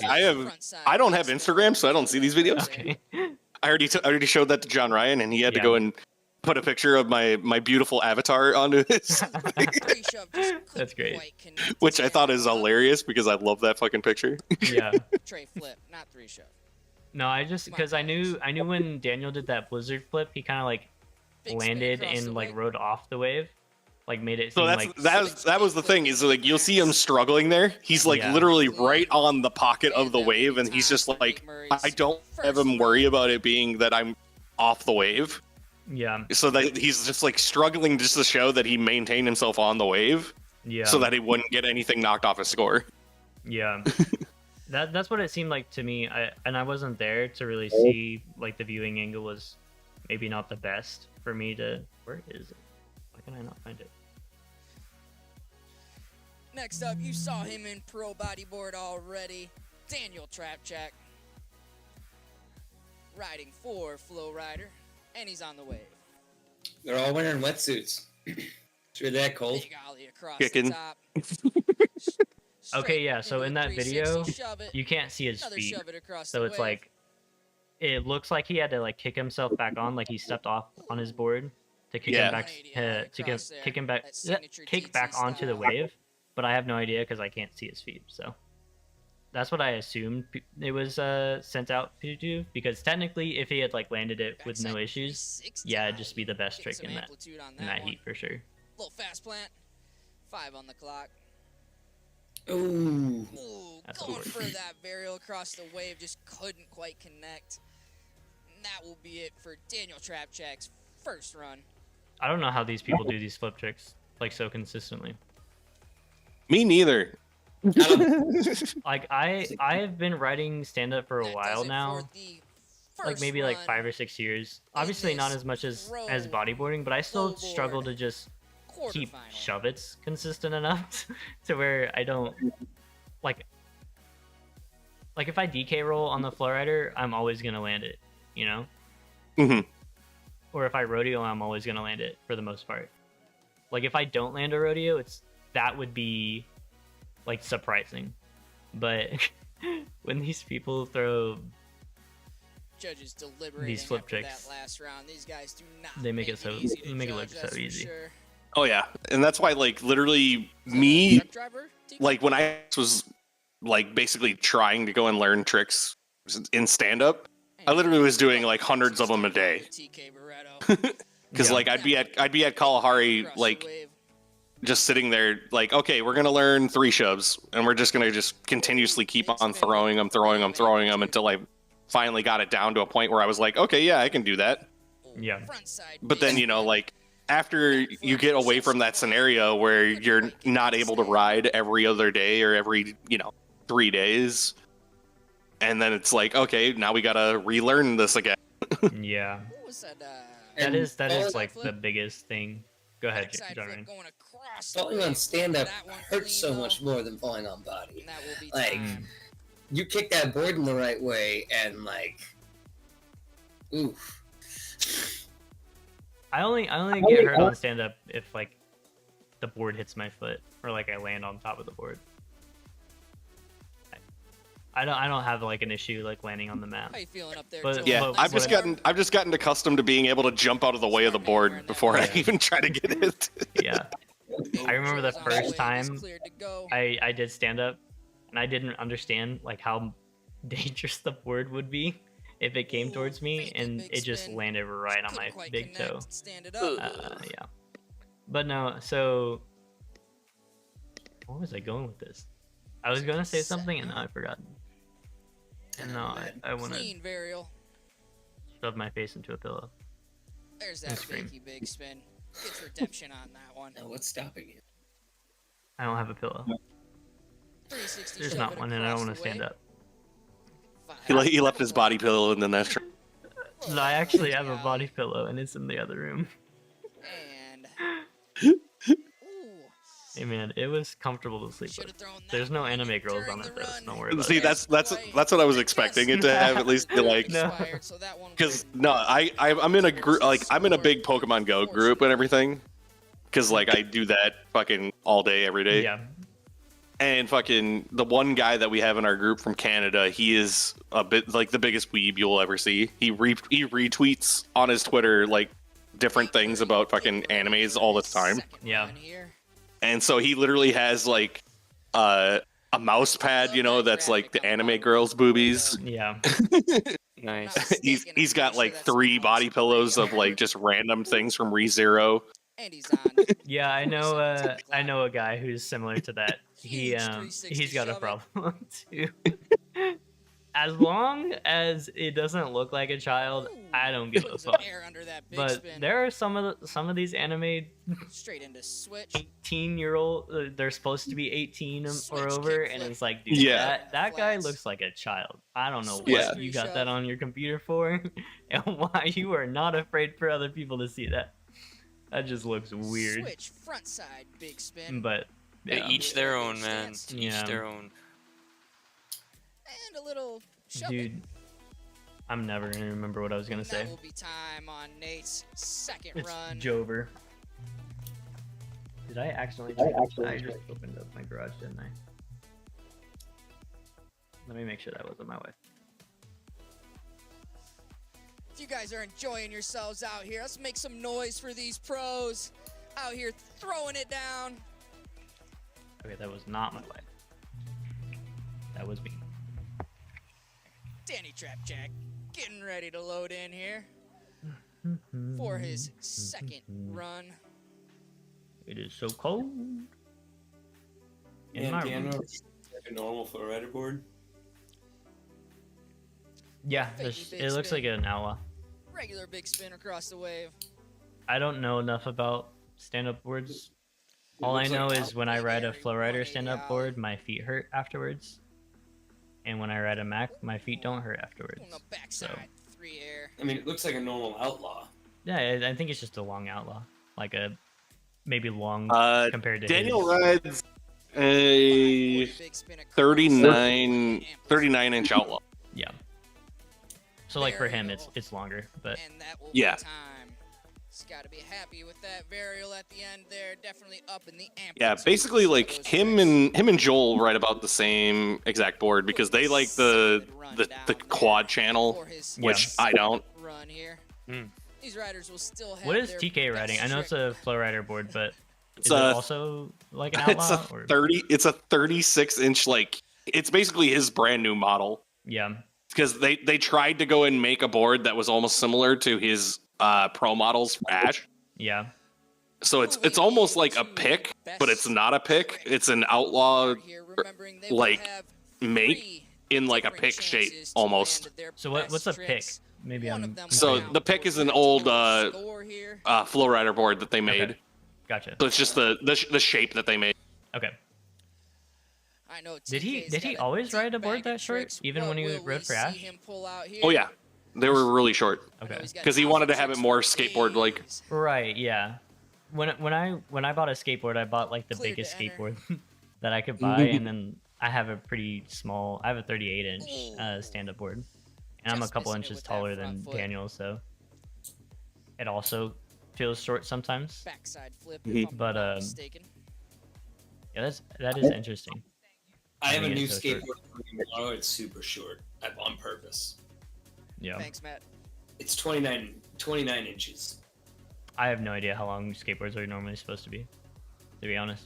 I don't have Instagram, so I don't see these videos. Okay. I already showed that to John Ryan, and he had to go and put a picture of my beautiful avatar onto his. That's great. Which I thought is hilarious because I love that fucking picture. Yeah. Tray flip, not three shove. No, I just because I knew when Daniel did that blizzard flip, he kind of like landed and like rode off the wave, like made it seem like that was the thing, is like you'll see him struggling there. He's like literally right on the pocket of the wave, and he's just like, I don't have him worry about it being that I'm off the wave. Yeah. So that he's just like struggling just to show that he maintained himself on the wave. Yeah. So that he wouldn't get anything knocked off his score. Yeah. That's what it seemed like to me. I wasn't there to really see, like the viewing angle was maybe not the best for me to. Where is it? Why can I not find it? Next up, you saw him in Pro Bodyboard already. Daniel Trapjack. Riding for Flow Rider. And he's on the wave. They're all wearing wetsuits. It's really that cold. Big ollie across Kicking. the top. Okay, yeah, so in that video, you can't see his feet. So it's like, it looks like he had to like kick himself back on, like he stepped off on his board to kick him back, kick back onto the wave. But I have no idea because I can't see his feet. So that's what I assumed it was sent out to do, because technically, if he had like landed it with no issues, yeah, it'd just be the best trick in that heat for sure. Little fast plant. 5 on the clock. Ooh. Going for that burial across the wave, just couldn't quite connect. And that will be it for Daniel Trapjack's first run. I don't know how these people do these flip tricks like so consistently. Me neither. Like I have been riding stand up for a while now, like maybe like 5 or 6 years. Obviously not as much as bodyboarding, but I still struggle to just keep shove-its consistent enough to where I don't like if I DK roll on the flow rider, I'm always gonna land it, you know. Mm-hmm. Or if I rodeo, I'm always gonna land it for the most part. Like if I don't land a rodeo, that would be like surprising. But when these people throw Judges deliberating These flip after tricks. that last round. These guys do not They make it so easy to make it look judge, so that's for easy. sure. Oh yeah, and that's why like literally Is that a me, truck driver, TK? like when I was like basically trying to go and learn tricks in stand up, I literally was doing like hundreds of them a day. TK Barreto. Because Yeah. like I'd be at Kalahari Across the like wave. just sitting there like, okay, we're gonna learn 3 shoves and we're just gonna just continuously keep on throwing them until I finally got it down to a point where I was like, okay, yeah, I can do that. Yeah. Frontside But then, you know, like after you get away from that scenario where you're not able to ride every other day or every, 3 days, and then it's like, okay, now we gotta relearn this again. Yeah. What was that? That is backside like flip? the biggest thing. Go ahead, Backside Jordan. flip going across the Falling wave. on stand-up That one hurts so clean, much though. more than falling on body. And that will be Like, time. You kick that board in the right way, and like, oof. I only get hurt on stand up if like the board hits my foot or like I land on top of the board. I don't have like an issue like landing on the map. How you feeling up there, But- Joe? Yeah, but I've what just gotten accustomed to being able to jump out of the way of the board before I Yeah. even try to get it. Yeah. I remember the Joe's on first way, he's time cleared to go. I did stand up and I didn't understand like how dangerous the board would be if it came towards me, fake it, and big it just spin. landed right on Couldn't my quite big connect, toe. Stand it up. Yeah. But no, so where was I going with this? I was gonna say something and now I forgot. And now I wanna Clean varial. shove my face into a pillow. There's and that scream. fakey big spin. Gets redemption on that one. Now what's stopping you? I don't have a pillow. 360 There's shove not it one and I don't across want to the stand wave. up. He left his body pillow in the nest. No, I actually have a body pillow and it's in the other room. And ooh, Hey man, it was comfortable to sleep should with. have thrown that There's no one anime in girls during on it the though, run. so don't worry about See, it. that's what I was expecting it to have at least be like. No. Expired, so that one Because will- no, I'm in a group, like I'm in a big Pokemon Go group and everything. Because like I do that fucking all day every day. Yeah. And fucking the one guy that we have in our group from Canada, he is a bit like the biggest weeb you'll ever see. He retweets on his Twitter like different things about fucking animes all the time. Second Yeah. run here. And so he literally has like a mouse pad, that's like the anime girls' boobies. Yeah. Nice. He's got like 3 body pillows of like just random things from ReZero. And he's on. Yeah, I know a guy who's similar to that. He's got a problem too. As long as it doesn't look like a child, I don't give a Put some fuck. air under that big But spin. there are some of these anime Straight into switch. 18-year-old, they're supposed to be 18 or Switch over, kick and flip. it's like, dude, Yeah. that guy Flats. looks like a child. I don't know Switch what three you got shove. that on your computer for, and why you are not afraid for other people to see that. That just looks weird. Switch front side big spin. But yeah. Each their own, man. Stance. Each Yeah. their own. And a little shove. Dude, I'm never gonna remember what I was gonna say. That will be time on Nate's second It's run. Jover. Did I accidentally? I just opened up my garage, didn't I? Let me make sure that wasn't my wife. If you guys are enjoying yourselves out here, let's make some noise for these pros out here throwing it down. Okay, that was not my wife. That was me. Danny Trapjack getting ready to load in here for his second run. It is so cold. In And my piano room. is like a normal flowrider board. Yeah, Fakey big it looks like spin. an outlaw. Regular big spin across the wave. I don't know enough about stand-up boards. It All I looks know like is when I ride a Very FlowRider 180 stand-up out. board, my feet hurt afterwards. And when I ride a Mac, my feet don't hurt afterwards. On the backside, 3 air. I mean, it looks like a normal outlaw. Yeah, I think it's just a long outlaw. Like a maybe long Uh, compared to Daniel his. rides a 39 inch outlaw. Yeah. So like for him it's longer, but And that will Yeah. be time. He's got to be happy with that varial at the end there. Definitely up in the amplitude. Yeah, basically like him and Joel write about the same exact board because they like the quad channel, which I don't. Run here. Hmm. These riders will still have What is their TK best riding? I know it's trick. a flow rider board, but It's is it also like an outlaw? It's a 30. It's a 36-inch. Like it's basically his brand new model. Yeah. Because they tried to go and make a board that was almost similar to his pro models for Ash. Yeah. So it's almost like a pick, but it's not a pick. It's an outlaw like make in like a pick shape almost. So what's a pick? Maybe I'm. So the pick is an old flow rider board that they made. Okay. Gotcha. So it's just the shape that they made. Okay. I know Did he always ride a board that short, even when he rode for Ash? Oh yeah, they were really short. Okay. Because he wanted to have it more skateboard like. Right. Yeah. When I bought a skateboard, I bought like the biggest skateboard that I could buy, and then I have a 38-inch stand-up board, and I'm a couple inches taller than Daniel, so it also feels short sometimes. Backside flip, But yeah, that is interesting. I have a new so skateboard for you tomorrow. It's super short, on purpose. Yeah. Thanks, Matt. It's 29 inches. I have no idea how long skateboards are normally supposed to be honest.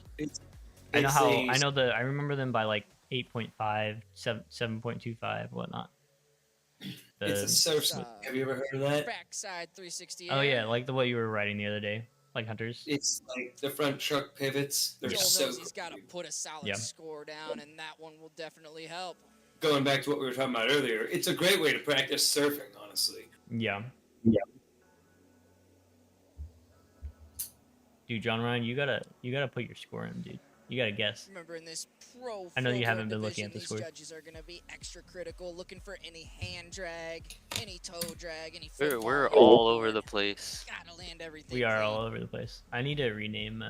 I remember them by like 8.5, 7.25, whatnot. It's a surf snow. Have you ever heard of that? Backside 360. Oh yeah, like what you were riding the other day, like Hunters. It's like the front truck pivots. They're Joel so knows he's got to put a solid score down, and that one will definitely help. Going back to what we were talking about earlier, it's a great way to practice surfing, honestly. Yeah. Dude, John Ryan, you gotta put your score in, dude. You gotta guess. Remember, in this pro I know you flowboard haven't been looking division, at the these scores. judges are gonna be extra critical, looking for any hand drag, any toe drag, any. We're all over the place. Gotta land everything. We are all over the place. I need to rename.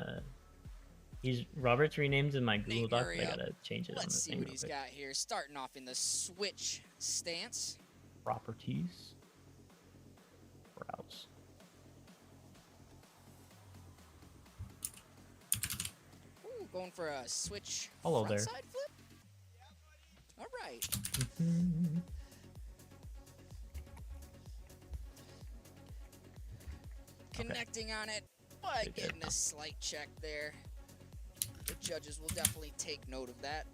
Robert's renamed in my Google Doc. I gotta change it. Let's on the see thing what real he's quick. got here. Starting off in the switch stance. Properties. Browse. Ooh, going for a switch. Hello there. Side flip. All right. Connecting on it, but getting a slight check there. The judges will definitely take note of that.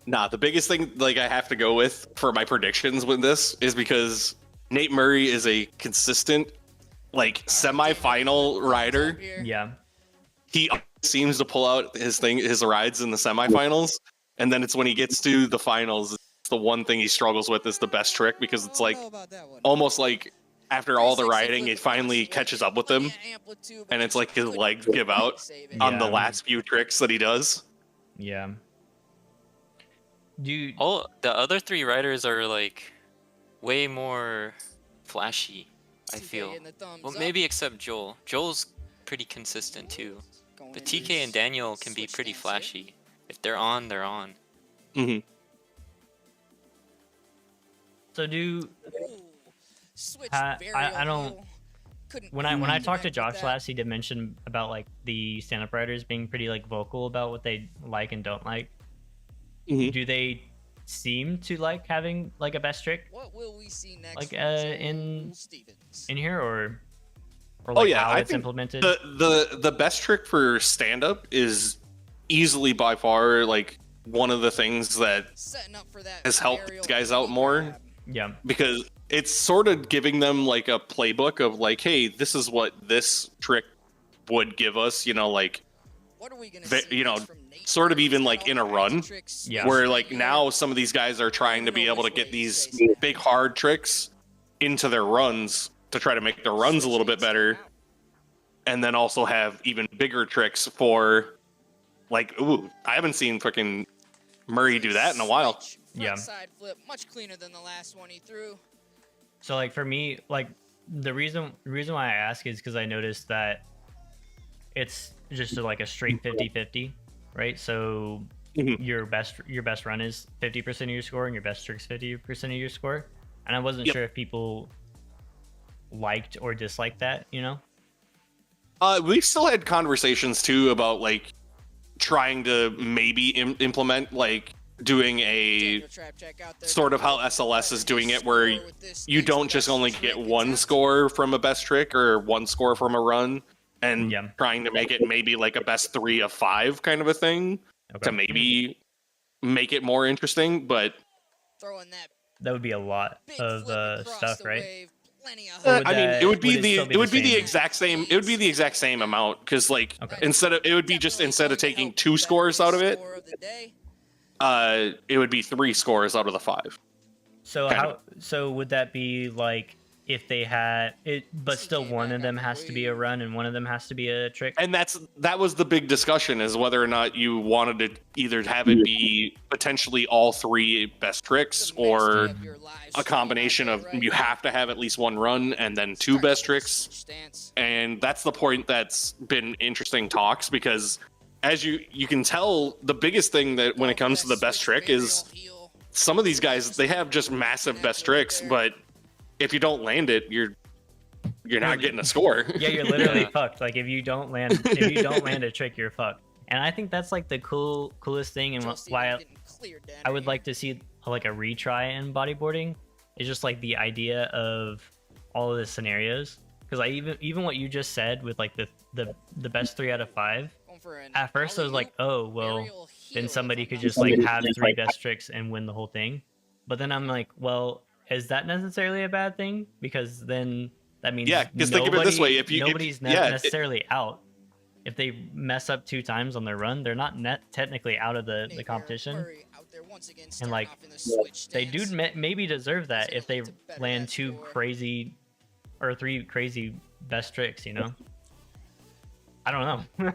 Nah, the biggest thing like I have to go with for my predictions with this is because Nate Murray is a consistent semi-final rider. Yeah. He seems to pull out his rides in the semifinals, and then it's when he gets to the finals, it's the one thing he struggles with is the best trick because it's like almost like after all the riding, it finally catches up with him, and it's like his legs give out on the last few tricks that he does. Yeah. Dude. All the other three riders are like way more flashy, I feel. Well, maybe except Joel. Joel's pretty consistent too. But TK and Daniel can be pretty flashy. If they're on, they're on. Mm-hmm. So I don't. When I talked to Josh last, he did mention about like the stand-up riders being pretty like vocal about what they like and don't like. Mm-hmm. Do they seem to like having like a best trick? What will we see next? Like in here or like how it's implemented? The best trick for stand-up is easily by far like one of the things that has helped these guys out more. Yeah. Because it's sort of giving them like a playbook of like, hey, this is what this trick would give us, like, sort of even like in a run, where like now some of these guys are trying to be able to get these big hard tricks into their runs to try to make their runs a little bit better, and then also have even bigger tricks for like, ooh, I haven't seen freaking Murray do that in a while. Yeah. Side flip, much cleaner than the last one he threw. So like for me, like the reason why I ask is because I noticed that it's just like a straight 50-50, right? So your best run is 50% of your score and your best trick's 50% of your score. And I wasn't sure if people liked or disliked that, you know? We've still had conversations too about like trying to maybe implement like doing a sort of how SLS is doing it, where you don't just only get one score from a best trick or one score from a run, and trying to make it maybe like a best 3 of 5 kind of a thing to maybe make it more interesting. But that would be a lot of stuff, right? I mean, it would be the exact same. It would be the exact same amount, because like instead of taking 2 scores out of it, it would be 3 scores out of the 5. So so would that be like if they had it, but still one of them has to be a run and one of them has to be a trick? And that was the big discussion, is whether or not you wanted to either have it be potentially all 3 best tricks, or a combination of you have to have at least 1 run and then 2 best tricks. And that's the point that's been interesting talks, because as you can tell, the biggest thing that when it comes to the best trick is some of these guys, they have just massive best tricks, but if you don't land it, you're not getting a score. Yeah, you're literally fucked. Like if you don't land a trick, you're fucked. And I think that's like the coolest thing, and why I would like to see like a retry in bodyboarding is just like the idea of all of the scenarios. Because I even what you just said with like the best 3 out of 5. At first I was like, oh well, then somebody could just like have 3 best tricks and win the whole thing. But then I'm like, well, is that necessarily a bad thing? Because then that means because think of it this way: nobody's necessarily out. If they mess up 2 times on their run, they're not technically out of the competition. And like they do maybe deserve that if they land 2 crazy or 3 crazy best tricks, you know? I don't know.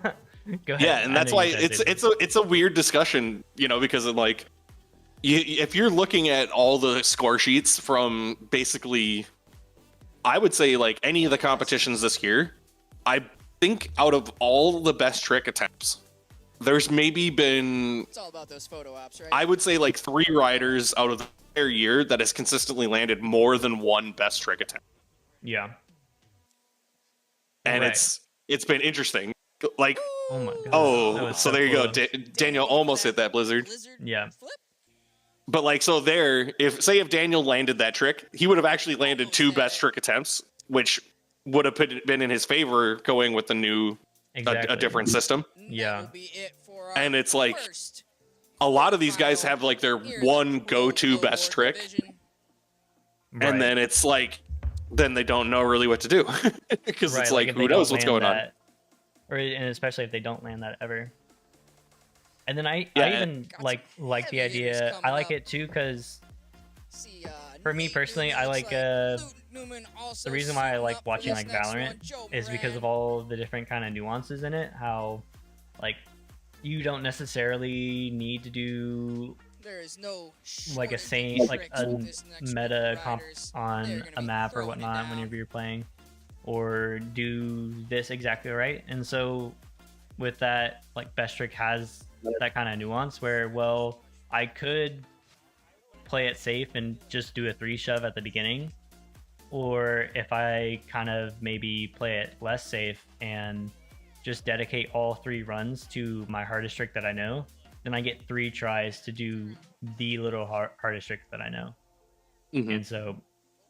Go ahead. Yeah, and that's why it's a weird discussion, you know, because of like if you're looking at all the score sheets from basically, I would say like any of the competitions this year, I think out of all the best trick attempts, there's maybe been, it's all about those photo ops, right? I would say like 3 riders out of the entire year that has consistently landed more than 1 best trick attempt. Yeah. And it's been interesting. Like, oh my god. Oh, so there you go. Daniel almost hit that blizzard. Yeah. But like, so there, if Daniel landed that trick, he would have actually landed 2 best trick attempts, which would have been in his favor going with the new, a different system. Yeah. And it's like, a lot of these guys have like their one go-to best trick, and then it's like, then they don't know really what to do, because it's like who knows what's going on. And especially if they don't land that ever. And then I even like the idea. I like it too, because for me personally, I like the reason why I like watching like Valorant is because of all the different kind of nuances in it. How like you don't necessarily need to do like a meta comp on a map or whatnot whenever you're playing, or do this exactly right. And so with that, like best trick has that kind of nuance where, well, I could play it safe and just do a 3 shove at the beginning, or if I kind of maybe play it less safe and just dedicate all 3 runs to my hardest trick that I know, then I get 3 tries to do the little hardest trick that I know. And so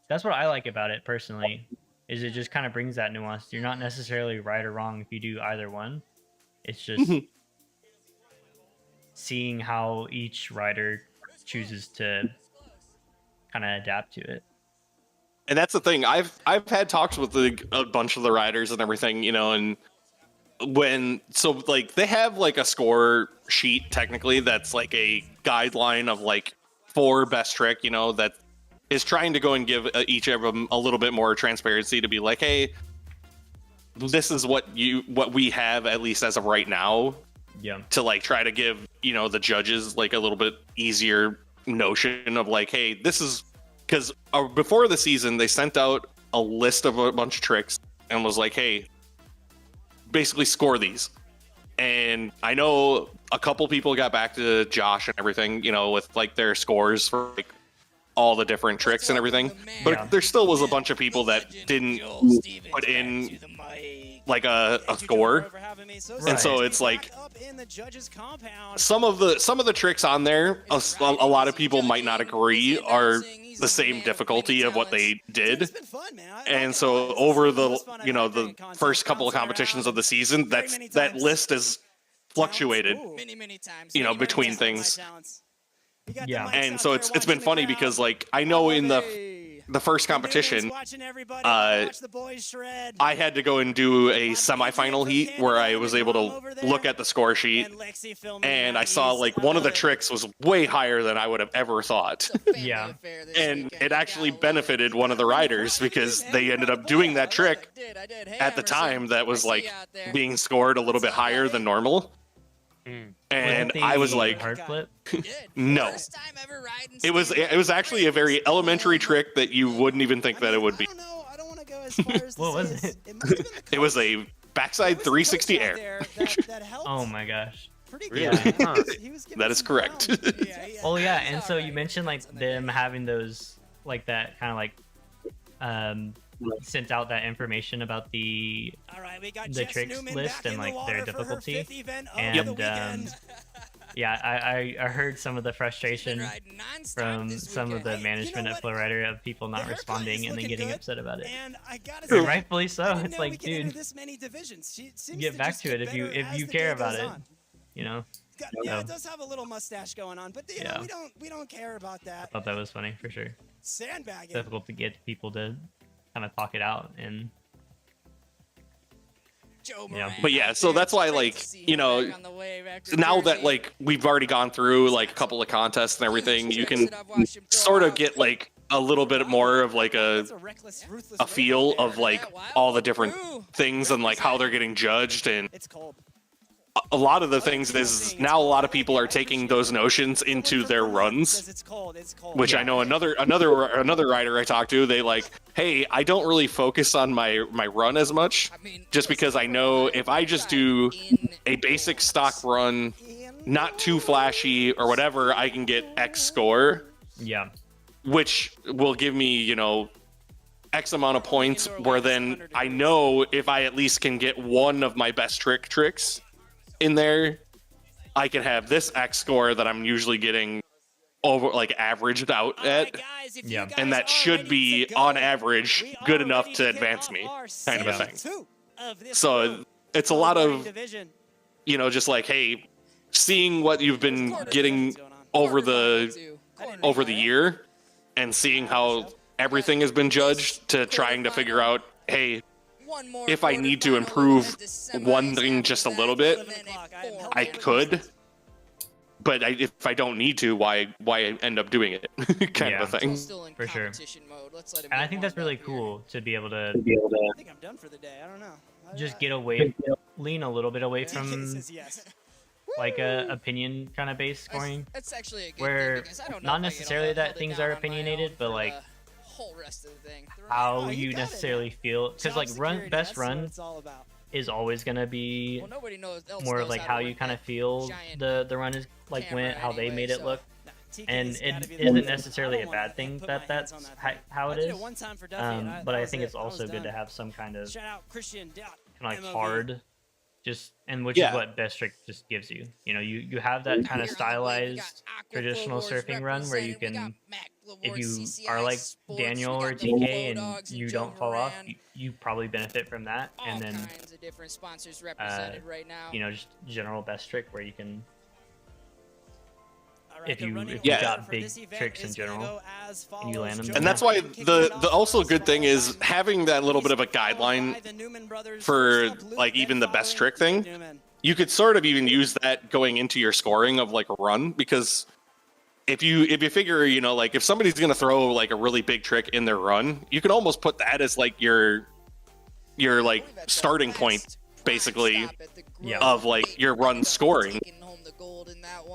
that's what I like about it personally, is it just kind of brings that nuance. You're not necessarily right or wrong if you do either one. It's just seeing how each rider chooses to kind of adapt to it. And that's the thing. I've had talks with a bunch of the riders and everything, you know, and like they have like a score sheet technically that's like a guideline of like 4 best trick, you know, that is trying to go and give each of them a little bit more transparency to be like, hey, this is what we have, at least as of right now. Yeah. To like try to give, you know, the judges like a little bit easier notion of like, hey, this is, because before the season they sent out a list of a bunch of tricks and was like, hey, basically score these. And I know a couple people got back to Josh and everything, you know, with like their scores for like all the different tricks and everything. But there still was a bunch of people that didn't put in like a score, and so it's like some of the tricks on there, a lot of people might not agree are the same difficulty of what they did, and so over the the first couple of competitions of the season, that list is fluctuated, between things. Yeah. And so it's been funny because like I know in the first competition, I had to go and do a semifinal heat where I was able to look at the score sheet, and I saw like one of the tricks was way higher than I would have ever thought. Yeah. And it actually benefited one of the riders because they ended up doing that trick at the time that was like being scored a little bit higher than normal. And I was like, hard flip? no. It was actually a very elementary trick that you wouldn't even think that it would be. I don't want to go as far as What was it? It was a backside 360 air. Oh my gosh. Pretty Yeah. good. Huh. That is correct. Oh yeah, and so you mentioned like them having those like that kind of like sent out that information about the tricks list and like their difficulty, and yeah, I heard some of the frustration from some of the management at FlowRider of people not responding and then getting upset about it. And rightfully so. It's like, dude, get back to it if you care about it, you know. Yeah, it does have a little mustache going on, but you know, we don't care about that. I thought that was funny for sure. Sandbagging. Difficult to get people to kind of talk it out, and but yeah, so that's why like now that like we've already gone through like a couple of contests and everything, you can sort of get like a little bit more of like a feel of like all the different things and like how they're getting judged. And a lot of the things is now a lot of people are taking those notions into their runs, which I know another rider I talked to, they like, hey, I don't really focus on my run as much, just because I know if I just do a basic stock run, not too flashy or whatever, I can get X score, which will give me, X amount of points, where then I know if I at least can get one of my best tricks in there, I can have this X score that I'm usually getting over like averaged out at, and that should be on average good enough to advance me, kind of a thing. So it's a lot of just like, hey, seeing what you've been getting over the year and seeing how everything has been judged, to trying to figure out, hey, if I need to improve one thing just a little bit, I could. But if I don't need to, why end up doing it? kind of a thing. For sure. And I think that's really cool to be able to. I think I'm done for the day. I don't know. Just get away, lean a little bit away from like a opinion kind of based scoring. That's actually a good where thing, because I don't know not if I can necessarily hold that it things down are on my opinionated, own but for like the whole rest of the thing. how you necessarily feel, because like best run is always gonna be more of like how you kind of feel the run is like went, how they made it look. And it isn't necessarily a bad thing that that's how it is, but I think it's also good to have some kind of like hard, just, and which is what best trick just gives you. You have that kind of stylized traditional surfing run where you can, if you are like Daniel or TK and you don't fall off, you probably benefit from that. And then just general best trick where you can, if you got big tricks in general and you land them. And that's why the also good thing is having that little bit of a guideline for like even the best trick thing. You could sort of even use that going into your scoring of like a run, because if you figure, like if somebody's going to throw like a really big trick in their run, you can almost put that as like your like starting point basically of like your run scoring.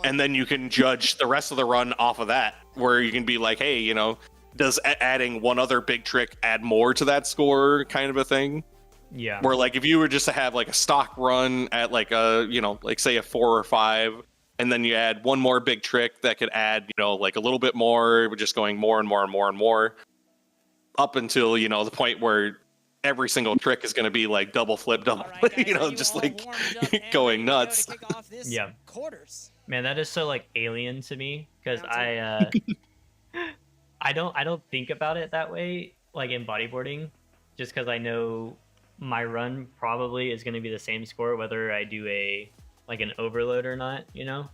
And then you can judge the rest of the run off of that, where you can be like, hey, does adding one other big trick add more to that score, kind of a thing? Yeah. Where like if you were just to have like a stock run at like a, you know, like say a 4 or 5, and then you add one more big trick that could add, you know, like a little bit more, we're just going more and more and more and more up until, you know, the point where every single trick is going to be like double flip, double, Right, guys, you know, just like going nuts. Yeah. Quarters. Man, that is so like alien to me because I don't think about it that way like in bodyboarding, just because I know my run probably is going to be the same score whether I do a like an overload or not, you know,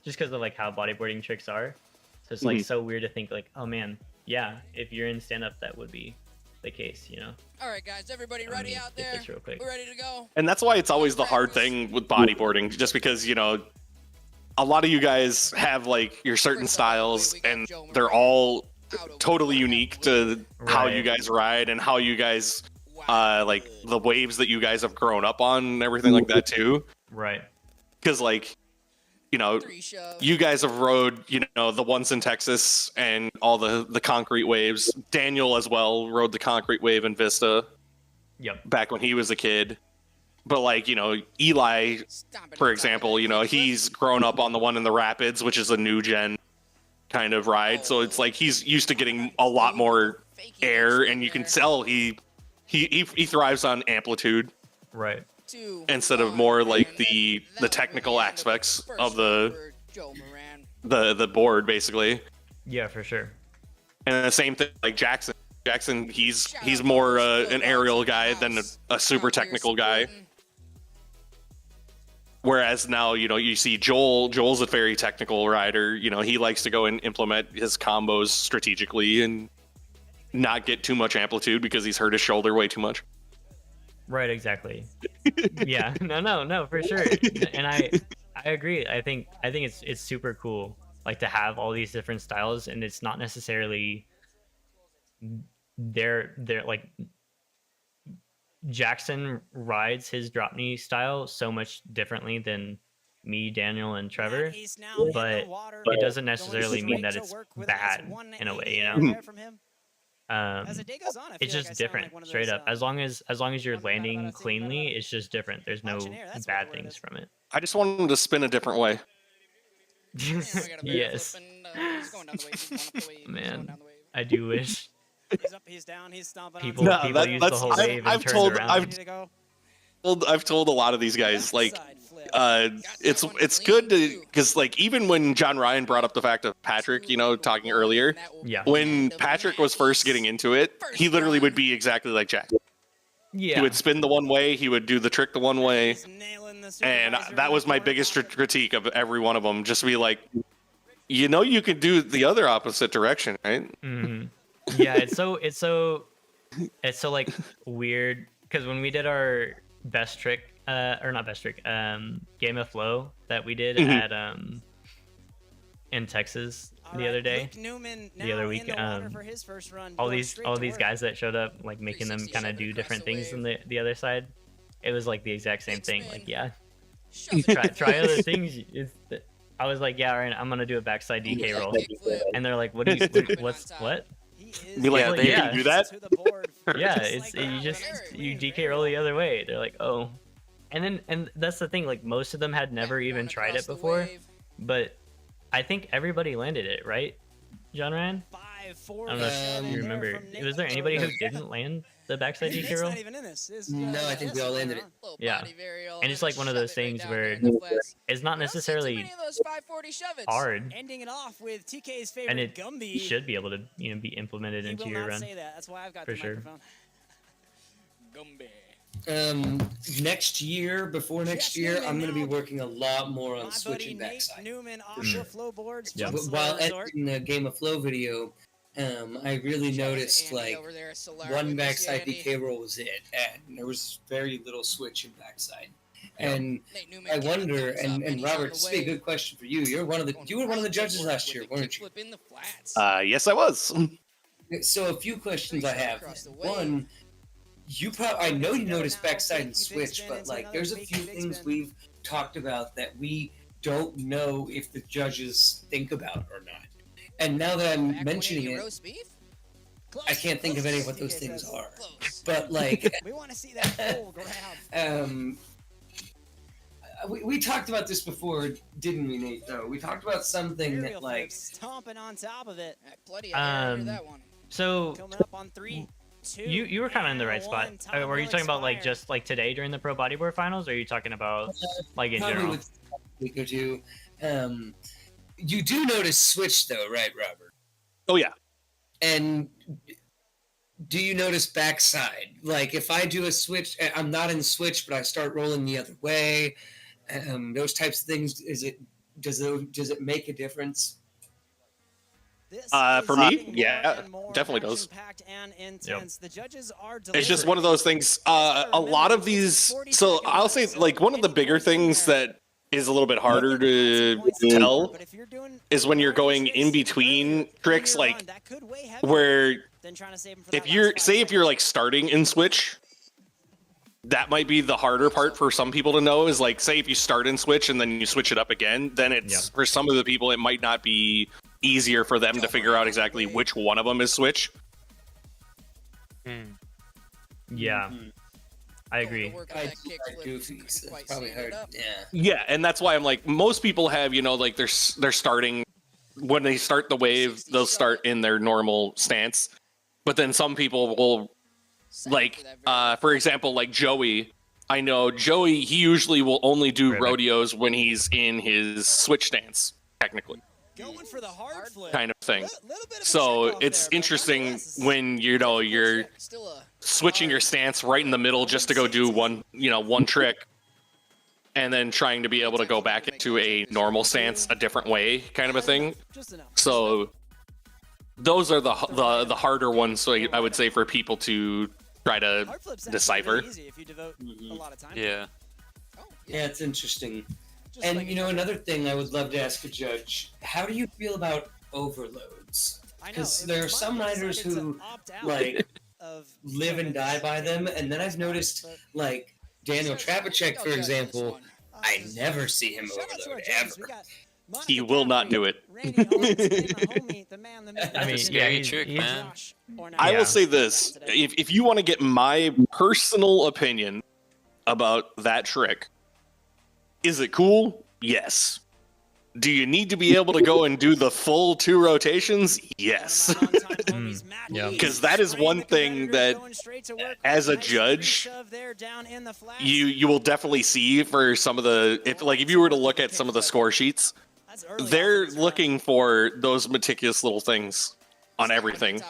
just because of like how bodyboarding tricks are. So it's like so weird to think like, oh man, yeah, if you're in stand up that would be the case, you know. All right, guys, everybody ready out there? Real quick. We're ready to go. And that's why it's always the hard thing with bodyboarding, just because, you know, a lot of you guys have like your certain styles and they're all totally unique to how you guys ride and how you guys like the waves that you guys have grown up on and everything like that too. Right. Because like, you know, you guys have rode, you know, the ones in Texas and all the concrete waves. Daniel as well rode the concrete wave in Vista. Yep. Back when he was a kid. But like, you know, Eli, for example, you know, he's grown up on the one in the Rapids, which is a new gen kind of ride. So it's like he's used to getting a lot more air, and you can tell he thrives on amplitude. Right. Instead of more like the technical aspects of the board, basically. Yeah, for sure. And the same thing like Jackson. Jackson, he's more an aerial guy than a super technical guy. Whereas now, you know, you see Joel's a very technical rider. You know, he likes to go and implement his combos strategically and not get too much amplitude because he's hurt his shoulder way too much. Right, exactly. Yeah, no, for sure. And I agree. I think it's super cool, like to have all these different styles, and it's not necessarily they're like Jackson rides his drop knee style so much differently than me, Daniel, and Trevor, but it doesn't necessarily mean that it's bad in a way, you know. It's just different, straight up. As long as you're landing cleanly, it's just different. There's no bad things from it. I just want him to spin a different way. Yes. Man, I do wish. He's up, he's down, he's stomping. People use the whole wave and turn around. I've told a lot of these guys like it's good to, because like even when John Ryan brought up the fact of Patrick, you know, talking earlier, when Patrick was first getting into it, he literally would be exactly like Jack. Yeah, he would spin the one way, he would do the trick the one way, and that was my biggest critique of every one of them. Just be like, you know, you could do the other opposite direction, right? Mm-hmm. Yeah, it's so like weird because when we did our best trick, or not best trick, game of flow that we did at in Texas the other day, the other week, all these guys that showed up, like making them kind of do different things than the other side. It was like the exact same thing. Like, yeah, try other things. I was like, yeah, all right, I'm gonna do a backside DK roll, and they're like, what? Be like, they can do that? Yeah, it's you DK roll the other way. They're like, oh, and that's the thing. Like most of them had never even tried it before, but I think everybody landed it, right, John Ryan? I don't know if you remember. Was there anybody who didn't land the backside DK roll? No, I think we all landed it. Yeah, and it's like one of those things where it's not necessarily hard, ending it off with TK's favorite, and it Gumby. should be able to, you know, be implemented into your run. Say that. That's why I've got for the sure. microphone. Gumby. Next year, before next year, I'm going to be working a lot more on switching backside. Newman off the flow boards. Yeah. While editing the Game of Flow video, I really noticed like one backside DK roll was it, and there was very little switch in backside. And I wonder, and Robert, this would be a good question for you. You were one of the judges last year, weren't you? Yes, I was. So a few questions I have. One, I know you noticed backside and switch, but like there's a few things we've talked about that we don't know if the judges think about or not. And now that I'm mentioning it, I can't think of any of what those things are. But like, we want to see that full grab. We talked about this before, didn't we, Nate? Though we talked about something Aerial that like stomping on top of it. Bloody hell, that one. So Coming up on 3, 2. you were kind of in the right spot. Were you talking about like just like today during the Pro Bodyboard Finals, or are you talking about like in general? with a week or two. You do notice switch though, right, Robert? Oh yeah. And do you notice backside? Like if I do a switch, I'm not in switch, but I start rolling the other way. Those types of things. Does it make a difference? For me, yeah, definitely does. Yep. It's just one of those things. A lot of these, so I'll say like one of the bigger things that is a little bit harder to tell is when you're going in between tricks, like where if you're like starting in switch, that might be the harder part for some people to know, is like, say if you start in switch and then you switch it up again, then it's for some of the people it might not be easier for them to figure out exactly which one of them is switch. Yeah, I agree. Goofy, so it's probably hard. Yeah, and that's why I'm like, most people have, you know, like they're starting, when they start the wave, they'll start in their normal stance, but then some people will, like, for example, like Joey. I know Joey, he usually will only do rodeos when he's in his switch stance, technically. Going for the hard flip. Kind of thing. So it's interesting when, you know, you're switching your stance right in the middle just to go do one trick, and then trying to be able to go back into a normal stance a different way, kind of a thing. So those are the harder ones, so I would say, for people to try to decipher. Yeah. Yeah, it's interesting. And you know, another thing I would love to ask a judge: how do you feel about overloads? Because there are some riders who like live and die by them, and then I've noticed, like Daniel Trapacek, for example, I never see him overload ever. He will not do it. I mean, Scary trick, man. I will say this: if you want to get my personal opinion about that trick, is it cool? Yes. Do you need to be able to go and do the full 2 rotations? Yes. Because that is one thing that, as a judge, you will definitely see for some of the, if you were to look at some of the score sheets, they're looking for those meticulous little things on everything.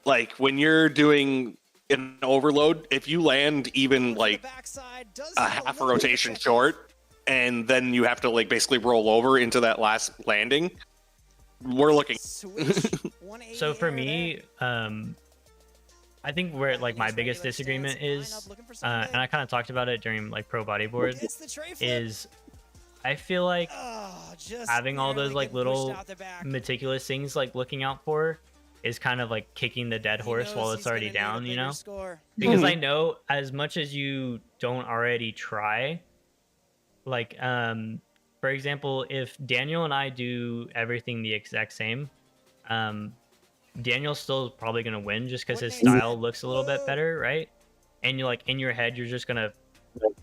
Like when you're doing an overload, if you land even like a half a rotation short, and then you have to like basically roll over into that last landing, we're looking. So for me, I think where like my biggest disagreement is, and I kind of talked about it during like Pro Bodyboard, is I feel like having all those like little meticulous things like looking out for is kind of like kicking the dead horse while it's already down, you know? Because I know as much as you don't already try, like for example, if Daniel and I do everything the exact same, Daniel's still probably gonna win just because his style looks a little bit better, right? And you're like, in your head, you're just gonna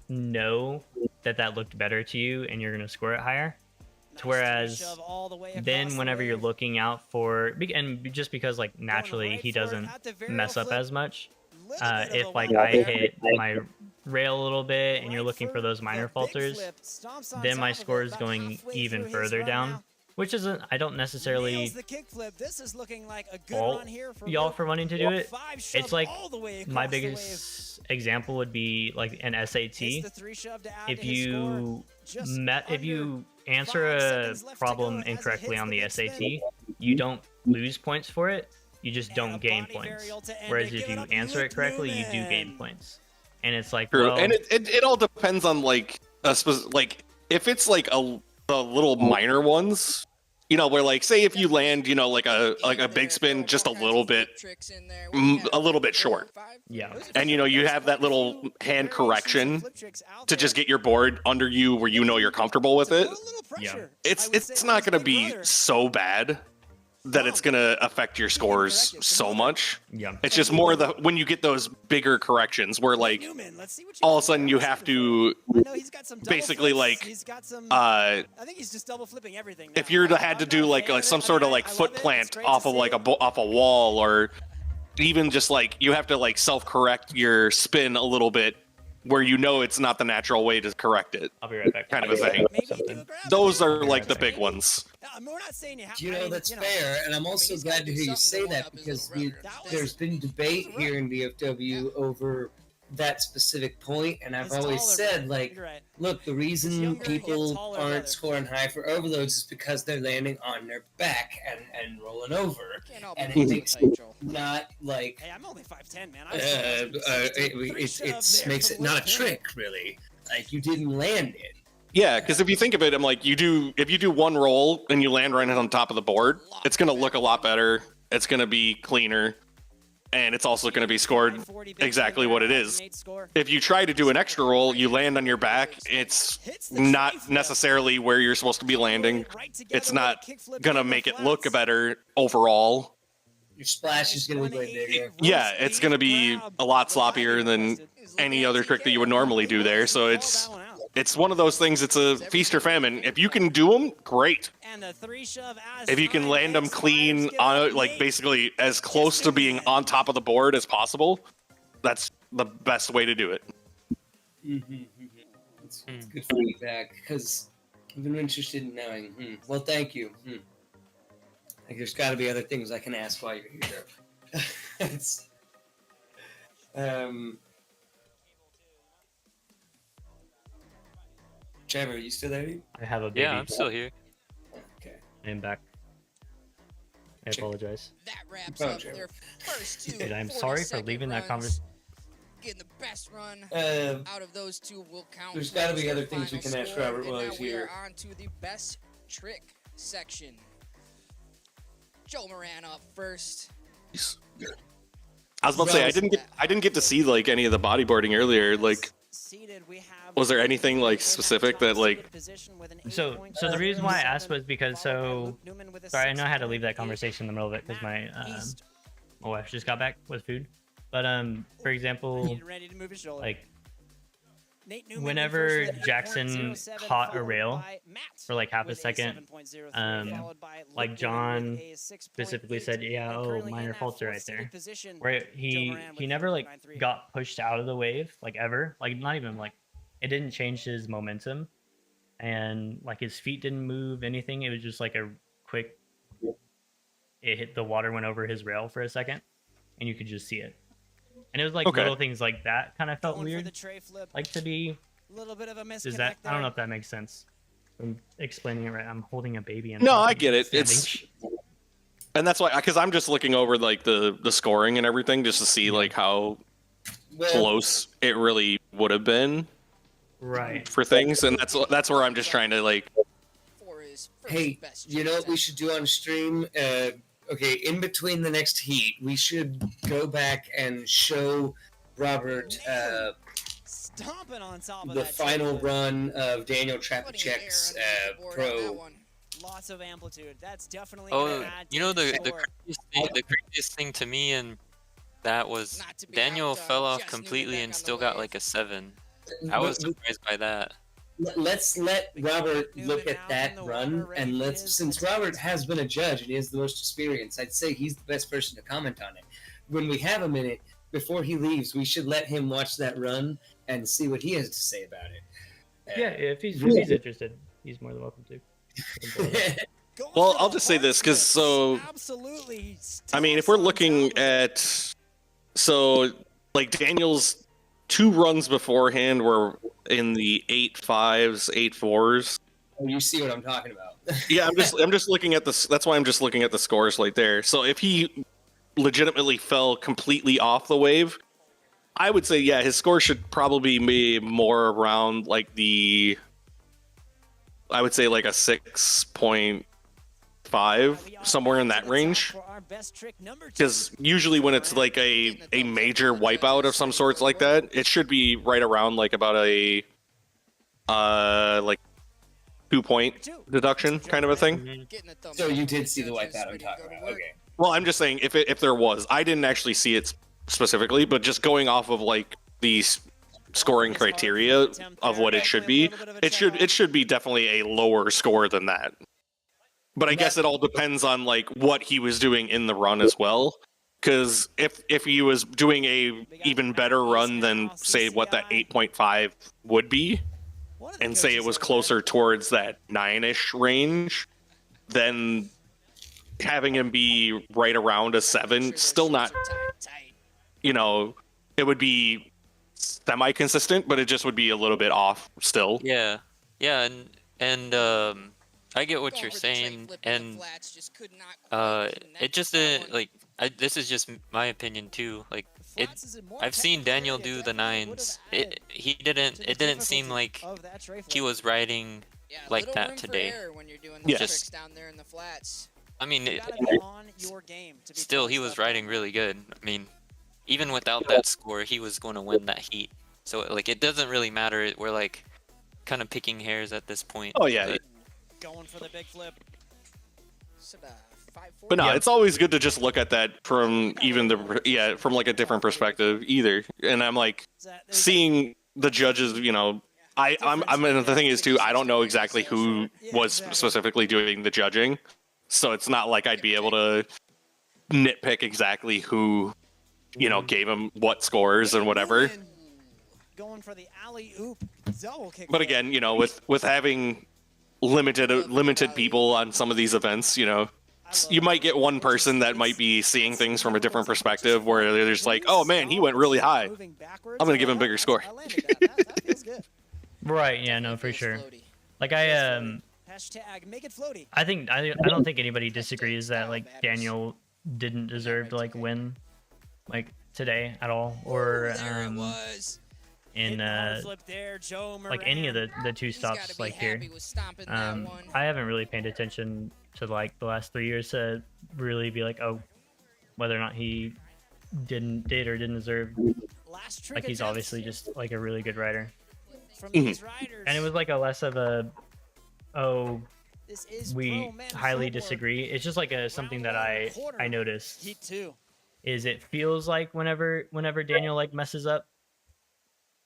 know that looked better to you, and you're gonna score it higher. Whereas then whenever you're looking out for, and just because like naturally he doesn't mess up as much, if like I hit my rail a little bit and you're looking for those minor falters, then my score is going even further down, which isn't, I don't necessarily fault y'all for wanting to do it. It's like my biggest example would be like an SAT. If you answer a problem incorrectly on the SAT, you don't lose points for it, you just don't gain points. Whereas if you answer it correctly, you do gain points. And it's like, true. well, And it all depends on like like if it's like the little minor ones, you know, where like say if you land, you know, like a big spin just a little bit short, yeah, and you know you have that little hand correction to just get your board under you where you know you're comfortable with it. Yeah, it's not gonna be so bad. that it's gonna affect your scores so much. Yeah. It's just more when you get those bigger corrections where like all of a sudden you have to basically like I think he's just double flipping everything. if you're had to do like some sort of like foot plant off of like off a wall, or even just like you have to like self-correct your spin a little bit where you know it's not the natural way to correct it. I'll be right back. Kind of a thing. Those are like the big ones. We're not saying you have, You know, that's fair, and I'm also glad to hear you say that because there's been debate here in DFW over that specific point, and I've always said, like, look, the reason people aren't scoring high for overloads is because they're landing on their back and rolling over, and it makes it not like. Hey, I'm only 5'10", man. It makes it not a trick, really. Like you didn't land it. Yeah, because if you think of it, I'm like, if you do one roll and you land right on top of the board, it's gonna look a lot better. It's gonna be cleaner. And it's also going to be scored exactly what it is. If you try to do an extra roll, you land on your back, it's not necessarily where you're supposed to be landing. It's not going to make it look better overall. Your splash is going to be way bigger. Yeah, it's going to be a lot sloppier than any other trick that you would normally do there. So it's one of those things, it's a feast or famine. If you can do them, great. If you can land them clean, on like basically as close to being on top of the board as possible, that's the best way to do it. It's good feedback because I've been interested in knowing. Well, thank you. Like, there's got to be other things I can ask while you're here. It's, Trevor, are you still there? I have a baby. Yeah, I'm still here. Okay. I am back. I apologize. That wraps up their first two. Dude, I'm sorry for leaving that conversation. Getting the best run out of those two will count. There's got to be other things we can ask Robert while he's here. We are on to the best trick section. Joe Moran up first. I was about to say I didn't get to see like any of the bodyboarding earlier. Like, was there anything like specific that like? So the reason why I asked was because sorry, I know I had to leave that conversation in the middle of it because my wife just got back with food. But for example, like whenever Jackson caught a rail for like half a second, like John specifically said, yeah, minor faults are right there. Where he never like got pushed out of the wave, like ever, like not even like it didn't change his momentum, and like his feet didn't move anything. It was just like a quick, it hit the water, went over his rail for a second, and you could just see it. And it was like little things like that kind of felt weird. Like to be a little bit of a does that I don't know if that makes sense. I'm explaining it right. I'm holding a baby and no, I get it. And that's why, because I'm just looking over like the scoring and everything just to see like how close it really would have been. Right. For things, and that's where I'm just trying to like. Hey, you know what we should do on stream? Okay, in between the next heat, we should go back and show Robert stomping on top of the final run of Daniel Trapacek's Pro. Lots of amplitude. That's definitely. You know the craziest thing to me, and that was Daniel fell off completely and still got like a 7. I was surprised by that. Let's let Robert look at that run, and since Robert has been a judge and he has the most experience, I'd say he's the best person to comment on it. When we have a minute before he leaves, we should let him watch that run and see what he has to say about it. Yeah, if he's interested, he's more than welcome to. Well, I'll just say this because I mean, if we're looking at like Daniel's 2 runs beforehand were in the 8.5s, 8.4s. Oh, you see what I'm talking about? Yeah, I'm just looking at this. That's why I'm just looking at the scores right there. So if he legitimately fell completely off the wave, I would say his score should probably be more around like I would say like a 6.5, somewhere in that range. Because usually when it's like a major wipeout of some sorts like that, it should be right around like about a like 2-point deduction kind of a thing. So you did see the wipeout I'm talking about. Okay. Well, I'm just saying if there was, I didn't actually see it specifically, but just going off of like these scoring criteria of what it should be, it should be definitely a lower score than that. But I guess it all depends on like what he was doing in the run as well. Because if he was doing a even better run than say what that 8.5 would be, and say it was closer towards that 9-ish range, then having him be right around a 7, still not, you know, it would be semi-consistent, but it just would be a little bit off still. Yeah, and I get what you're saying, and it just didn't like. This is just my opinion too. Like I've seen Daniel do the 9s. It didn't seem like he was riding like that today. Yes. I mean, still he was riding really good. I mean, even without that score, he was going to win that heat. So like it doesn't really matter. We're like kind of picking hairs at this point. Oh yeah. But, going for the big flip. But no, it's always good to just look at that from even from like a different perspective either. And I'm like seeing the judges, you know, I'm the thing is too, I don't know exactly who was specifically doing the judging. So it's not like I'd be able to nitpick exactly who, you know, gave him what scores and whatever. Going for the alley-oop double kick. But again, you know, with having limited people on some of these events, you know, you might get one person that might be seeing things from a different perspective where they're just like, oh man, he went really high, I'm gonna give him a bigger score. Right, yeah, no, for sure. Like I don't think anybody disagrees that like Daniel didn't deserve to like win like today at all, or in like any of the 2 stops like here. I haven't really paid attention to like the last 3 years to really be like, oh, whether or not he did or didn't deserve. Like he's obviously just like a really good rider. And it was like a less of a, oh, we highly disagree. It's just like something that I noticed is it feels like whenever Daniel like messes up,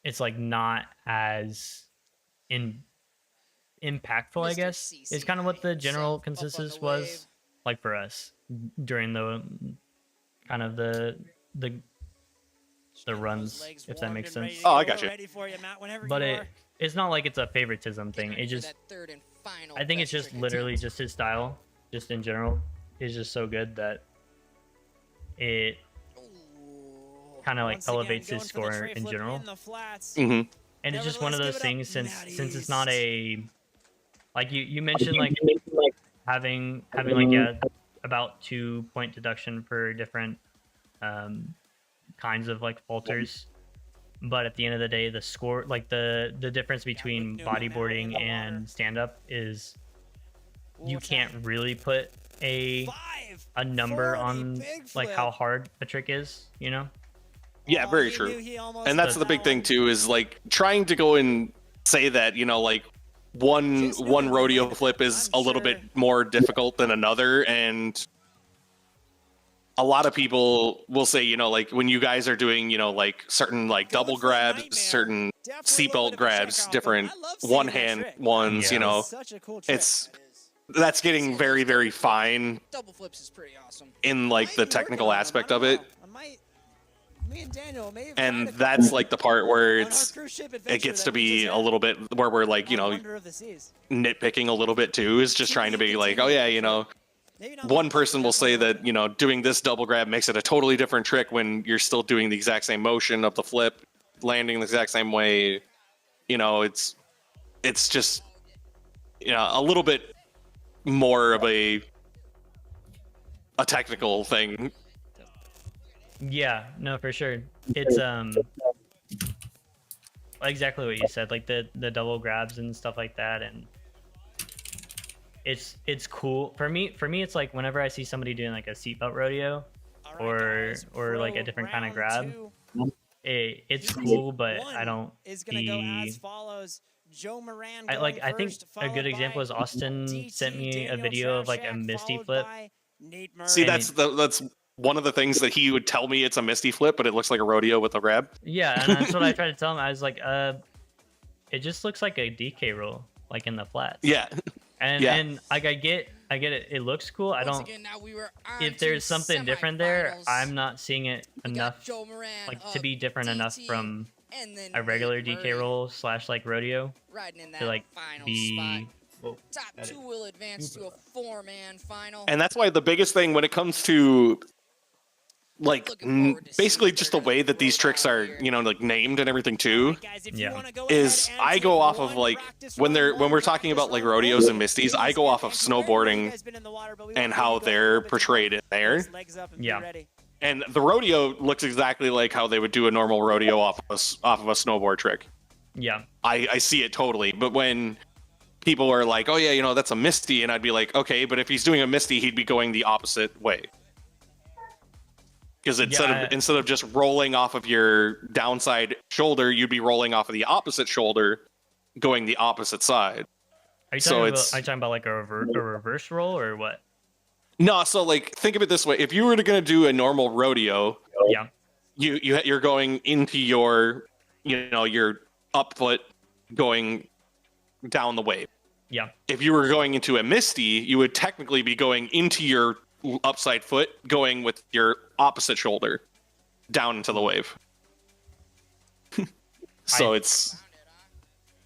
it's like not as impactful, I guess. It's kind of what the general consensus was like for us during the kind of the runs, if that makes sense. Oh, I got you. But it's not like it's a favoritism thing. It just, I think it's just literally just his style, just in general, is just so good that it kind of like elevates his score in general. And it's just one of those things, since it's not a, like you mentioned like having like about 2-point deduction for different kinds of like falters, but at the end of the day, the score, like the difference between bodyboarding and stand-up is you can't really put a number on like how hard a trick is, you know? Yeah, very true. And that's the big thing too, is like trying to go and say that, you know, like one rodeo flip is a little bit more difficult than another, and a lot of people will say, you know, like when you guys are doing, you know, like certain like double grabs, certain seatbelt grabs, different one-hand ones, you know, that's getting very, very fine Double flips is pretty awesome. in like the technical aspect of it. And that's like the part where it gets to be a little bit where we're like, you know, nitpicking a little bit too, is just trying to be like, oh yeah, you know, one person will say that, you know, doing this double grab makes it a totally different trick when you're still doing the exact same motion of the flip, landing the exact same way. You know, it's just, you know, a little bit more of a technical thing. Yeah, no, for sure. It's exactly what you said, like the double grabs and stuff like that, and it's cool for me. It's like whenever I see somebody doing like a seatbelt rodeo or like a different kind of grab, it's cool, but I don't see Joe Moran. I think a good example is Austin sent me a video of like a Misty flip. See, that's one of the things that he would tell me it's a Misty flip, but it looks like a rodeo with a grab. Yeah, and that's what I tried to tell him. I was like, it just looks like a DK roll, like in the flats. Yeah. And like I get it. It looks cool. I don't. If there's something different there, I'm not seeing it enough, like to be different enough from a regular DK roll / like rodeo to like be. Top 2 will advance to a 4-man final. And that's why the biggest thing when it comes to like basically just the way that these tricks are, you know, like named and everything too, is I go off of like when we're talking about like rodeos and misties, I go off of snowboarding and how they're portrayed in there. Yeah. And the rodeo looks exactly like how they would do a normal rodeo off of a snowboard trick. Yeah. I see it totally. But when people are like, oh yeah, you know, that's a misty, and I'd be like, okay, but if he's doing a misty, he'd be going the opposite way. Because instead of just rolling off of your downside shoulder, you'd be rolling off of the opposite shoulder, going the opposite side. Are you talking about like a reverse roll or what? No, so like think of it this way: if you were gonna do a normal rodeo, yeah, you're going into your, you know, your up foot going down the wave. Yeah. If you were going into a misty, you would technically be going into your upside foot, going with your opposite shoulder down into the wave. So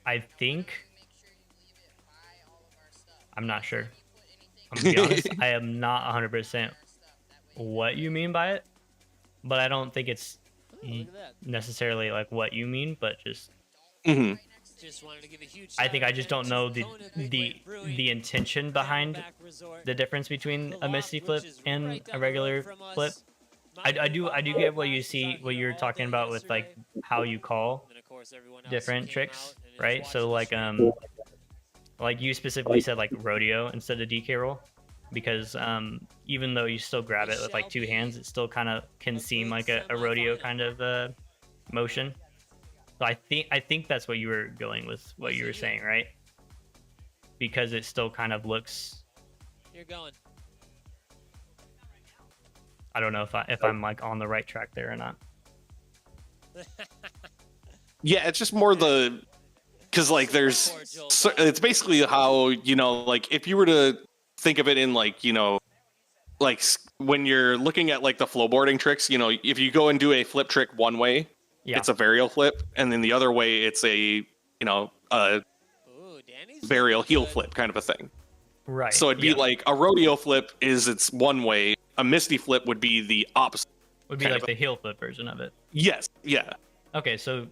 I think I'm not sure. I'm gonna be honest, I am not 100% what you mean by it, but I don't think it's necessarily like what you mean, but just. Mm-hmm. I think I just don't know the intention behind the difference between a misty flip and a regular flip. I do get what you're talking about with like how you call different tricks, right? So like you specifically said like rodeo instead of DK roll, because even though you still grab it with like 2 hands, it still kind of can seem like a rodeo kind of motion. So I think that's what you were going with, what you were saying, right? Because it still kind of looks. You're going. I don't know if I'm like on the right track there or not. Yeah, it's just more because like it's basically how, you know, like if you were to think of it in like, you know, like when you're looking at like the flowboarding tricks, you know, if you go and do a flip trick one way. Yeah. It's a varial flip, and then the other way it's a, you know, a varial heel flip kind of a thing. Right. So it'd be like a rodeo flip it's one way. A misty flip would be the opposite. Would be like the heel flip version of it. Yes. Yeah. Okay. So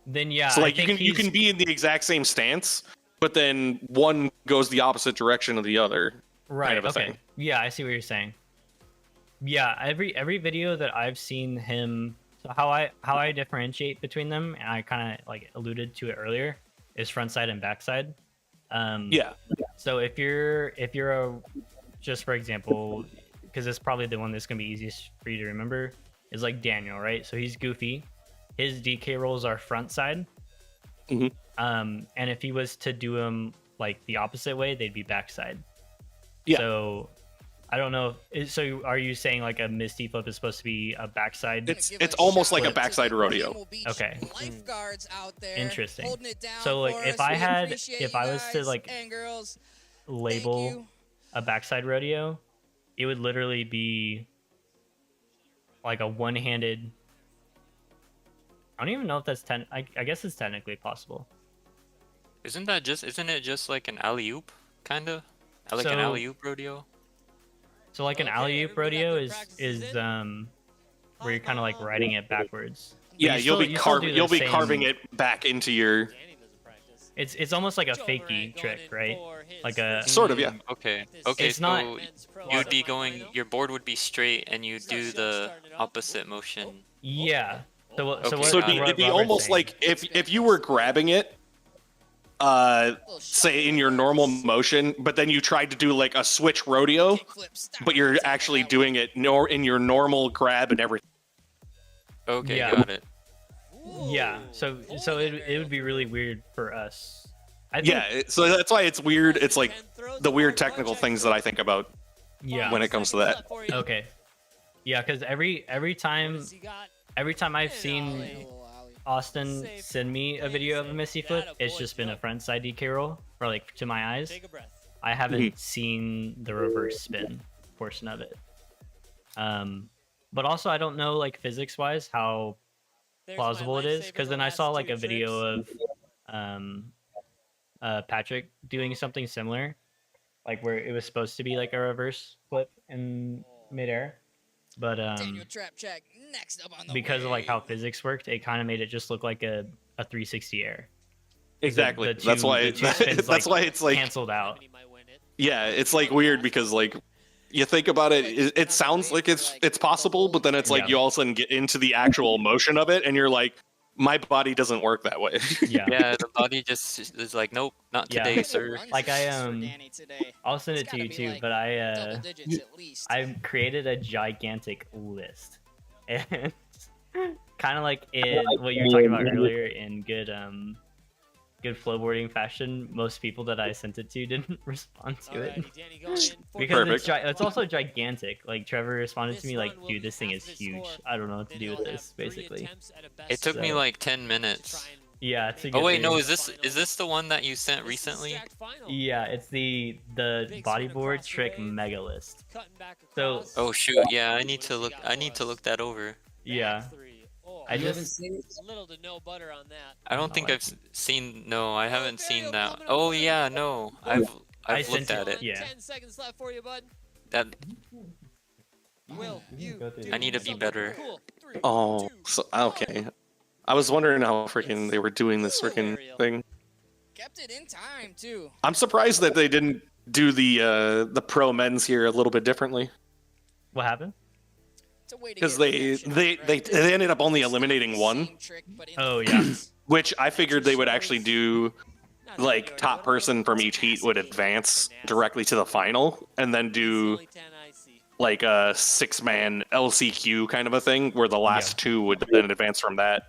then yeah. So like you can be in the exact same stance, but then one goes the opposite direction of the other. Right. Kind of a okay. thing. Yeah, I see what you're saying. Yeah. Every video that I've seen him. So how I differentiate between them, and I kind of like alluded to it earlier, is front side and back side. Yeah. So if you're just for example, because it's probably the one that's gonna be easiest for you to remember, is like Daniel, right? So he's goofy. His DK rolls are front side. Mm-hmm. And if he was to do them like the opposite way, they'd be back side. Yeah. So. I don't know. So are you saying like a misty flip is supposed to be a backside? It's almost like a backside rodeo. Okay. Lifeguards out there. Interesting. So like if I was to like label a backside rodeo, it would literally be like a one-handed. I don't even know if that's I guess it's technically possible. Isn't it just like an alley-oop kind of? Like an alley-oop rodeo? So like an alley-oop rodeo is where you're kind of like riding it backwards. Yeah, you'll be carving it back into your. It's almost like a fakey trick, right? Like a sort of, yeah. Okay. It's so not. You'd be going. Your board would be straight, and you do the opposite motion. Yeah. So it'd be almost like if you were grabbing it. Say in your normal motion, but then you tried to do like a switch rodeo, but you're actually doing it in your normal grab and everything. Okay, got it. Yeah, so it would be really weird for us. I think, Yeah, so that's why it's weird. It's like the weird technical things that I think about yeah. when it comes to that. Okay. Yeah, because every time I've seen Austin send me a video of a missy flip, it's just been a front side DK roll, or like to my eyes. I haven't seen the reverse spin portion of it. But also I don't know like physics wise how plausible it is, because then I saw like a video of Patrick doing something similar, like where it was supposed to be like a reverse flip in midair, but Daniel Trap Check next up on the because of like how physics worked, it kind of made it just look like a 360 air. Exactly. The two- that's why the two spins, that's why it's like canceled out. yeah, it's like weird because like you think about it, it sounds like it's possible, but then it's like you all of a sudden get into the actual motion of it, and you're like, my body doesn't work that way. Yeah, the body just is like, nope, not today, sir. Like I'll send it to you too, but I created a gigantic list, and kind of like in what you were talking about earlier in good flowboarding fashion, most people that I sent it to didn't respond to it because it's also gigantic. Like Trevor responded to me like, dude, this thing is huge. I don't know what to do with this, basically. It took me like 10 minutes. Yeah. To get oh wait, there. no, is this the one that you sent recently? Yeah, it's the bodyboard trick mega list. So oh shoot, yeah, I need to look that over. yeah. I just little to no butter on that. I don't think I've seen. No, I haven't seen that. Oh yeah, no, I've looked at it. Yeah. 10 seconds left for you, bud. That Will you I need to be better. cool? 3, Oh, so, okay. I was wondering how freaking they were doing this freaking thing. Kept it in time too. I'm surprised that they didn't do the pro men's here a little bit differently. What happened? Because they ended up only eliminating one. Oh yeah. Which I figured they would actually do, like top person from each heat would advance directly to the final, and then do like a 6-man LCQ kind of a thing, where the last two would then advance from that.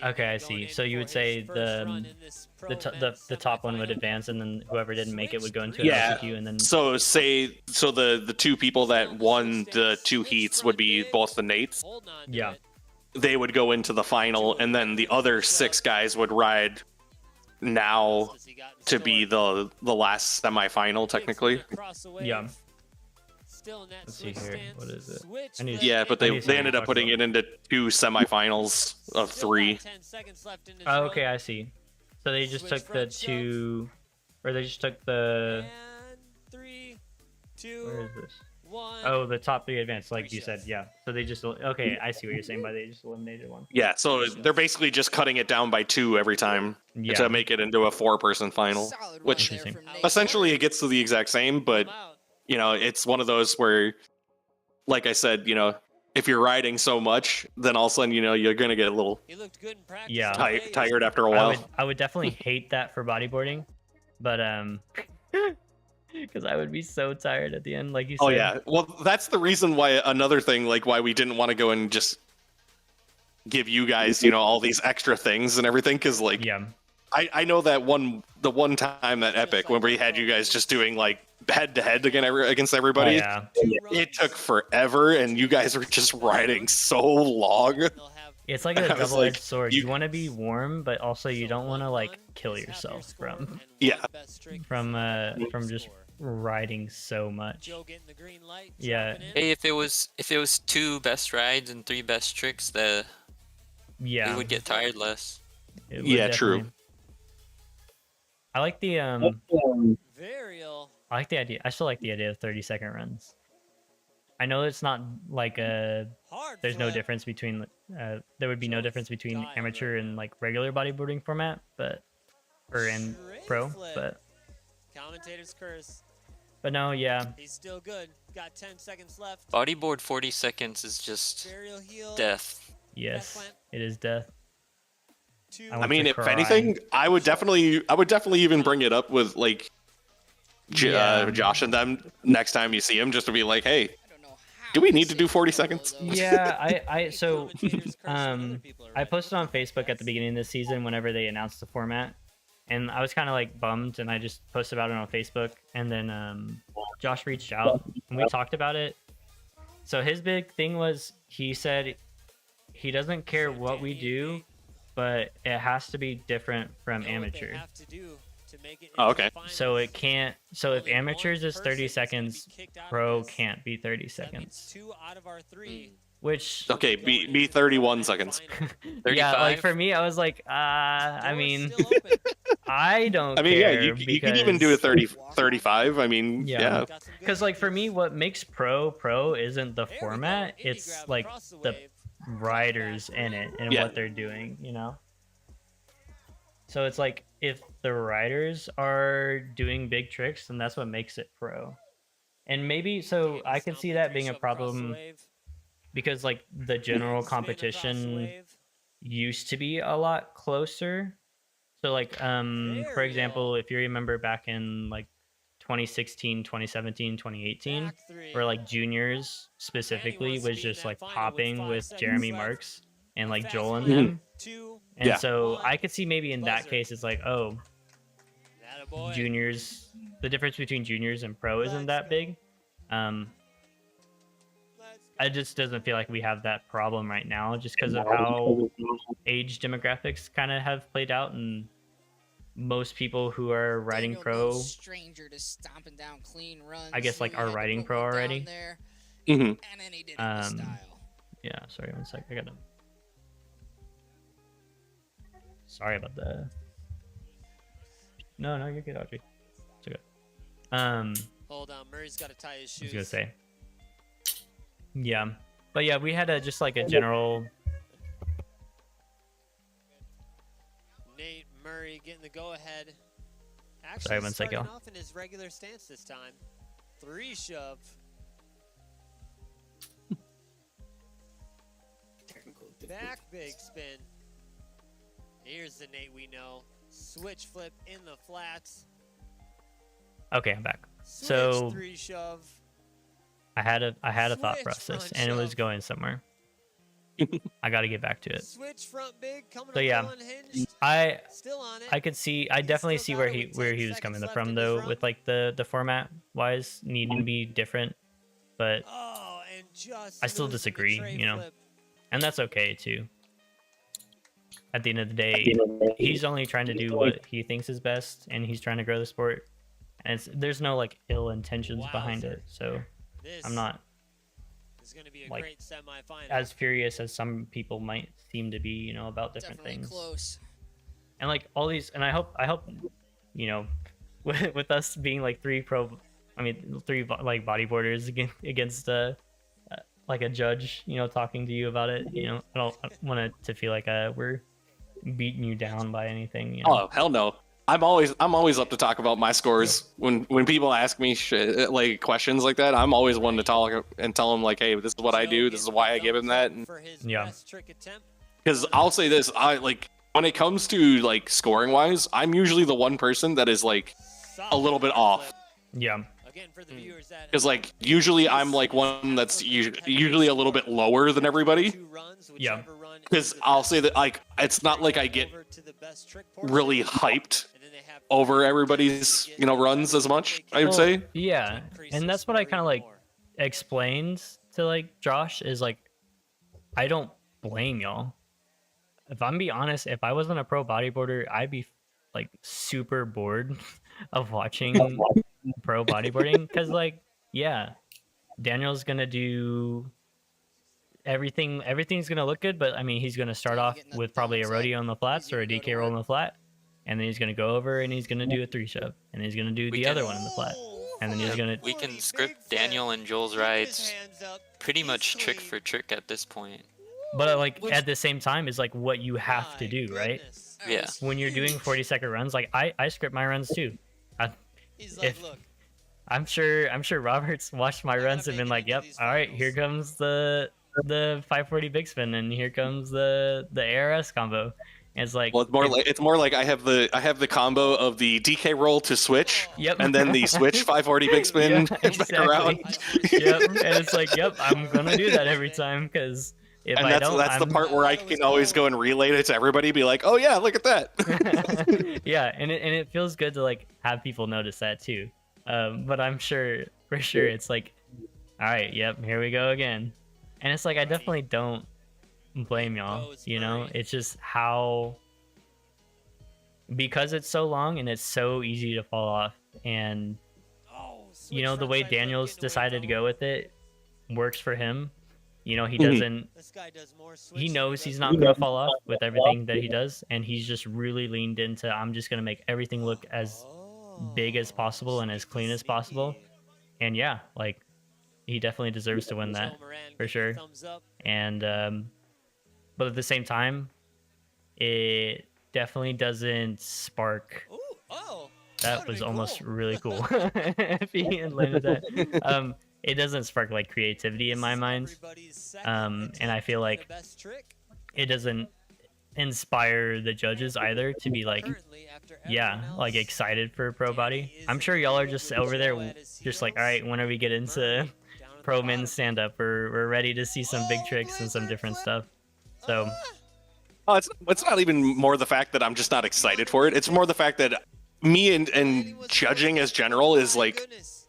Okay, I see. So you would say the top one would advance, and then whoever didn't make it would go into an LCQ, and then so the two people that won the 2 heats would be both the Nates. Yeah. They would go into the final, and then the other 6 guys would ride now to be the last semifinal technically. Yeah. Let's see here. What is it? Yeah, but they ended up putting it into 2 semifinals of 3. Oh, okay, I see. So they just took the 2, or they just took the. 3, 2, Where is this? 1. Oh, the top 3 advanced, like you said. Yeah. So they just. Okay, I see what you're saying by they just eliminated one. Yeah, so they're basically just cutting it down by 2 every time to make it into a 4-person final, which essentially it gets to the exact same, but you know, it's one of those where, like I said, you know, if you're riding so much, then all of a sudden, you know, you're gonna get a little tired after a while. I would definitely hate that for bodyboarding, but because I would be so tired at the end, like you said. Oh yeah, well that's the reason why another thing, like why we didn't want to go and just give you guys, you know, all these extra things and everything, because like I know that the one time at Epic when we had you guys just doing like head to head against everybody, it took forever, and you guys were just riding so long. It's like a double-edged sword. You want to be warm, but also you don't want to like kill yourself from just riding so much. Yeah. Hey, if it was 2 best rides and 3 best tricks, it would get tired less. Yeah, true. I like the I like the idea. I still like the idea of 30-second runs. I know it's not like there's no difference between there would be no difference between amateur and like regular bodyboarding format, in pro, but commentator's curse. But no, yeah. He's still good. Got 10 seconds left. Bodyboard 40 seconds is just death. Yes, it is death. I mean, if anything, I would definitely even bring it up with like Josh and them next time you see him, just to be like, hey, Do we need to do 40 seconds? Yeah, I posted on Facebook at the beginning of the season whenever they announced the format, and I was kind of like bummed, and I just posted about it on Facebook, and then Josh reached out and we talked about it. So his big thing was, he said he doesn't care what we do, but it has to be different from amateur. Oh, okay. So it can't. So if amateurs is 30 seconds, pro can't be 30 seconds. Which Okay, be 31 seconds. 35? yeah, like for me, I was like, I mean, I don't. I mean, care yeah, you can even do a 35. I mean, yeah. Because like for me, what makes pro isn't the format; it's like the riders in it and what they're doing, you know. So it's like if the riders are doing big tricks, then that's what makes it pro. And maybe so I can see that being a problem because like the general competition used to be a lot closer. So like for example, if you remember back in like 2016, 2017, 2018, where like juniors specifically was just like popping with Jeremy Marks and like Joel and them. And so I could see maybe in that case it's like, oh, juniors, the difference between juniors and pro isn't that big. It just doesn't feel like we have that problem right now just because of how age demographics kind of have played out, and most people who are riding pro, stranger to stomping down clean runs, I guess like are riding pro already. Mm-hmm. And then he did it in style. Yeah, sorry, one sec. I got him. Sorry about that. No, you're good, Audrey. It's okay. Hold on, Murray's got to tie his shoes. I was gonna say. Yeah, but yeah, we had just like a general. Nate Murray getting the go-ahead. Actually, sorry, one sec, starting y'all. off in his regular stance this time. 3 shove. Back big spin. Here's the Nate we know. Switch flip in the flats. Okay, I'm back. Switch So 3 shove. I had a thought Switch process, front and it was shove. going somewhere. I got to get back to it. Switch front big coming So up yeah, unhinged. I Still on it. I could see, I definitely see still where got it he with where 10 he was seconds coming left from in though, his with run. like the format wise needing to be different, but Oh, and just I still losing the disagree, tray you know, flip. and that's okay too. At the end of the day, he's only trying to do what he thinks is best, and he's trying to grow the sport, and there's no like ill intentions behind it. So This I'm not is going to be a like great semifinal. as furious as some people might seem to be, you know, about different Definitely things. close. And like all these, and I hope, you know, with us being like three like bodyboarders against like a judge, you know, talking to you about it, you know, I don't want it to feel like we're beating you down by anything, you know. Oh hell no! I'm always up to talk about my scores when people ask me shit, like questions like that. I'm always one to talk and tell them like, hey, this is what I do. This is why I give him that. And yeah. because I'll say this, I like when it comes to like scoring wise, I'm usually the one person that is like a little bit off. Yeah. Because like usually I'm like one that's usually a little bit lower than everybody. Yeah. Because I'll say that like it's not like I get really hyped over everybody's, you know, runs as much, I would say. Yeah, and that's what I kind of like explained to like Josh is like, I don't blame y'all. If I'm being honest, if I wasn't a pro bodyboarder, I'd be like super bored of watching pro bodyboarding because like, yeah, Daniel's gonna do everything's gonna look good, but I mean he's gonna start off with probably a rodeo on the flats or a DK roll on the flat, and then he's gonna go over and he's gonna do a 3 shove, and he's gonna do the other one in the flat, and then he's gonna. We can script Daniel and Joel's rides pretty much trick for trick at this point. But like at the same time is like what you have to do, right? Yeah. When you're doing 40-second runs, like I script my runs too. I'm sure Robert's watched my runs and been like, yep, all right, here comes the 540 big spin, and here comes the ARS combo, And it's like, well, it's more like I have the combo of the DK roll to switch, yep, and then the switch 540 big spin back around. Yep, and it's like, yep, I'm gonna do that every time because if And I that's don't, the part where I can always go and relay it to everybody, be like, oh yeah, look at that. Yeah, and it feels good to like have people notice that too. But I'm sure for sure it's like, all right, yep, here we go again. And it's like I definitely don't blame y'all, you know. It's just how, because it's so long and it's so easy to fall off, and you know the way Daniel's decided to go with it works for him. You know, he doesn't, he knows he's not going to fall off with everything that he does, and he's just really leaned into, I'm just going to make everything look as big as possible and as clean as possible. And yeah, like, he definitely deserves to win that, for sure. And, but at the same time, it definitely doesn't spark. That was almost really cool. If he had landed that. It doesn't spark like creativity in my mind, and I feel like it doesn't inspire the judges either to be like, yeah, like excited for pro body. I'm sure y'all are just over there just like, all right, when are we get into pro men's stand up? We're ready to see some big tricks and some different stuff. So it's not even more the fact that I'm just not excited for it. It's more the fact that me and judging as general is like,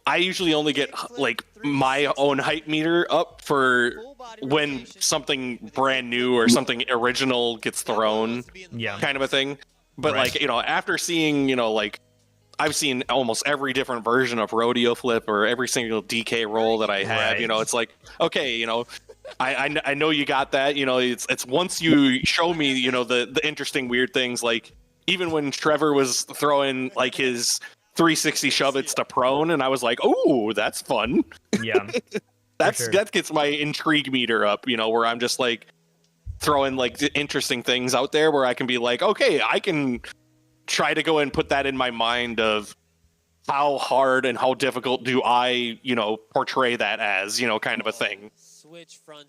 I usually only get like my own hype meter up for when something brand new or something original gets thrown, kind of a thing. But like, you know, after seeing, you know, like I've seen almost every different version of rodeo flip or every single DK roll that I have, you know, it's like, okay, you know, I know you got that, you know, it's once you show me, you know, the interesting weird things, like even when Trevor was throwing like his 360 shove it's to prone, and I was like, oh, that's fun. Yeah. That gets my intrigue meter up, you know, where I'm just like throwing like interesting things out there where I can be like, okay, I can try to go and put that in my mind of how hard and how difficult do I, you know, portray that as, you know, kind of a thing.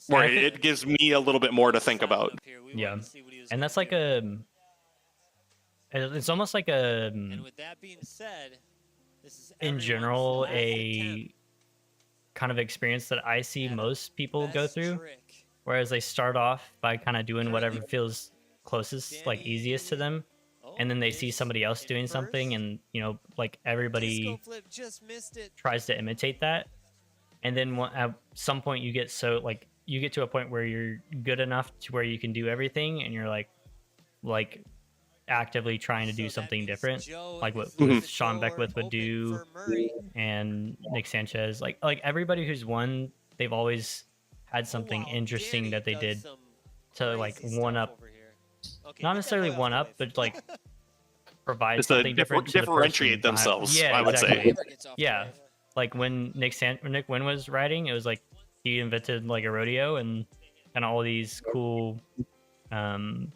Where it gives me a little bit more to think about. Yeah. And that's like it's almost like and with that being said, this is in general a kind of experience that I see most people go through, whereas they start off by kind of doing whatever feels closest, like easiest to them, and then they see somebody else doing something, and you know, like everybody tries to imitate that, and then at some point you get to a point where you're good enough to where you can do everything, and you're like actively trying to do something different, like what Sean Beckwith would do, and Nick Sanchez, like everybody who's won, they've always had something interesting that they did to like one up, not necessarily one up, but like provide just something different to differentiate themselves. Yeah, I would say. Yeah, like when Nick Wynn was riding, it was like he invented like a rodeo and all these cool kind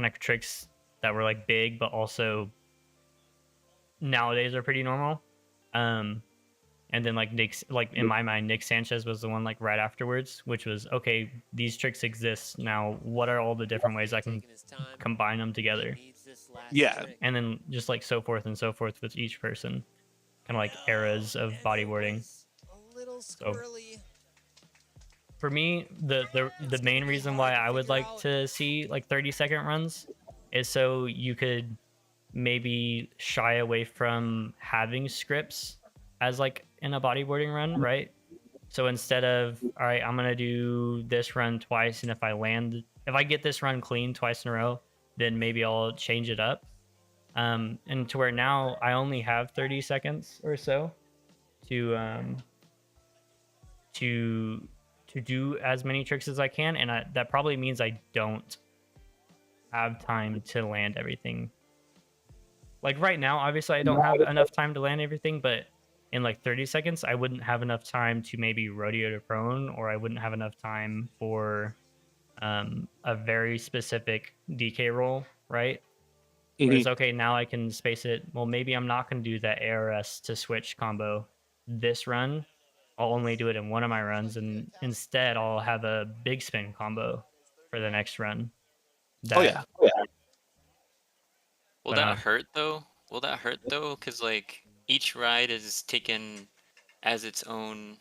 of tricks that were like big but also nowadays are pretty normal. And then like in my mind, Nick Sanchez was the one like right afterwards, which was, okay, these tricks exist now, what are all the different ways I can combine them together? Yeah. And then just like so forth and so forth with each person, kind of like eras of bodyboarding. So for me, the main reason why I would like to see like 30-second runs is so you could maybe shy away from having scripts as like in a bodyboarding run, right? So instead of, all right, I'm gonna do this run twice, and if I get this run clean twice in a row, then maybe I'll change it up. And to where now I only have 30 seconds or so to do as many tricks as I can, and that probably means I don't have time to land everything. Like right now, obviously I don't have enough time to land everything, but in like 30 seconds, I wouldn't have enough time to maybe rodeo to prone, or I wouldn't have enough time for a very specific DK roll, right? Whereas, okay, now I can space it. Well, maybe I'm not going to do that ARS to switch combo this run. I'll only do it in one of my runs, and instead I'll have a big spin combo for the next run. that. Oh yeah. Will that hurt though? Will that hurt though? Because like each ride is taken as its own.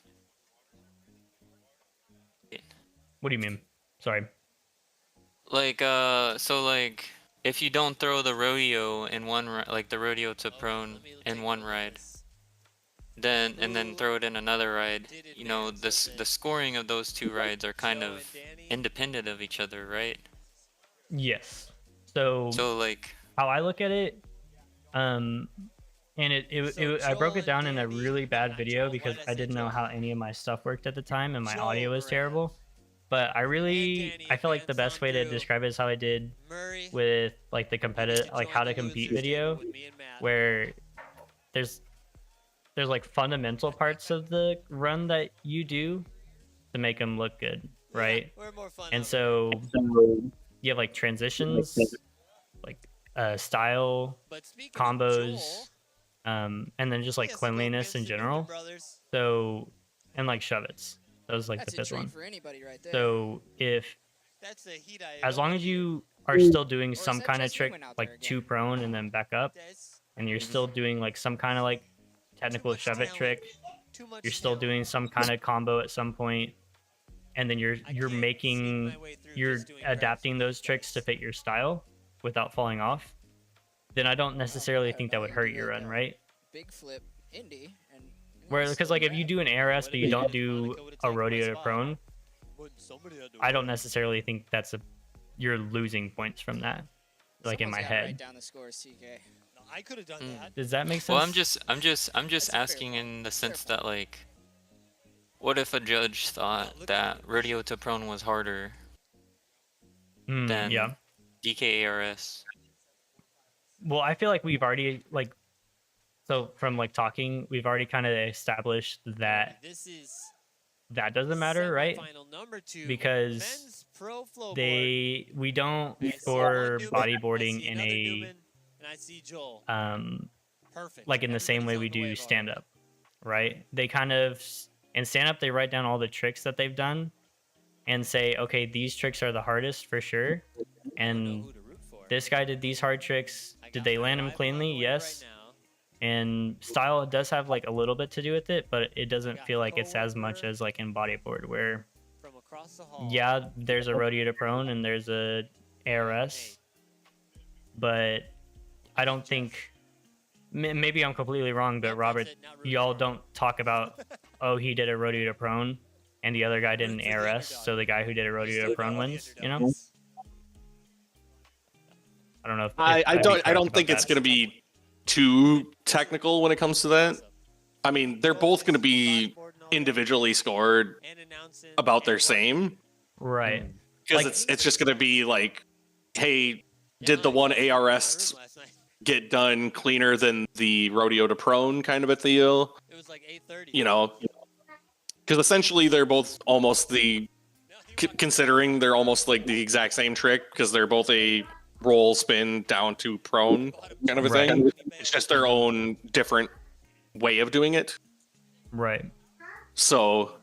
What do you mean? Sorry. Like so like if you don't throw the rodeo in one like the rodeo to prone in one ride, then and then throw it in another ride, you know, the scoring of those two rides are kind of independent of each other, right? Yes. So like how I look at it, and I broke it down in a really bad video because I didn't know how any of my stuff worked at the time and my audio was terrible. But I feel like the best way to describe it is how I did with like the competitive, like how to compete video, where there's like fundamental parts of the run that you do to make them look good, right? And so you have like transitions, like style, combos, and then just like cleanliness in general. So, and like shove-its. That was like the fifth one. So as long as you are still doing some kind of trick, like to prone and then back up, and you're still doing like some kind of like technical shove-it trick, you're still doing some kind of combo at some point, and then you're adapting those tricks to fit your style without falling off, then I don't necessarily think that would hurt your run, right? Big flip, Indy, and where because like if you do an ARS but you don't do a rodeo to prone, I don't necessarily think you're losing points from that. Like in my head. Write down the scores, TK. I could have done that. Does that make sense? Well, I'm just asking in the sense that like, what if a judge thought that rodeo to prone was harder than DK ARS? Well, I feel like we've already like, so from like talking, we've already kind of established that that doesn't matter, right? Because we don't score bodyboarding in a like in the same way we do stand up, right? They kind of in stand up they write down all the tricks that they've done and say, okay, these tricks are the hardest for sure, and this guy did these hard tricks. Did they land them cleanly? Yes. And style does have like a little bit to do with it, but it doesn't feel like it's as much as like in bodyboard, where yeah, there's a rodeo to prone and there's a ARS, but I don't think, maybe I'm completely wrong, but Robert, y'all don't talk about, oh, he did a rodeo to prone and the other guy did an ARS, so the guy who did a rodeo to prone wins, you know? I don't know if I don't think it's going to be too technical when it comes to that. I mean, they're both going to be individually scored about their same, right? Because like, it's just going to be like, hey, did the one ARS get done cleaner than the rodeo to prone kind of a deal? It was like 8:30. You know, because essentially they're both almost considering they're almost like the exact same trick, because they're both a roll spin down to prone kind of a thing. It's just their own different way of doing it. Right. So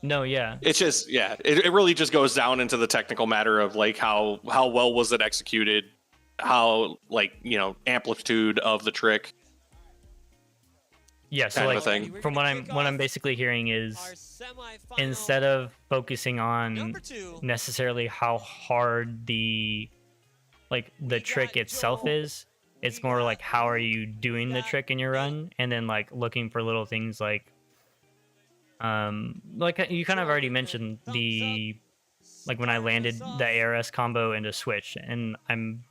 no, yeah. It's just it really just goes down into the technical matter of like how well was it executed, how like, you know, amplitude of the trick. Yeah, so like from what I'm basically hearing is instead of focusing on necessarily how hard the trick itself is, it's more like how are you doing the trick in your run, and then like looking for little things like you kind of already mentioned like when I landed the ARS combo into switch, and I'm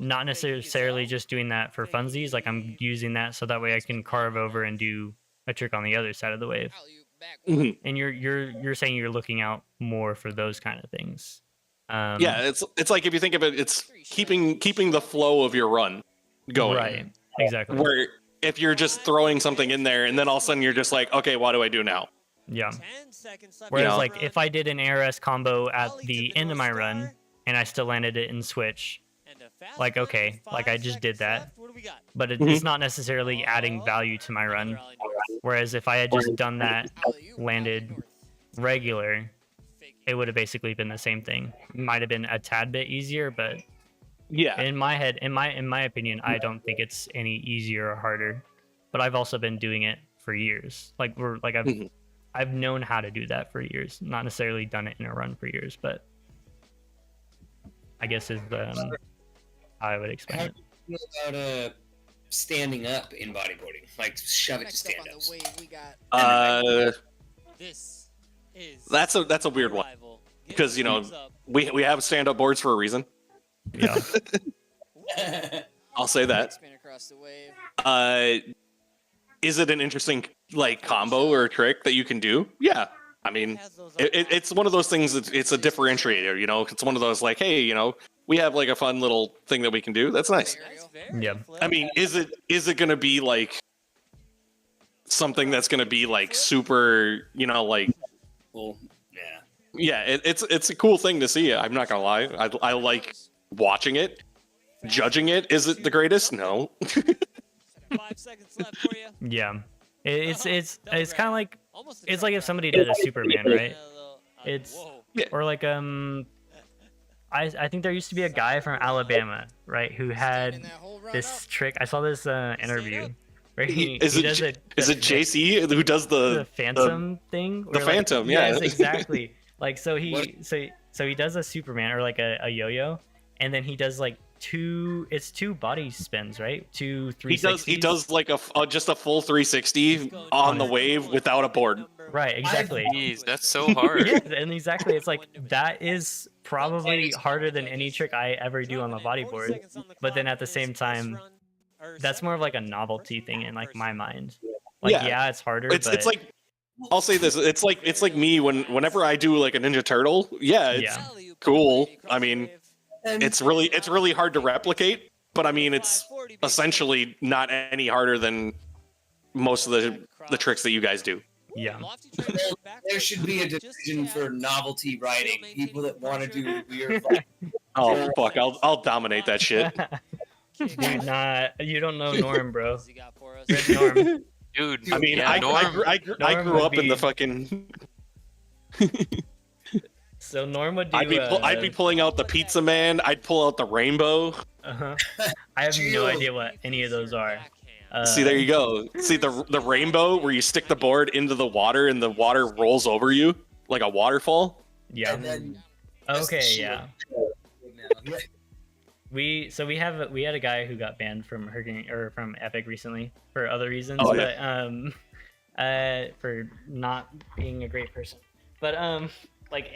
not necessarily just doing that for funsies, like I'm using that so that way I can carve over and do a trick on the other side of the wave. Mm-hmm. And you're saying you're looking out more for those kind of things. Yeah, it's like if you think of it, it's keeping the flow of your run going. Right. Exactly. Where if you're just throwing something in there and then all of a sudden you're just like, okay, what do I do now? Yeah. Whereas like if I did an ARS combo at the end of my run and I still landed it in switch, like okay, like I just did that, but it's not necessarily adding value to my run. Whereas if I had just done that, landed regular, it would have basically been the same thing. Might have been a tad bit easier, but Yeah. in my head, in my opinion, I don't think it's any easier or harder. But I've also been doing it for years. Like I've known how to do that for years. Not necessarily done it in a run for years, but I guess is how I would explain it. How do you feel about standing up in bodyboarding? Like shove it to Next up stand on ups. the wave, we got This is That's a weird one Arrival. Get because the you know thumbs up. we have stand up boards for a reason. Yeah. I'll say that. spin across the wave. Is it an interesting like combo or trick that you can do? Yeah. I mean, it's one of those things. It's a differentiator. You know, it's one of those like, hey, you know, we have like a fun little thing that we can do. That's nice. Yeah. I mean, is it gonna be like something that's gonna be like super, you know, like Well, yeah, it's a cool thing to see. I'm not gonna lie. I like watching it. Judging it, is it the greatest? No. 5 seconds left for you. Yeah. It's kind of like Almost it's like if somebody did a Superman, right? It's whoa. or like I think there used to be a guy from Alabama, right, who had this trick. I saw this interview where he does it. Is it JC who does the Phantom thing? The Phantom, yeah. Yes, exactly. Like so he does a Superman or like a yo-yo, and then he does like two body spins, right? 2 360s. He does like just a full 360 on the wave without a board. Right, exactly. Jeez, that's so hard. Yeah, and exactly. It's like that is probably harder than any trick I ever do on the bodyboard. But then at the same time, that's more of like a novelty thing in like my mind. Like yeah, it's harder. It's like I'll say this. It's like me whenever I do like a Ninja Turtle. Yeah, it's cool. I mean, it's really hard to replicate. But I mean, it's essentially not any harder than most of the tricks that you guys do. Yeah. there should be a division for novelty riding. People that want to do weird. Oh fuck! I'll dominate that shit. You don't know Norm, bro. Red Norm. Dude, I mean, yeah, I grew up in the fucking. So Norm would do. I'd be pulling out the Pizza Man. I'd pull out the Rainbow. I have no idea what any of those are. See, there you go. See the Rainbow where you stick the board into the water and the water rolls over you like a waterfall. Yeah. Okay. Yeah. We had a guy who got banned from from Epic recently for other reasons, for not being a great person. But like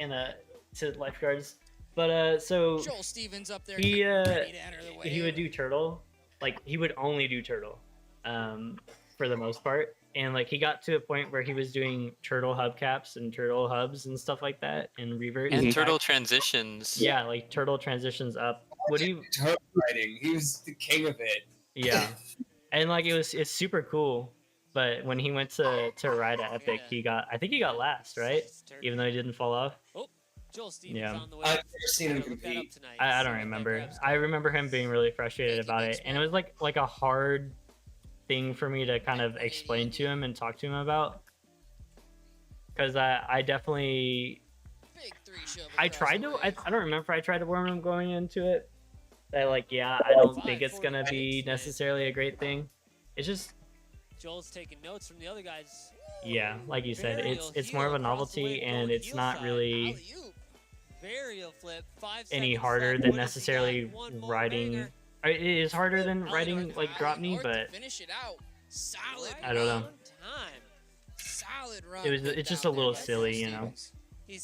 to lifeguards. But so Joel Stevens up there. he would do turtle. Like he would only do turtle, for the most part. And like he got to a point where he was doing turtle hubcaps and turtle hubs and stuff like that and reverts and turtle transitions. Yeah, like turtle transitions up. Turtle riding. He was the king of it. Yeah, and like it's super cool. But when he went to ride at Epic, I think he got last, right? Even though he didn't fall off. Yeah. I've never seen him compete. I don't remember. I remember him being really frustrated about it, and it was like a hard thing for me to kind of explain to him and talk to him about, because I definitely I don't remember if I tried to warn him going into it that like I don't think it's gonna be necessarily a great thing. It's just Joel's taking notes from the other guys. Yeah, like you said, it's more of a novelty, and it's not really any harder than necessarily riding. It is harder than riding like drop knee, but I don't know. It's just a little silly, you know.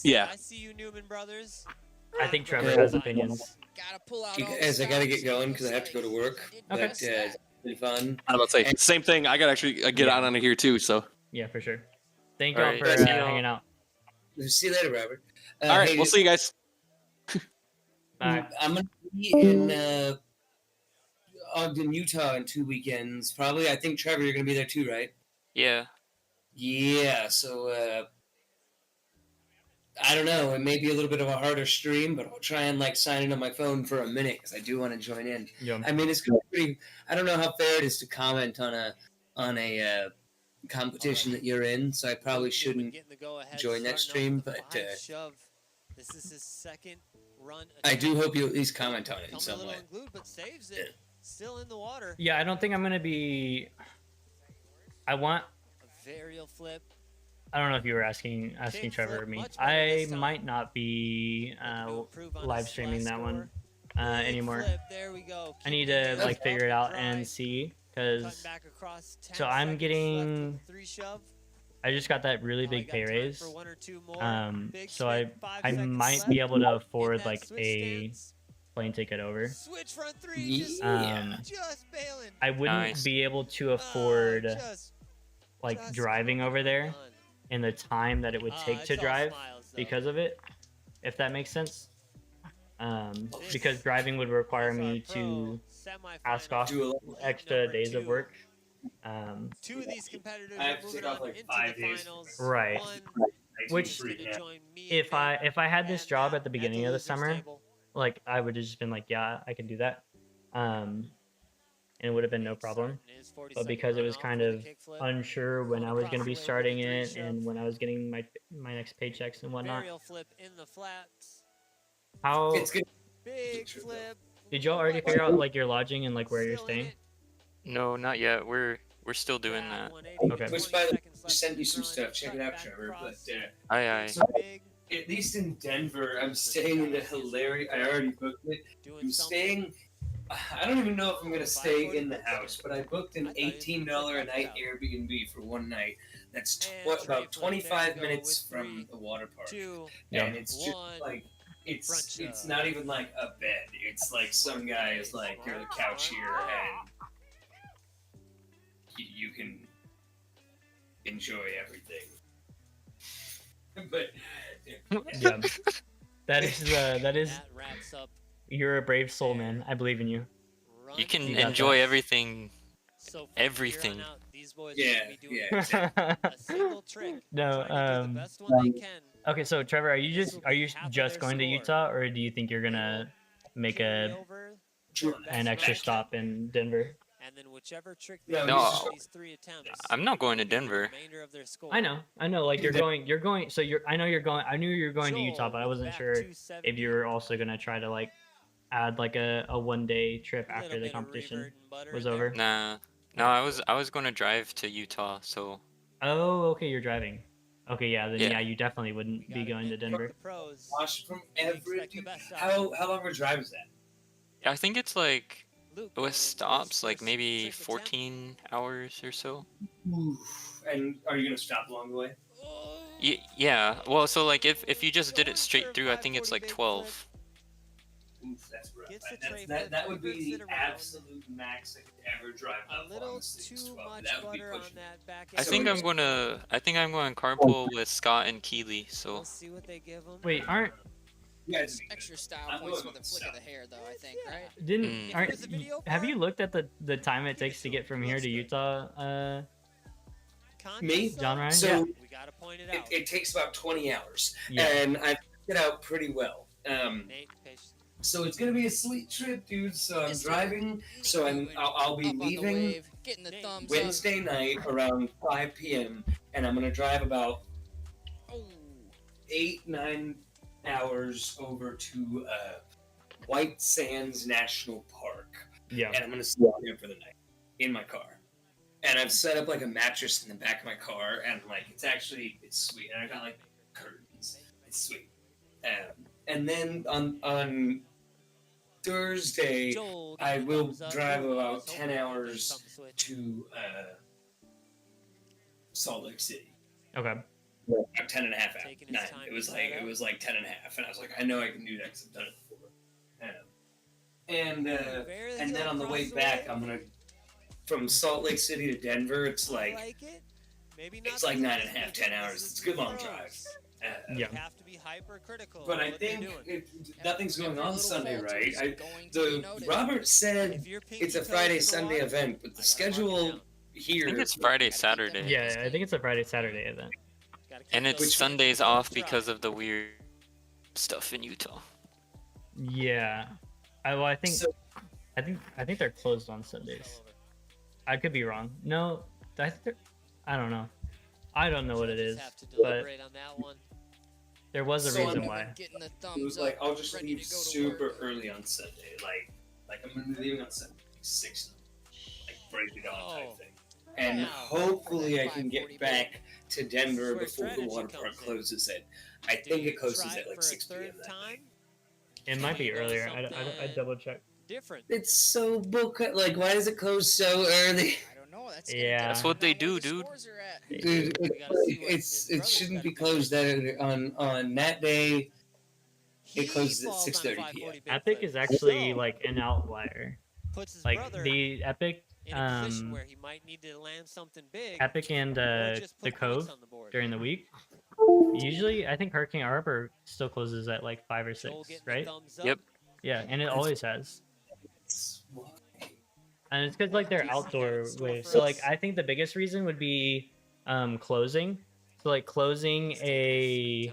Yeah. I see you, Newman Brothers. I think Trevor has opinions. Guys, I gotta get going because I have to go to work. Okay. But it's been fun. I'm about to say same thing. I gotta actually get on here too. So yeah, for sure. Thank y'all Alright, for hanging out. See you later, Robert. all right, we'll see you guys. Bye. I'm gonna be in Ogden, Utah in 2 weekends. Probably. I think Trevor, you're gonna be there too, right? Yeah. Yeah. So I don't know. It may be a little bit of a harder stream, but I'll try and like sign in on my phone for a minute because I do want to join in. Yeah. I mean, it's gonna be pretty. I don't know how fair it is to comment on a competition that you're in, so I probably shouldn't join that stream. But This is his second run. I do hope you at least comment on it in Comes a some little way. unglued, but saves it. Still in the water. Yeah, I don't think I'm gonna be. I want. A varial flip. I don't know if you were asking Kick Trevor or flip, me. much better I this time. might not be Looking to improve on live his streaming fly that score. one Big anymore. flip, there we go. I need Keeping to it like up figure it out dry. and see Cutting because back across 10 so I'm seconds left getting. with the 3 shove. I just got that really Probably big got pay time raise. for 1 or 2 more. Big So spin, 5 I seconds might left be able to in afford that like switch a stance. plane ticket over. Switch front 3, just, just bailing. I wouldn't Nice. be able to afford Just like driving over there done. and the time that it would take to It's all drive smiles, though. because of it, if that makes sense. Because driving would require This is me our to pro ask semifinal. off Do a lot. extra Number days of 2. work. 2 of these competitors I are have to moving take off, on like, into 5 the days. finals. Right. One Which- is gonna join me If and I had this and job Matt at the beginning of the loser's summer, table. like I would have just been like, yeah, I can do that, and it would have been no problem. Starting his 40 But second because it was runoff kind with a of kickflip. unsure when Going I was across going to the be way with starting the 3 it shove. and when I was getting my next paychecks and whatnot. Varial flip in the flats. How It's good. Big True, though. flip. did y'all already figure out like your lodging and like where you're Still in staying? it. No, not yet. We're still doing Grab that. 180, Okay. 20 Which, by the way, seconds left sent in you the some run, stuff. Check cut it out, back Trevor. across. But Aye. Big, at least in Denver, I'm staying in the hilarious. I already booked it. doing I'm something. staying. I don't even know if I'm gonna stay in the house, but I booked an $18 a night Airbnb for one night. That's about 25 minutes from the water park, 2, and it's just 1. like Front it's shove. not even like a bed. It's like some guy is like, "Here's a couch here, and you can enjoy everything." But Yeah, that is That wraps up you're a brave soul, man. I believe in you. run You can You got enjoy that. everything. So from everything. here on out, these boys are yeah, gonna be doing yeah. a single trick. No, trying to do the best one they can. Okay, so Trevor, are This will be half of just their going to score. Utah, or do you think you're gonna make Carry a over Sure. their best an extra matchup, stop in Denver? and then whichever trick No, they No. use in these 3 attempts. I'm not going to will be the Denver. remainder of their score. I know. Like you're going. So I know you're going. I knew you were going to Utah, Joel but I with wasn't back sure 270. if you were also gonna try to like add like a 1-day trip Little after the bit of competition revert and butter was in there. over. Nah. No, I was going to drive to Utah, so Oh, okay, you're driving. Okay, yeah, then Yeah. yeah, you definitely We wouldn't be gotta going to admit, Denver. the pros, Watch from we every. expect the best out of How long of a drive is that? I think it's like Luke with with stops his like first maybe trick attempt. 14 hours or so. And are you gonna stop along the way? Oh, Yeah. Well, so like if you just did it straight through, I think it's like 12. Oof, that's rough. Gets the That's- tray that, flip, that would be reverts it the around. absolute max I could ever drive a up little on this too thing, 12. much That would be butter on pushing it. that back I end. think I'm going carpool with Scott and Keeley. So We'll see what they give them. Wait, aren't You guys would be good. Extra style I'm points going with a with flick of the style. hair, though, I think, right? didn't Mm. aren't If it was a video have you part, looked at the time it takes to get from here to Utah? Me? Contest, John though, Ryan? So Yeah. we gotta point it it, out. it takes about 20 hours, Yeah. and I figured it out pretty well. Nate, patient. So it's gonna be a sweet trip, dude. So I'm Mr. driving. So I'll be Up on the leaving wave, getting the thumbs up. Wednesday night around 5 p.m. and I'm gonna drive about Oh, 8-9 hours over to White Sands National Park, Yeah. and I'm gonna stay there for the night in my car. And I've set up like a mattress in the back of my car, and like it's sweet. And I got like curtains. It's sweet. And then on Thursday, Joel, I give the will thumbs up. drive Ooh, I about was 10 hoping for the hours thumb switch. to Salt Lake City. Okay. About 10 and a half hours. Taking his 9. time It was to like set up. 10 and a half, and I was like, I know I can do that because I've done it before. And then on the way back, I'm gonna from Salt Lake City to Denver. It's I like like it. Maybe not it's like the 9 and a best, half, but 10 this hours. is It's a good long pros. drive. You Yeah. have to be hypercritical. But of I what they're think doing. nothing's going every on little Sunday, falter right? is going to be noted. Robert said If your pinky it's a toes Friday in the Sunday water, event, but I the gotta mark it schedule down. I here. think it's Friday, Gotta keep them Saturday, in. Yeah, I think it's a Friday Saturday event. Gotta keep and it's those Sundays toes off dry. because of the weird stuff in Utah. Yeah. I think So- I think they're closed on Sundays. Fell over. I could be wrong. No, I don't know. I don't know what it Judges is, have to but deliberate on that one. There was a So reason I'm- why. Getting the It thumbs was up. like I'll just ready leave to go to super work. early on Sunday, like I'm gonna be leaving on Sunday, 6, like break it on type thing, and Now, hopefully I can get 5:40 back to Denver where before the strategy water park comes in. closes at. I Do think you it closes try at it like for a 6 p.m. third that time? night. It might be You go to earlier. I'd something double check. Different. It's so book. Like, why does it close so early? I don't know. That's Yeah. That's what they depend on where do, the dude. scores are at. Dude, We gotta see what his it brother's shouldn't gotta be put closed in. that on that day. He closes at falls on 6:30 540 Epic Bigfoot. is actually So, like an outlier. puts his Like brother the Epic, in a position where he might need to land something big. Epic and or just put the points Cove on the board. during the week. Usually, I think Hurricane Arbor still closes at like 5 or Joel 6, getting the right? thumbs up. Yep. Yeah, and it always has. And it's because like they're outdoor waves. So like I think the biggest reason would be closing. So like closing a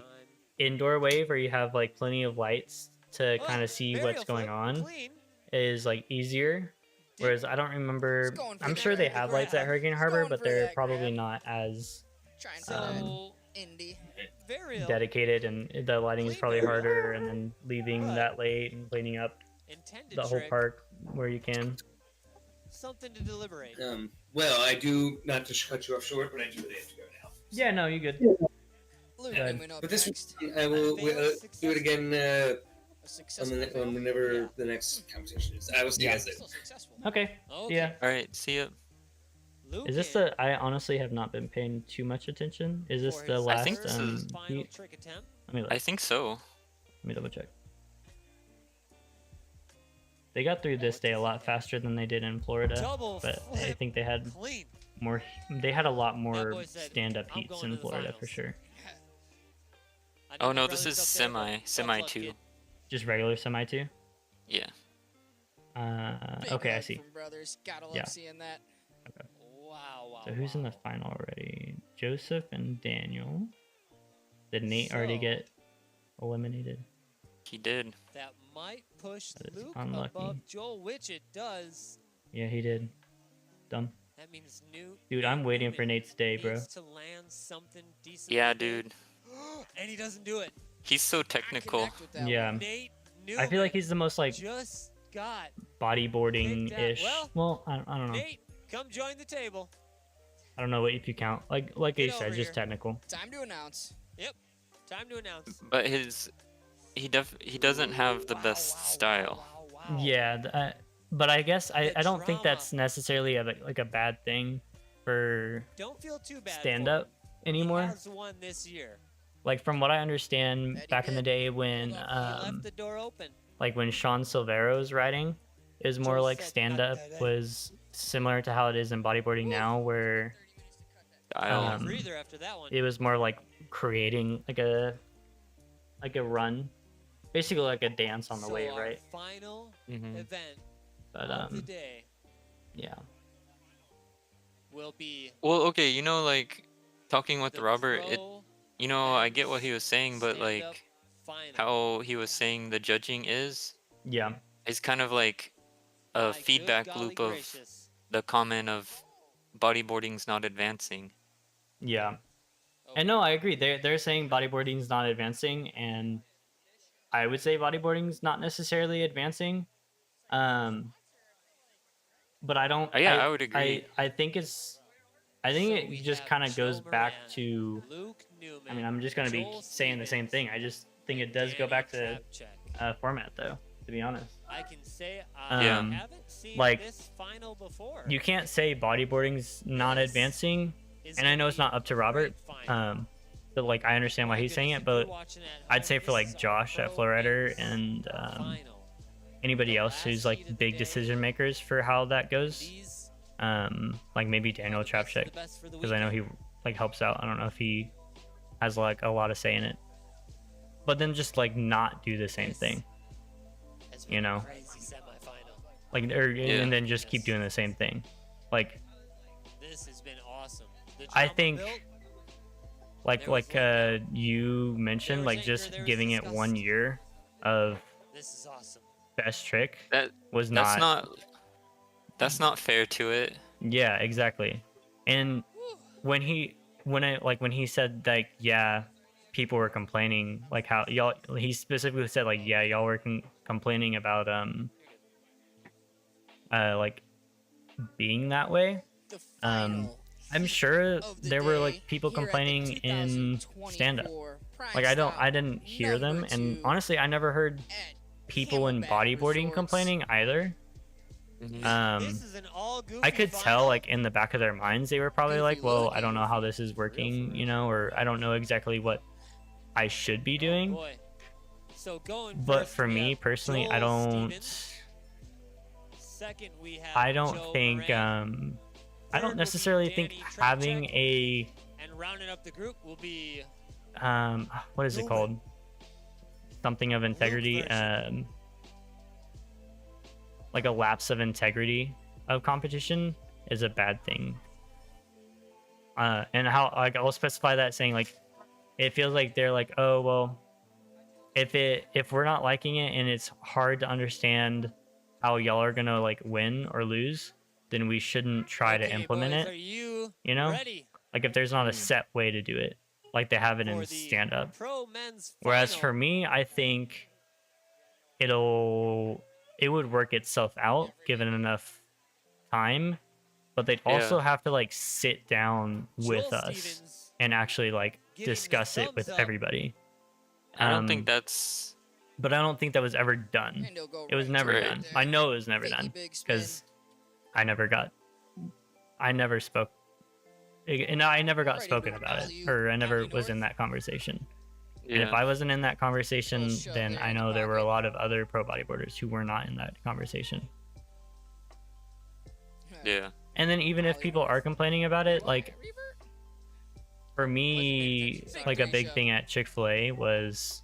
indoor wave where you have like plenty of lights to kind of see what's going on Clean. is like easier. Whereas I don't remember. He's going for I'm that sure they grab. have lights at Hurricane Harbor, going but for they're that probably grab. not as Trying So, to Indy. Varial dedicated, and the lighting is Clean probably area. harder. And then leaving But- that late and cleaning up intended the whole trick, park where you can. something to deliberate. Well, I do not to cut you off short, but I do really have to go now. Yeah, no, you good. Luke Good. coming up But this next. I will Failed do it again A on successful the, fail. on whenever Yeah. the next competition is. I will see you Yeah. guys later. Still successful. Okay. Okay. Yeah. All right, see ya. Luke Is this in the? I honestly have not been paying too much attention. Is this for the his last? I think this is final heat? trick attempt. Let me look. I think so. Let me double check. They got through this day a lot faster than they did in Florida, Double but I flip think they had clean. more. They had a lot more boy said, stand-up "I'm heats going in to the Florida for finals." sure. I know Oh my no, this brother's is up there, but semi tough 2. luck, kid. Just regular semi too. Yeah. Big Okay, I hug see. from brothers. Gotta love Yeah. seeing that. Wow. So who's in the final already? Joseph and Daniel. Did Nate already So- get eliminated? He did. That might push That is Luke unlucky. above Joel, which it does. Yeah, he did. Dumb. That means Newt. Dude, I'm waiting for Nate's day, bro. needs to land something decent. Yeah, dude. And he doesn't do it. He's so Cannot technical. connect with that Yeah. one. Nate I feel like he's the most like just got bodyboarding-ish. Well, Well, I don't know. Nate. Come join the table. I don't know what if you count. Like Get you said, over just here. technical. Time to announce. Time to announce. But he doesn't have the best style. Wow. Yeah, but I guess I The don't think drama. that's necessarily like a bad thing for Don't feel too bad. stand for up him. anymore. He has one this year. Like from what I understand, Betty back in the did. day when He left the door open. like when Sean Silvero's riding, it was more Joel like said, stand up was similar to how it is in bodyboarding now, where Style. Breather after that one. it was more like creating like a run, basically like a dance on the So wave, our right? Final Mhm. event But of the day yeah. will be Well, okay, like talking with the Robert, Pro I get what he was saying, but stand-up like final. how he was saying the judging is kind of like My a good feedback golly loop of gracious. the comment of bodyboarding's not advancing. Yeah. Oh, And no, I agree. They're saying bodyboarding's not advancing, and I would say bodyboarding's not necessarily advancing. But I don't. Yeah, I would agree. I think so it we just have kind of goes Joe back Moran, to. Luke Newman, I mean, I'm just gonna be Joel saying the same thing. Stevens, I just think it does go Danny back to Trapcheck. format, though. To be honest, I can say I Yeah. haven't seen like, this final before. you can't say bodyboarding's not This advancing, is and I gonna know it's be not up to a Robert. great final. But like I understand why My he's saying goodness, it, if you're but watching at I'd home, say for this like is our Josh at Pro FlowRider Mix and final. anybody The else who's last like heat of the big day. decision makers for how that goes. These Like maybe Daniel are the best of Trapcheck, the best for the because I know weekend. he like helps out. I don't know if he has like a lot of say in it, but then just like not do the same This thing, has you been a know? crazy semifinal. like and then just keep doing the same thing. Like This has been awesome. The I drama think built, like There was you mentioned, was like anger, just there was giving it disgust. 1 year of this is awesome. best trick That was that's not fair to it. Yeah, exactly. And when he said like, yeah, people were complaining, like how y'all. He specifically said like, yeah, y'all were complaining about like being that way. The I'm final sure of the there were day like people here at the complaining in stand up. 2024 Prime Like I Style didn't hear them, number and 2 honestly, I never heard at people in Camelback bodyboarding Resorts. complaining either. This is an all goofy I could tell final. like in the back of their minds they were probably like, Goofy well, I don't looking. know how this is working, you know, or I don't know exactly what I should be doing. Boy. So going But first, for we me have personally, I Joel don't Stevens. Second, we have I don't Joe think Moran. I Third don't will be necessarily think Danny having Trepchak. a And rounding up the group will be what is it called? Something of integrity, like a lapse of integrity of competition is a bad thing. And how like I'll specify that saying like it feels like they're like, oh well, if we're not liking it and it's hard to understand how y'all are gonna like win or lose, then we shouldn't try to Okay, implement boys, it. Are you know? ready Like if there's not a set way to do it, like they have it for in the stand up. Pro Men's Whereas final? for me, I think it would work itself out given enough time, but they'd also have to like sit down with Joel us Stevens and actually like getting the discuss it thumbs with up. everybody. I don't think that's. But I don't think that was ever done. And he'll go It was right never to done. there. I know it was never Fakey done big spin. because I never spoke, and I never got Ready spoken to about it, alley-oop, or I never alley was in north. that conversation. Yeah. And if I wasn't in that conversation, Little shove then there I in the know there were a pocket. lot of other pro bodyboarders who were not in that conversation. Yeah. And then even if people are complaining about it, like Revert? for me, like a big thing at Chick-fil-A was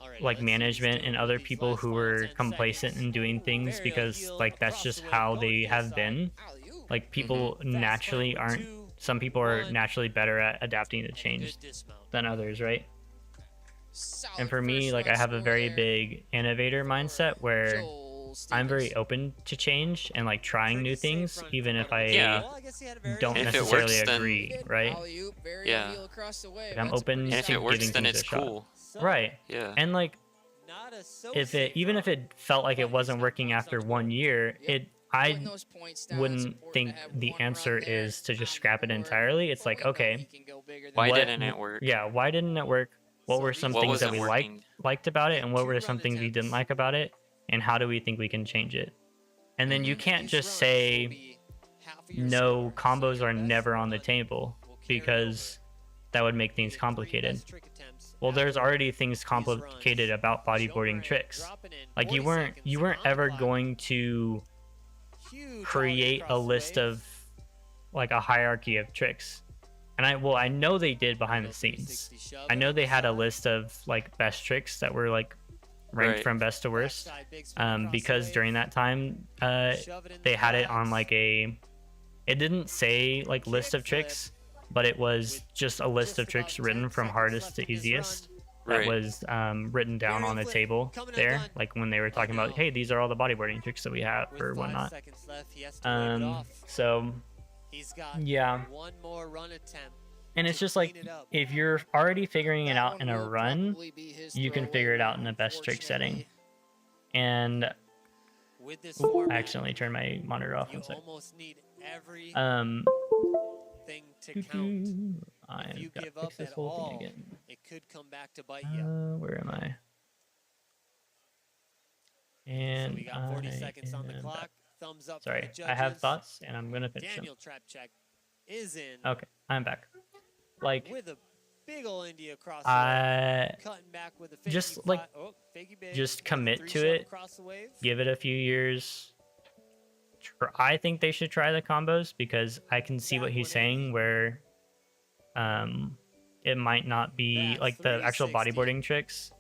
Alrighty, like let's see management who's and doing other these people last who final were 10 complacent seconds. in doing things Very because heel like that's across just the way, how going they to the have side. been. Alley-oop. Like people Fast naturally final, aren't. 2, Some people are 1, naturally better at adapting to and a change good dismount. than others, right? Solid And for me, first like run I have a score very there big innovator for mindset where Joel I'm very Stevens. open to change and like trying new Pretty safe things, run even from if I Yeah. Well, I guess he had a very don't If it works, necessarily then- agree, right? Alley-oop, very Yeah. heel across the way. Like, I'm That's open pretty And if to it solid. works, giving then things it's a shot. cool. So, Right. Yeah. And like not a so if safe it even if run, it felt like it but wasn't he's got working thumbs after up. 1 year, Yep. I Putting those points down, it's wouldn't important think to have the one answer run there is to just on scrap it the board, entirely. It's but like, we know okay, he can go bigger than Why that. didn't it work? Yeah, why didn't it work? What So were these some What things that wasn't we working? liked about it, and what Two were some run things we didn't attempts. like about it, and how do we think we can change it? And then you Mhm. can't These just runs will say be half of your no, score, so combos your are best never on the run table will carry because that would make over. things Your three complicated. best trick attempts Well, there's after already things these complicated runs. about Joe bodyboarding Moran tricks. dropping in Like 40 you weren't seconds you weren't on the ever clock. going to Huge create ollie a across the list wave. of like a hierarchy of tricks. And I know they did behind the Little scenes. 360 shove I know out they the had a side. list of like best tricks that were like ranked Right. from best to worst. Backside big spin across the Because wave. during that time Shove it in they the had it on flags. like it didn't say like list of Kickflip tricks, but it was with just a list just of about tricks 10 written from seconds hardest left to in his easiest. run. That Right. was written down Aerial on the flip, table coming there, undone. like when they were talking about, no. hey, these are all the bodyboarding tricks that we have With or 5 whatnot. seconds left, he has to wave it off. So He's got yeah, one more run attempt. and it's to just like clean it up. if you're already figuring it That out one in a will run, probably be his you can throwaway figure it out run, in a best trick setting. unfortunately. And With this I format, accidentally turned my monitor off you one sec. almost need every thing to count. I you gotta give fix up this at whole thing all, again. it could come back to bite you. Where am I? So And we got 40 I seconds on the am clock. back. Thumbs up Sorry, for the judges. I have thoughts, and I'm gonna finish them. Daniel Trapchak is in Okay, I'm back. Like, with a big ol' India across the wave. Cutting back with a fakey just, like, fakey big, just with a commit 3 to shove it. across the wave. give it a few years. I think they should try the combos because I can see what he's saying where it might not be That's like the actual 360. bodyboarding tricks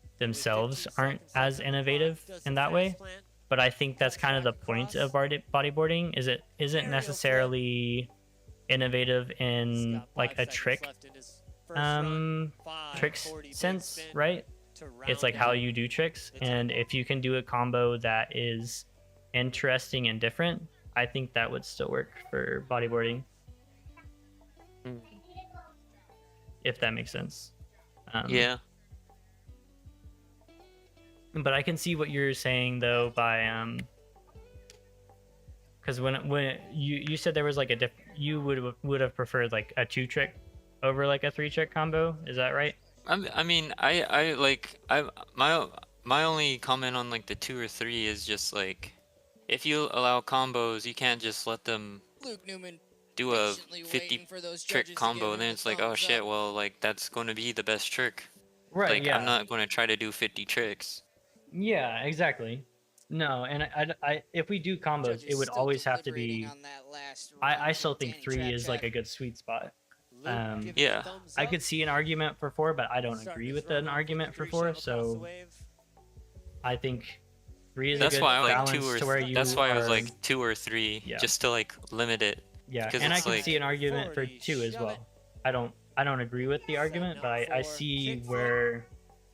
With themselves 15 aren't seconds as left on the innovative clock, does in the that way. fast plant. But I think that's kind of the Back point across. of bodyboarding is it isn't Aerial necessarily innovative He's in got 5 like a seconds trick left in his first run. 5, tricks 40 big sense, spin right? to It's like round how out you do tricks, the and tempo. if you can do a combo that is interesting and different, I think that would still work for bodyboarding, Mm. if that makes sense. Yeah. But I can see what you're saying though by because when you said there was like you would have preferred like a 2-trick over like a 3-trick combo. Is that right? I mean, I like my only comment on like the 2 or 3 is just like, if you allow combos, you can't just let them Luke Newman do a patiently 50 waiting for those trick judges to combo, give and then him it's the like, oh thumbs shit, up. well, like that's going to be the best trick. Right. Like, Yeah. I'm not going to try to do 50 tricks. Yeah. Exactly. No, and I if we do combos, Judges it would still always have to deliberating be. on that last I run still from think Danny 3 is like Trapcheck. a good sweet spot. Luke giving Yeah. the thumbs I up. could see an argument for 4, but I don't Starting agree his with run an on argument for 53 4. shove across the So wave. I think 3 is That's a good why I like 2 balance or to where you that's why I was are. like 2 or 3, Yeah. just to like limit it. Yeah, because and I it's can like- see an argument for 40, 2 as shove it. well. I don't agree with the argument, but I Four, see kick flip. where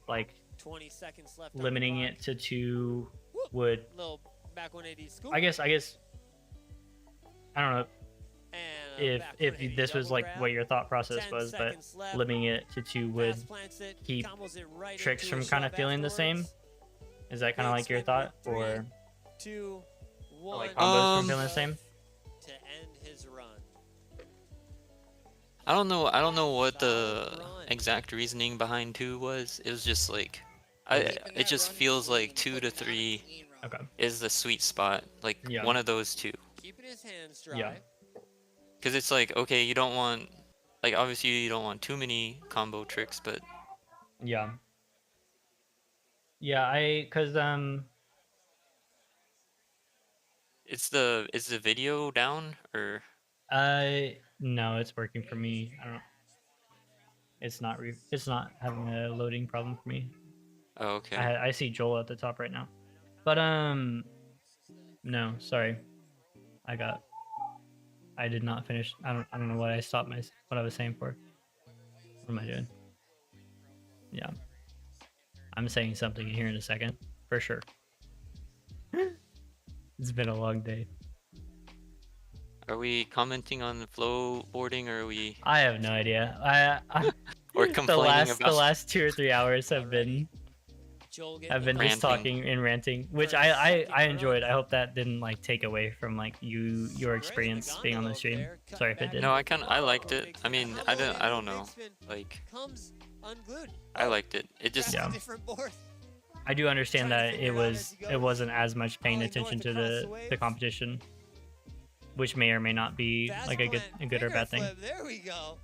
like 20 seconds left. on the limiting clock. it to 2 would. Little back 180 scoop. I guess I don't know And a back if 180 this was double like grab. what your thought process 10 was, but seconds left. limiting it to 2 would Fast plants it, keep combos it right tricks into from a kind of shove feeling the same. afterwards. Is that kind of like your Big thought, spin or with 3, 2, 1. like combos from Um, feeling the same? To end his run. I don't know what the exact reasoning behind 2 was. It was just like, Keeping it that just run feels like clean, 2 putting to on a 3 clean run. Okay. is the sweet spot. Like Yeah. one of those 2. Keeping his hands dry. Yeah. Because it's like, okay, you don't want, like obviously you don't want too many combo tricks, but Yeah. Yeah, cause is the video down or? no, it's working for me. I don't. It's not having a loading problem for me. Oh, okay. I see Joel at the top right now, but no, sorry, I did not finish. I don't know what I stopped what I was saying for. What am I doing? Yeah, I'm saying something here in a second for sure. It's been a long day. Are we commenting on the flow boarding, or are we? I have no idea. Or the complaining about the last 2 or 3 hours have been Joel getting I've the been thumbs just up. Ranting. talking and ranting, which For a second I run. enjoyed. I hope that didn't like take away from like your Great, experience the being on the gondola stream. there, cut Sorry if it back did. No, I liked it. Big I mean, spin I combo don't and know. big spin Like, comes unglued. I liked it. It just That's Yeah. a different board. I do understand Trying to that figure it it out was as he it goes. wasn't as much paying Falling attention north to across the the waves. competition, which may or may not be Fast like a plant, good or finger bad thing. flip, there we go.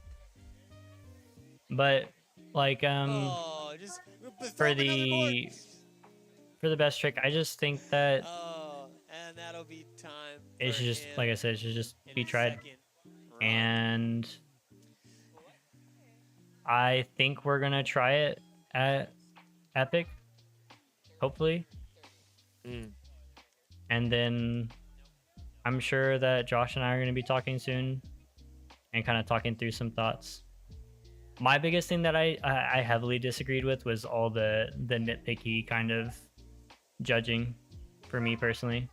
But like Oh, just for throw him another board. the best trick, I just think that Oh, and that'll be time. it for should just, him like I said, it should just in be his tried. second run. And I think we're gonna try it at Epic, hopefully, mm, and then I'm sure that Josh and I are gonna be talking soon, and kind of talking through some thoughts. My biggest thing that I heavily disagreed with was all the nitpicky kind of judging, for me personally.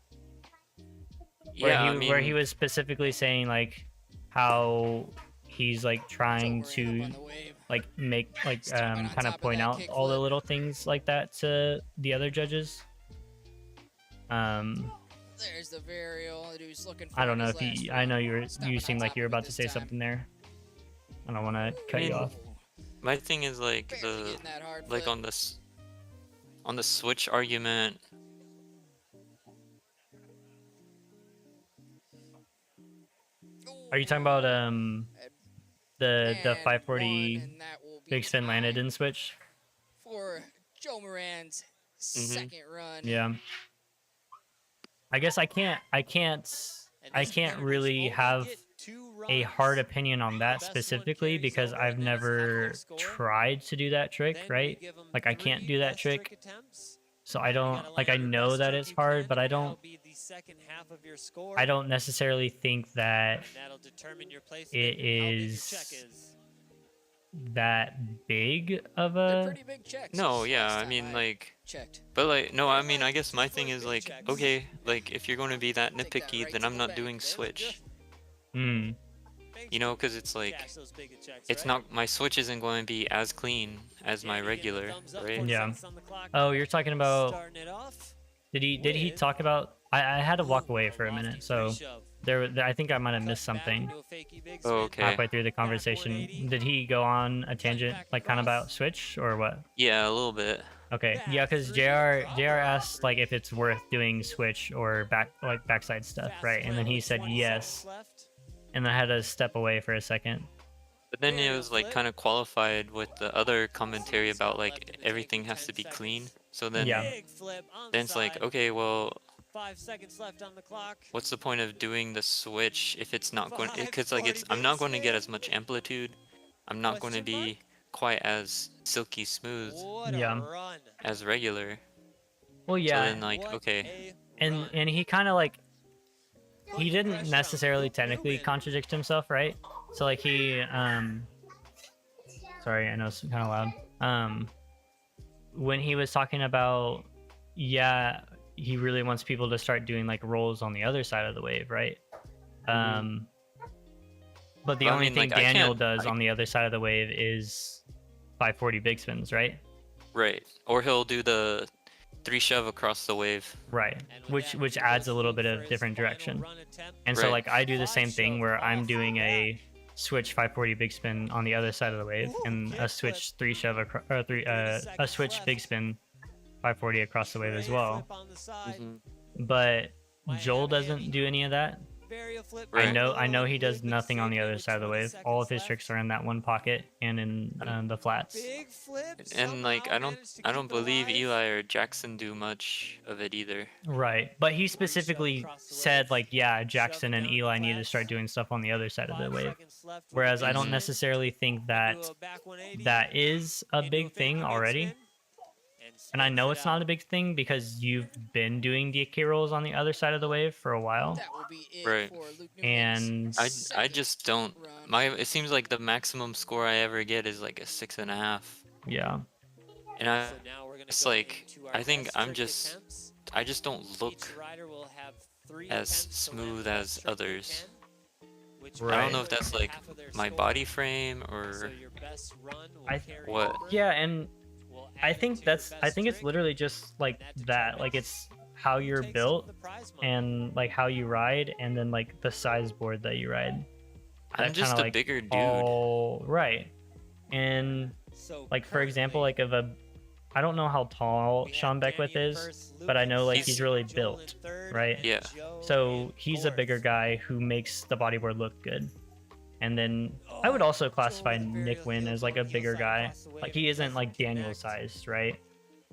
yeah. Where he was specifically saying like how he's like trying Joel Moreno to on the wave. like make like Stepping on kind top of of point that out kick all the flip. little things like that to the other judges. There's the varial that he was looking for. I don't in know his if last you I run. know you Stopping on seemed like top you were of it about to this say time. something there. I don't want to cut you mean, off. my thing is like Barely the getting that hard like flip. on the switch argument. Are you talking about the And 540 one, and that will be big spin landed time in switch? for Joe Moran's second run. Yeah. I guess I can't And this can't competitors really only have get 2 a runs. hard opinion on that best one specifically carries because over, I've and then it's half never your score. tried to do that trick, Then we right? give 'em Like I can't 3 do that best trick, attempts. so I You don't gotta like land I your know best that trick it's you hard, can, but I and that'll don't be the second half of your score, I don't necessarily think that and that'll determine your placement it and how big your check is is. that big of They're a pretty big checks. No, Last yeah. I time mean, like, checked. but like, no. I mean, I like guess my 2 thing is big like, checks. okay, like if you're going to be that Take that nitpicky, right then to I'm the not bank. doing They look switch. Hmm. You know, because it's like, it's not, my switch isn't going to be as clean as my regular, right? Yeah. Oh, you're talking about, did he talk about, I had to walk away for a minute, so I think I might have missed something. Oh, okay. Halfway through the conversation. Did he go on a tangent, like kind of about Switch or what? Yeah, a little bit. Okay, yeah, because JR asked like if it's worth doing Switch or backside stuff, right? And then he said yes, and I had to step away for a second. But then it was like kind of qualified with the other commentary about like everything has to be clean. So then, Yeah. then it's like, okay, well, 5 seconds left on the clock. what's the point of doing the switch if it's not going? Because like I'm not going to get as much amplitude. I'm not going to be quite as silky smooth Yeah. as regular. Well, yeah. So then like, okay. And he kind of like, he didn't necessarily technically contradict himself, right? So like he sorry, I know it's kind of loud. When he was talking about, yeah, he really wants people to start doing like rolls on the other side of the wave, right? But the only thing like, Daniel does on the other side of the wave is 540 big spins, right? Right. Or he'll do the 3 shove across the wave. Right. Which adds a little bit of different direction. And so Right. like I do the same thing where I'm doing a switch 540 big spin on the other side of the wave and a switch 3 shove a switch big spin 540 across the wave as well. But Joel doesn't do any of that. Right. I know he does nothing on the other side of the wave. All of his tricks are in that one pocket and in the flats. And like I don't believe Eli or Jackson do much of it either. Right. But he specifically said like, yeah, Jackson and Eli need to start doing stuff on the other side of the wave. Whereas I don't necessarily think that that is a big thing already. And I know it's not a big thing because you've been doing DK rolls on the other side of the wave for a while. Right. And I just don't. It seems like the maximum score I ever get is like a 6.5. yeah. And it's like I think I just don't look as smooth as others. I don't know if that's like my body frame or what. Yeah, and I think it's literally just like that. Like it's how you're built and like how you ride and then like the size board that you ride. I'm just a like bigger dude. All right. And like for example, like I don't know how tall Sean Beckwith is, but I know like he's really built, right? Yeah. So he's a bigger guy who makes the bodyboard look good. And then I would also classify Nick Wynn as like a bigger guy. Like he isn't like Daniel sized, right?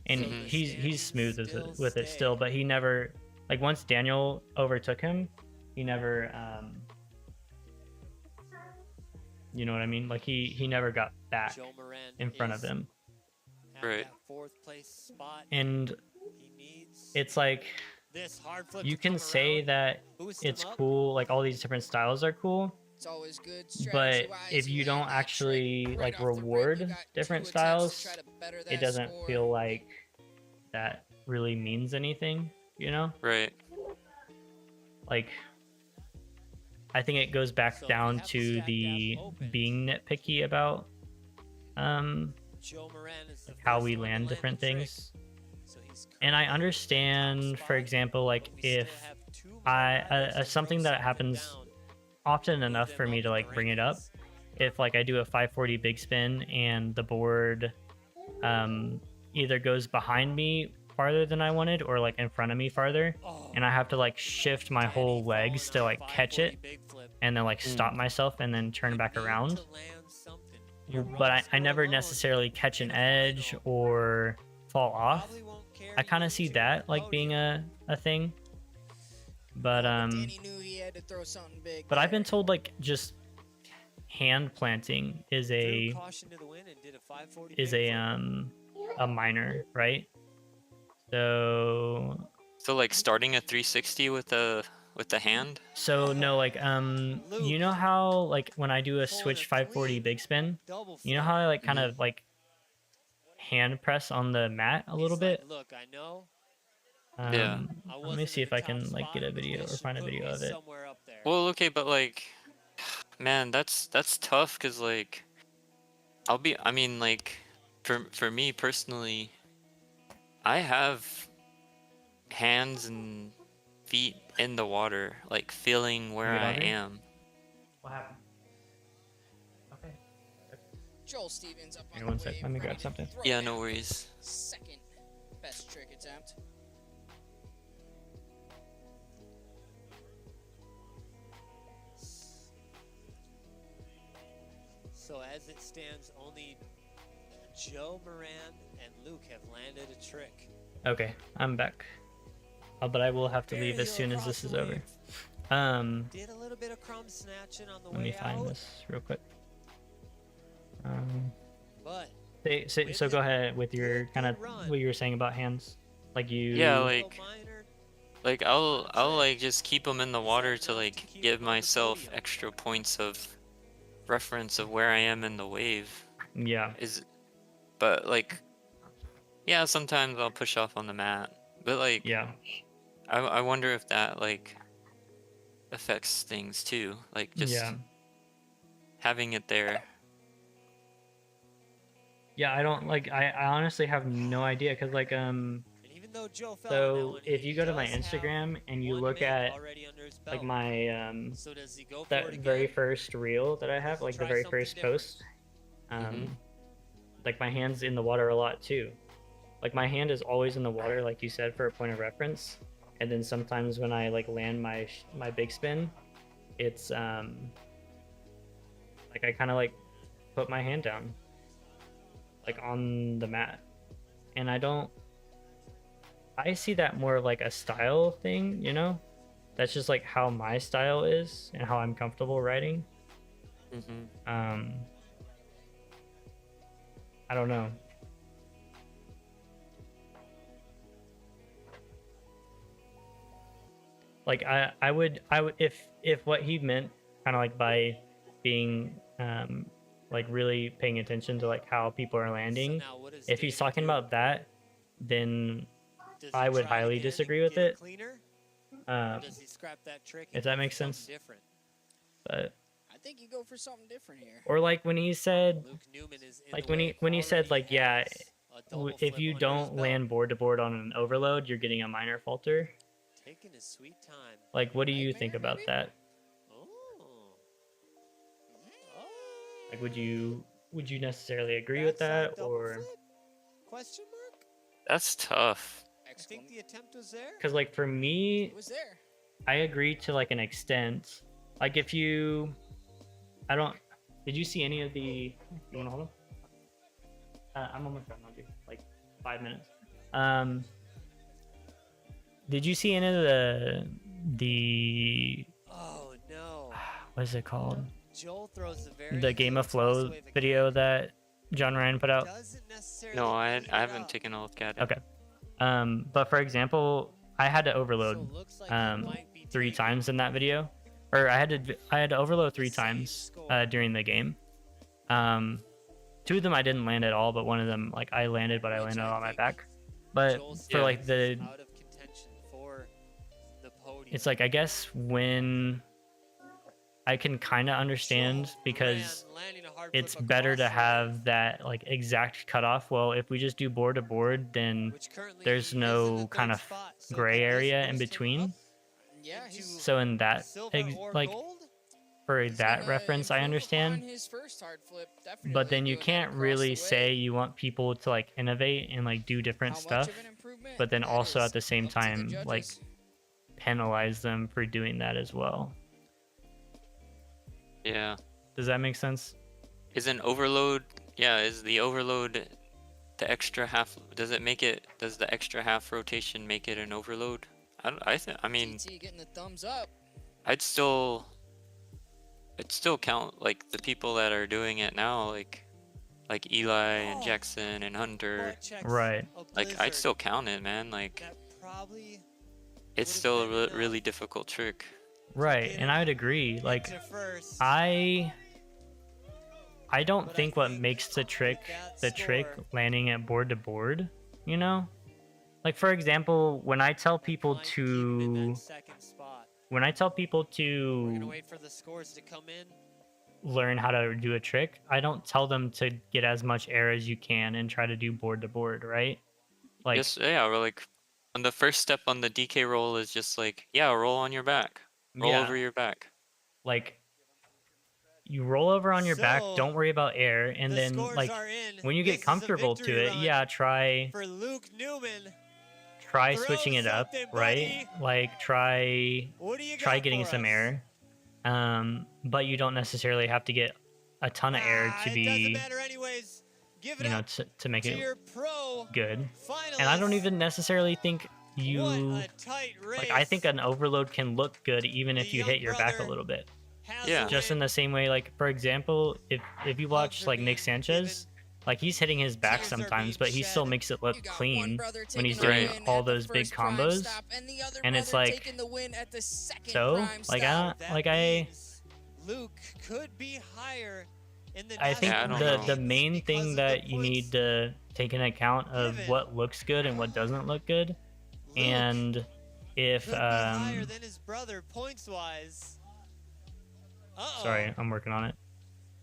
And he's smooth with it still, but he never, like once Daniel overtook him, he never you know what I mean? Like he never got back in front of him. Right. And it's like you can say that it's cool, like all these different styles are cool. It's always good. But if you don't actually like reward different styles, it doesn't feel like that really means anything, you know? Right. Like I think it goes back down to the being nitpicky about like how we land different things. And I understand, for example, like if something that happens often enough for me to like bring it up, if like I do a 540 big spin and the board either goes behind me farther than I wanted or like in front of me farther, and I have to like shift my whole legs to like catch it and then like stop myself and then turn back around, but I never necessarily catch an edge or fall off. I kind of see that like being a thing. But I've been told like just hand planting is a minor, right? So like starting a 360 with the hand? So no, like you know how like when I do a switch 540 big spin, you know how I like kind of like hand press on the mat a little bit? Look, I know. Yeah. Let me see if I can like get a video or find a video of it. Well, okay, but like man, that's tough because like I mean like for me personally, I have hands and feet in the water, like feeling where Good, I Audrey? am. What happened? Okay. Joel Stevens up on Hang on the one sec. wave, Let me ready grab to something. throw Yeah, down no for worries. second best trick attempt. So as it stands, only Joe, Moran, and Luke have landed a trick. Okay, I'm back. But I will have to leave as soon as this is over. Did a little bit of crumb snatching on the Let me way find out, this real quick. but So go ahead with your kind of what you were saying about hands. Like you. Yeah, little like minor I'll like just keep them in the water to like give myself extra points of reference of where I am in the wave. Yeah. But like, yeah, sometimes I'll push off on the mat. But like, Yeah. I wonder if that like affects things too. Like just Yeah. having it there. Yeah, I don't like. I honestly have no idea because like and even though Joe fell on that So one, if he you go to my does have Instagram and you one look mid at already under his like belt. my So does he go for that it very again? first reel that I have, Does he like the try very something first different? post, like my hand's in the water a lot too. Like my hand is always in the water, like you said, for a point of reference. And then sometimes when I like land my big spin, it's like I kind of like put my hand down, like on the mat, and I see that more like a style thing, you know? That's just like how my style is and how I'm comfortable writing. I don't know. Like I would if what he meant kind of like by being like really paying attention to like how people are landing, now what does if he's Daniel talking do? about that, then Does I he would try highly again and disagree with get it. cleaner? Or does he scrap that trick and If that go for makes something sense. different? But I think you go for something different here. or like when he said Luke Newman is in like the when wave, he said already like yeah, has a double if flip you under his don't belt. land board to board on an overload, you're getting a minor falter. Taking his sweet time. Like what do you think Nightmare, about maybe? that? Oh. Like would you necessarily agree with Backside that, double or flip? Question mark? That's tough. I think the attempt was there. because like for me It was there. I agree to like an extent. Like if you I don't did you see any of the you want to hold them? I'm almost done, I'll do like 5 minutes. Did you see any of the Oh no. what is it called? Joel throws the very The Game of good toss Flow wave again. video that John Ryan put out. Doesn't necessarily No, I clean it haven't up. taken a look at it. Okay. But for example, I had to So overload it looks like it might be 3 taken. times in that video, or I had to overload 3 Save times score. during the game. 2 of them I didn't land at all, but one of them like I landed, but I Which landed I on my think back. But Joel's for like stance the out of contention for the podium. it's like I guess when I can kind of understand Joel because Moran landing a hard it's flip better to across the have wave, that like exact cutoff. Well, if we just do board to board, then which currently there's is in no the kind third of spot. So gray could this area in boost him between. up Yeah, into he's So in that silver or like gold? for he's that gonna reference, I improve understand. upon his first hard flip, definitely But then you doing that can't across really the say wave. you want people to like innovate and like do different How much stuff, of an improvement? but then That also is at the same up to the time like judges. penalize them for doing that as well. Yeah. Does that make sense? Is an overload? Yeah. Is the overload the extra half? Does the extra half rotation make it an overload? I mean, TT getting the thumbs up. I'd still count like the people that are doing it now, like Eli and Oh. Jackson and Hunter. Butt checks Right. a Like I'd blizzard. still count it, man. Like That probably it's would've still a been enough. really difficult trick. Right, Get and I would agree. into Like first. I don't But I think what think makes the trick that trick score- landing at board to board, you know? Like for example, when I tell people Fine, keep him in to that second spot. when I tell people We're gonna to wait for the scores to come in. learn how to do a trick, I don't tell them to get as much air as you can and try to do board to board, right? Like, Just yeah, or like on the first step on the DK roll is just like, yeah, roll on your back, roll over your back. Like, you roll over on your back, don't worry about air, and then like when you get comfortable to it, yeah, try for Luke Newman. Try switching it up, right? Like try getting some air. But you don't necessarily have to get a ton of air to be, you know, to make it good. And I don't even necessarily think you, like, I think an overload can look good even if you hit your back a little bit. Yeah. Just in the same way, like, for example, if you watch like Nick Sanchez, like he's hitting his back sometimes, but he still makes it look clean when he's doing all those big combos. And it's like, so like Luke could be higher in the I think Yeah, the main thing that you need to take into account of what looks good and what doesn't look good, and if higher than his brother points wise. Sorry, I'm working on it.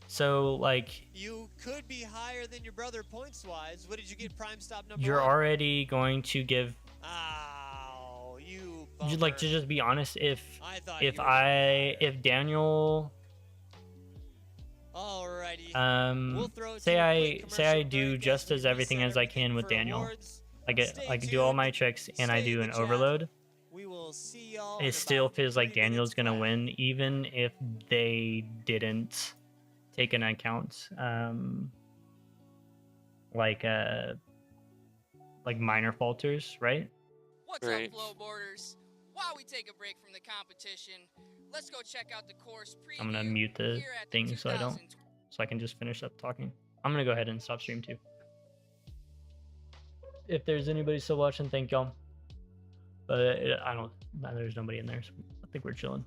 So like you could be higher than your brother points wise. What did you get prime stop number you're 1? already going to give like, to just be honest, if Daniel Alrighty. say I do just as everything as I can with Daniel. I do all my tricks and I do an overload. It still feels like Daniel's gonna win, even if they didn't take into account like minor falters, right? What's up, Flowboarders? While we take a break from the competition, let's go check out the course preview. I'm gonna mute the thing so I can just finish up talking. I'm gonna go ahead and stop stream too. If there's anybody still watching, thank y'all. But there's nobody in there, so I think we're chilling.